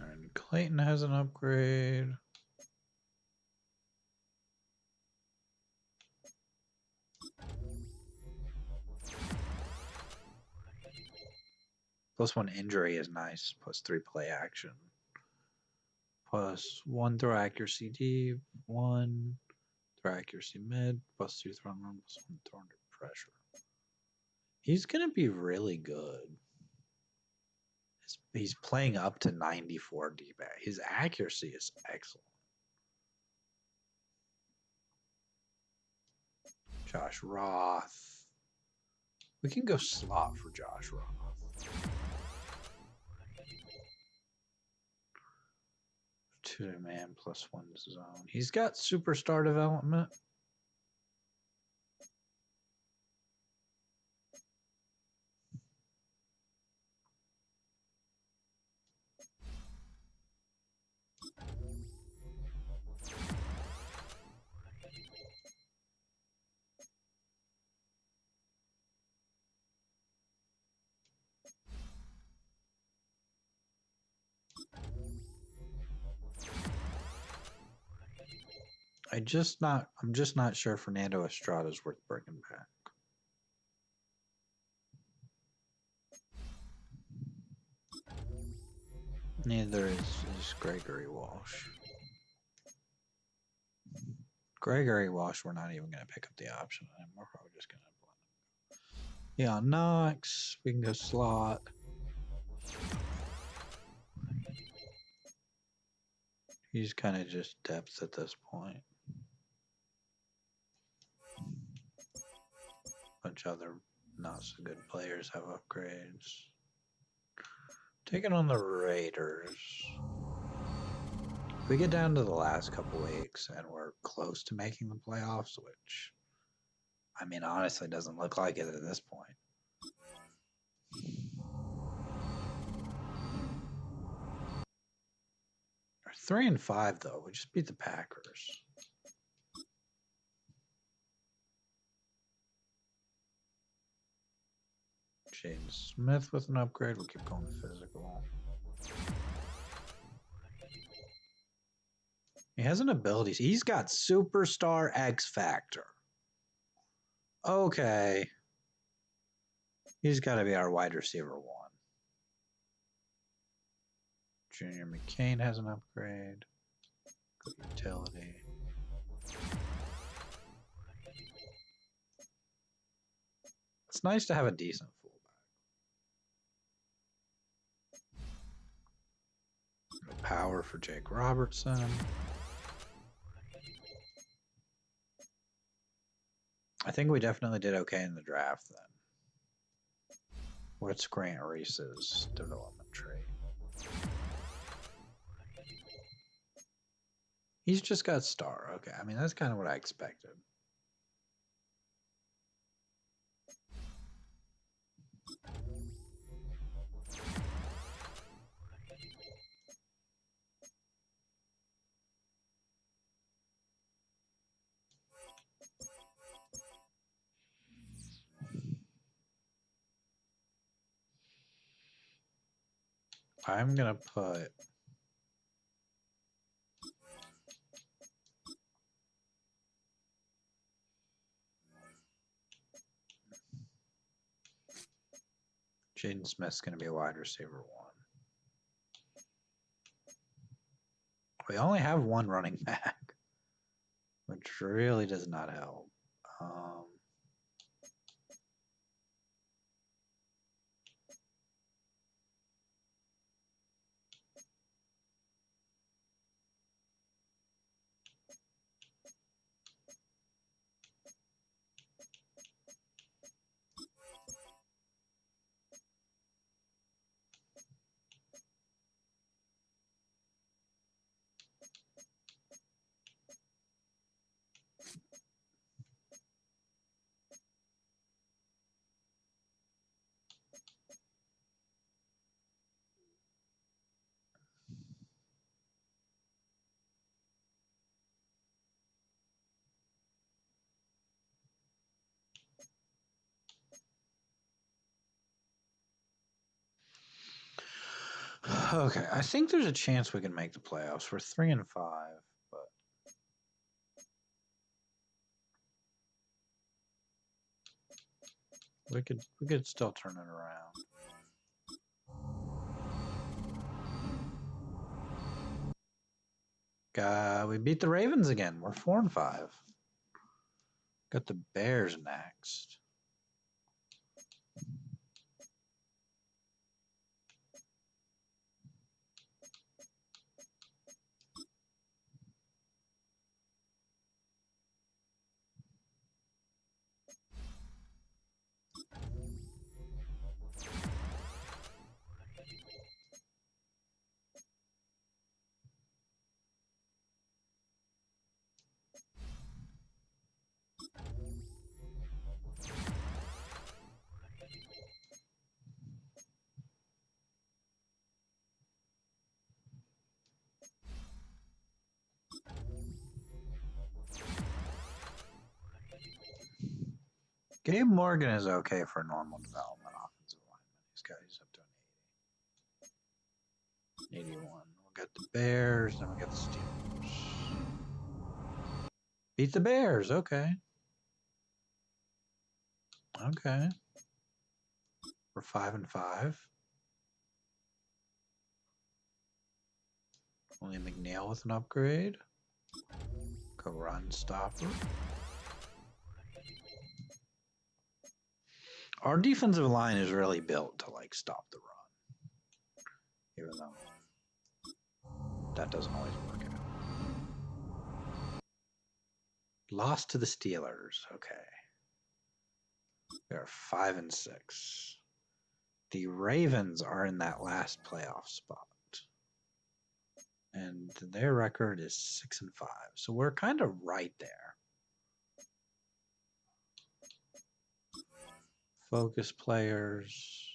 And Clayton has an upgrade. +1 injury is nice. +3 play action. +1 throw accuracy deep. 1 throw accuracy mid. +2 throw and run. +1 throw under pressure. He's going to be really good. He's playing up to 94 D-back. His accuracy is excellent. Josh Roth. We can go slot for Josh Roth. 2-man +1 zone. He's got superstar development. I'm just not sure Fernando Estrada is worth bringing back. Neither is Gregory Walsh. Gregory Walsh, we're not even going to pick up the option anymore. We're probably just going to blend him. Yeah, Knox. We can go slot. He's kind of just depth at this point. Bunch of other not so good players have upgrades. Taking on the Raiders. If we get down to the last couple weeks and we're close to making the playoffs, which, I mean, honestly doesn't look like it at this point. We're 3-5 though. We just beat the Packers. Jaden Smith with an upgrade. We'll keep going physical. He has an ability. He's got superstar X Factor. Okay. He's got to be our wide receiver 1. Junior McCain has an upgrade. Good utility. It's nice to have a decent fullback. Power for Jake Robertson. I think we definitely did okay in the draft then. What's Grant Reese's development trait? He's just got star. Okay, I mean, that's kind of what I expected. I'm going to put Jaden Smith's going to be a wide receiver 1. We only have one running back, which really does not help. Okay, I think there's a chance we can make the playoffs. We're 3-5, but we could still turn it around. We beat the Ravens again. We're 4-5. Got the Bears next. Gabe Morgan is okay for normal development offensive lineman. He's up to an 80. 81. We'll get the Bears, then we got the Steelers. Beat the Bears, okay. Okay. We're 5-5. William McNeil with an upgrade. Go run stopper. Our defensive line is really built to like stop the run, even though that doesn't always work out. Lost to the Steelers. Okay, they're 5-6. The Ravens are in that last playoff spot, and their record is 6-5. So we're kind of right there. Focus players.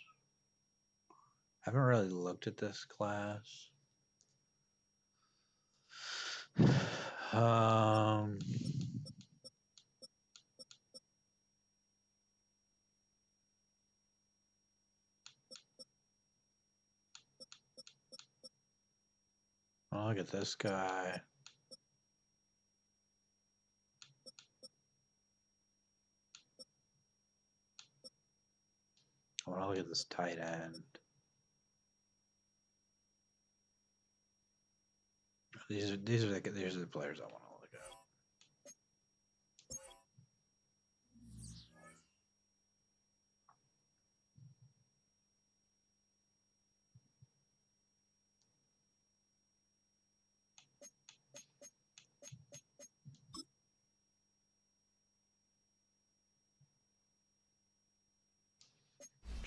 Haven't really looked at this class. I'll look at this guy. I want to look at this tight end. These are the players I want to look at.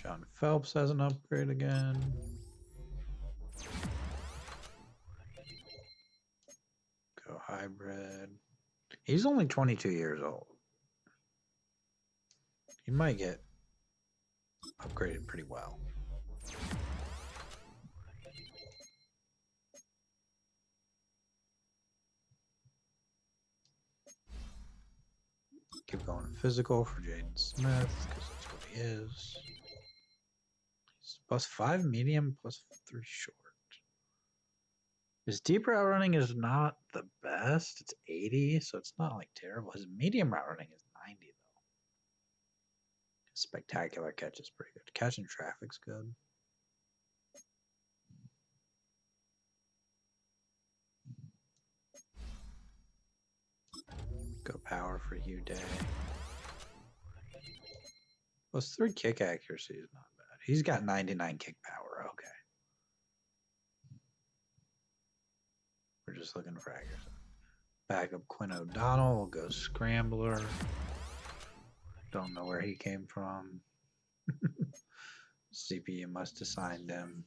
John Phelps has an upgrade again. Go higher. hybrid. He's only 22 years old. He might get upgraded pretty well. Keep going physical for Jaden Smith because that's what he is. He's +5 medium, +3 short. His deep route running is not the best. It's 80, so it's not like terrible. His medium route running is 90 though. His spectacular catch is pretty good. Catching traffic's good. Go power for Hugh Day. +3 kick accuracy is not bad. He's got 99 kick power. Okay. We're just looking for accuracy. Backup Quinn O'Donnell will go scrambler. Don't know where he came from. CPU must have signed him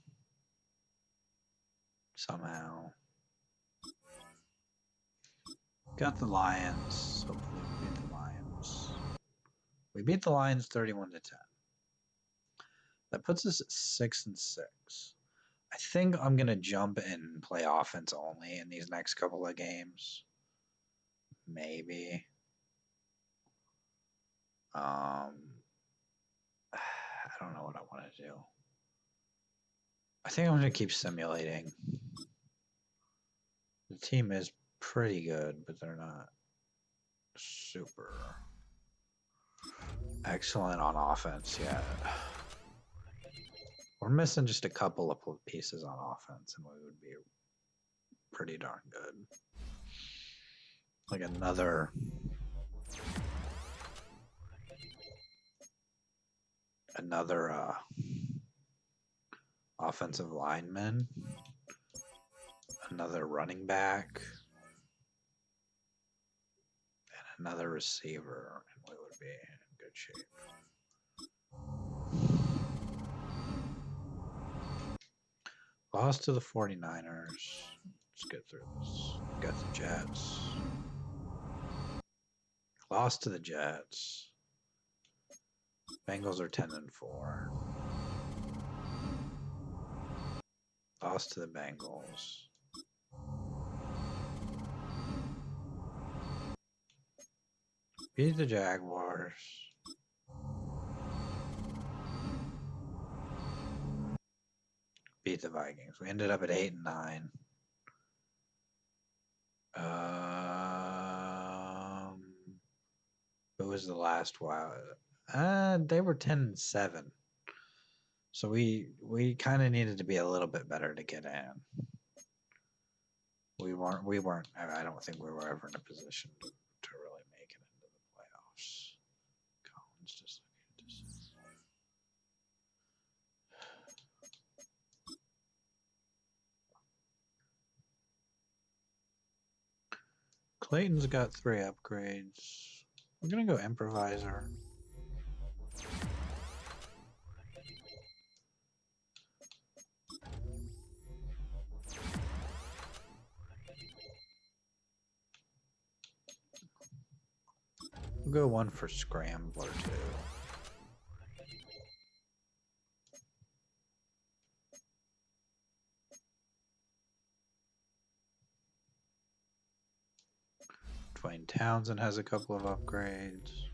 somehow. Got the Lions. Hopefully we beat the Lions. We beat the Lions 31-10. That puts us at 6-6. I think I'm gonna jump and play offense only in these next couple of games. Maybe. I don't know what I want to do. I think I'm gonna keep simulating. The team is pretty good, but they're not super excellent on offense yet. We're missing just a couple of pieces on offense, and we would be pretty darn good. Like another offensive lineman, another running back, and another receiver, and we would be in good shape. Lost to the 49ers. Let's get through this. Got the Jets. Lost to the Jets. Bengals are 10-4. Lost to the Bengals. Beat the Jaguars. Beat the Vikings. We ended up at 8-9. Who was the last wild? They were 10-7. So we kind of needed to be a little bit better to get in. We weren't. I don't think we were ever in a position to really make it into the playoffs. Collins just looking at this. Clayton's got 3 upgrades. We're gonna go improviser. We'll go 1 for scrambler too. Dwayne Townsend has a couple of upgrades.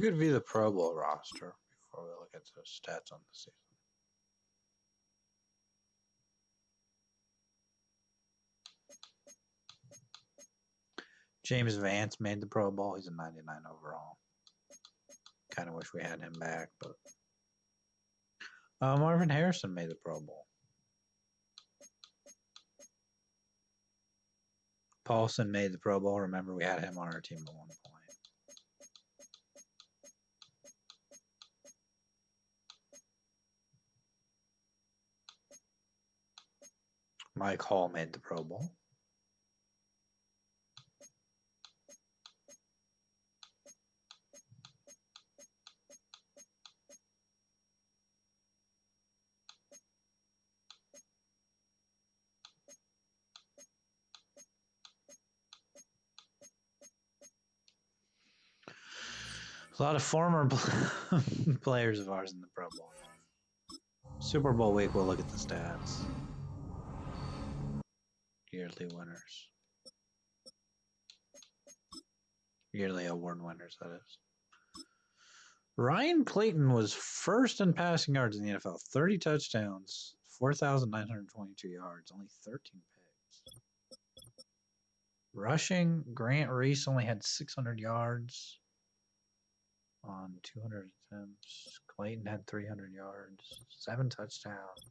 We could view the Pro Bowl roster before we look at the stats on the season. James Vance made the Pro Bowl. He's a 99 overall. Kind of wish we had him back, but Marvin Harrison made the Pro Bowl. Paulson made the Pro Bowl. Remember, we had him on our team at one point. Mike Hall made the Pro Bowl. A lot of former players of ours in the Pro Bowl. Super Bowl week, we'll look at the stats. Yearly winners. Yearly award winners, that is. Ryan Clayton was first in passing yards in the NFL. 30 touchdowns, 4,922 yards, only 13 picks. Rushing, Grant Reese only had 600 yards on 200 attempts. Clayton had 300 yards, 7 touchdowns.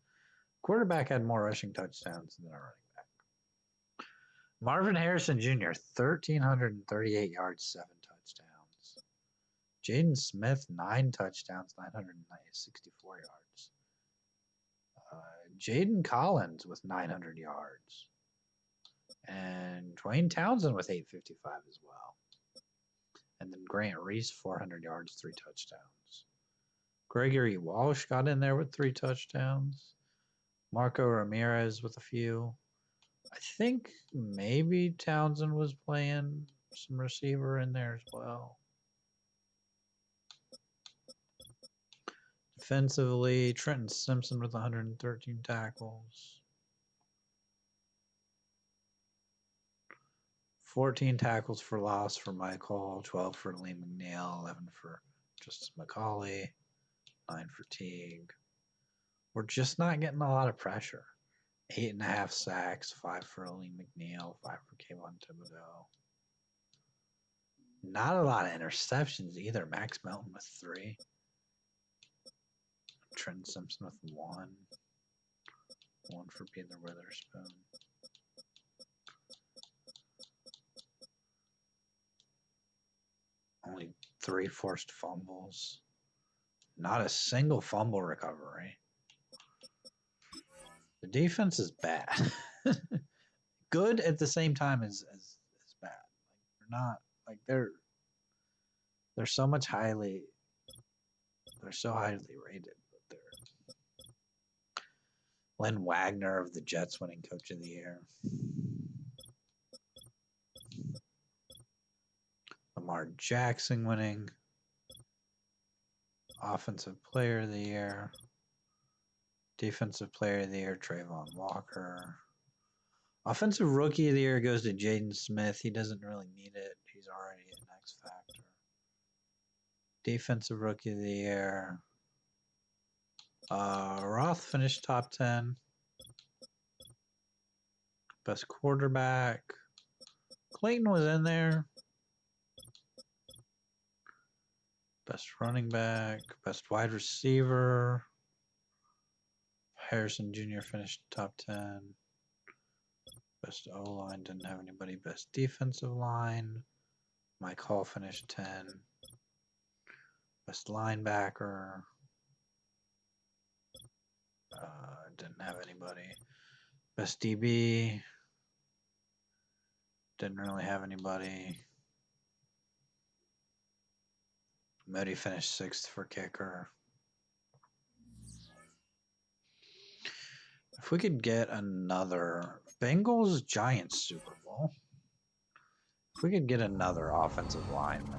Quarterback had more rushing touchdowns than a running back. Marvin Harrison Jr., 1,338 yards, 7 touchdowns. Jaden Smith, 9 touchdowns, 964 yards. Jaden Collins with 900 yards. And Dwayne Townsend with 855 as well. And then Grant Reese, 400 yards, 3 touchdowns. Gregory Walsh got in there with 3 touchdowns. Marco Ramirez with a few. I think maybe Townsend was playing some receiver in there as well. Defensively, Trenton Simpson with 113 tackles. 14 tackles for loss for Michael, 12 for Lee McNeil, 11 for Justice McCauley, 9 for Teague. We're just not getting a lot of pressure. 8.5 sacks, 5 for Lee McNeil, 5 for Kayvon Thibodeau. Not a lot of interceptions either. Max Melton with 3. Trenton Simpson with 1. 1 for Peter Witherspoon. Only 3 forced fumbles. Not a single fumble recovery. The defense is bad. Good at the same time as bad. Like they're not like they're so highly rated, but they're Len Wagner of the Jets winning Coach of the Year. Lamar Jackson winning Offensive Player of the Year. Defensive Player of the Year, Trayvon Walker. Offensive Rookie of the Year goes to Jaden Smith. He doesn't really need it. He's already an X factor. Defensive Rookie of the Year. Roth finished top 10. Best quarterback. Clayton was in there. Best running back. Best wide receiver. Harrison Jr. finished top 10. Best O-line, didn't have anybody. Best defensive line. Mike Hall finished 10. Best linebacker. Didn't have anybody. Best DB. Didn't really have anybody. Moody finished 6th for kicker. If we could get another Bengals Giants Super Bowl, if we could get another offensive lineman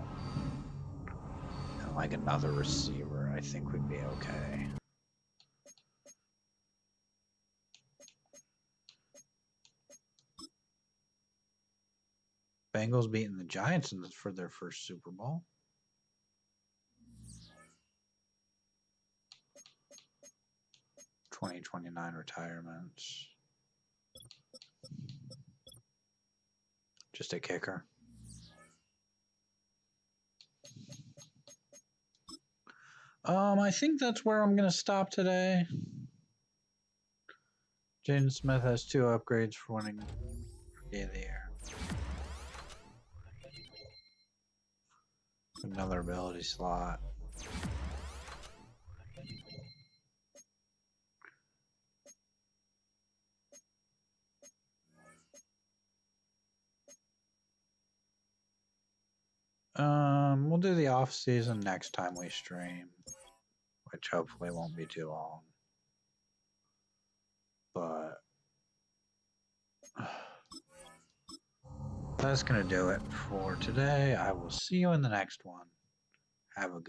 and like another receiver, I think we'd be okay. Bengals beating the Giants for their first Super Bowl. 2029 retirements. Just a kicker. I think that's where I'm gonna stop today. Jaden Smith has 2 upgrades for winning Rookie of the Year. Another ability slot. We'll do the off season next time we stream, which hopefully won't be too long. But that's gonna do it for today. I will see you in the next one. Have a good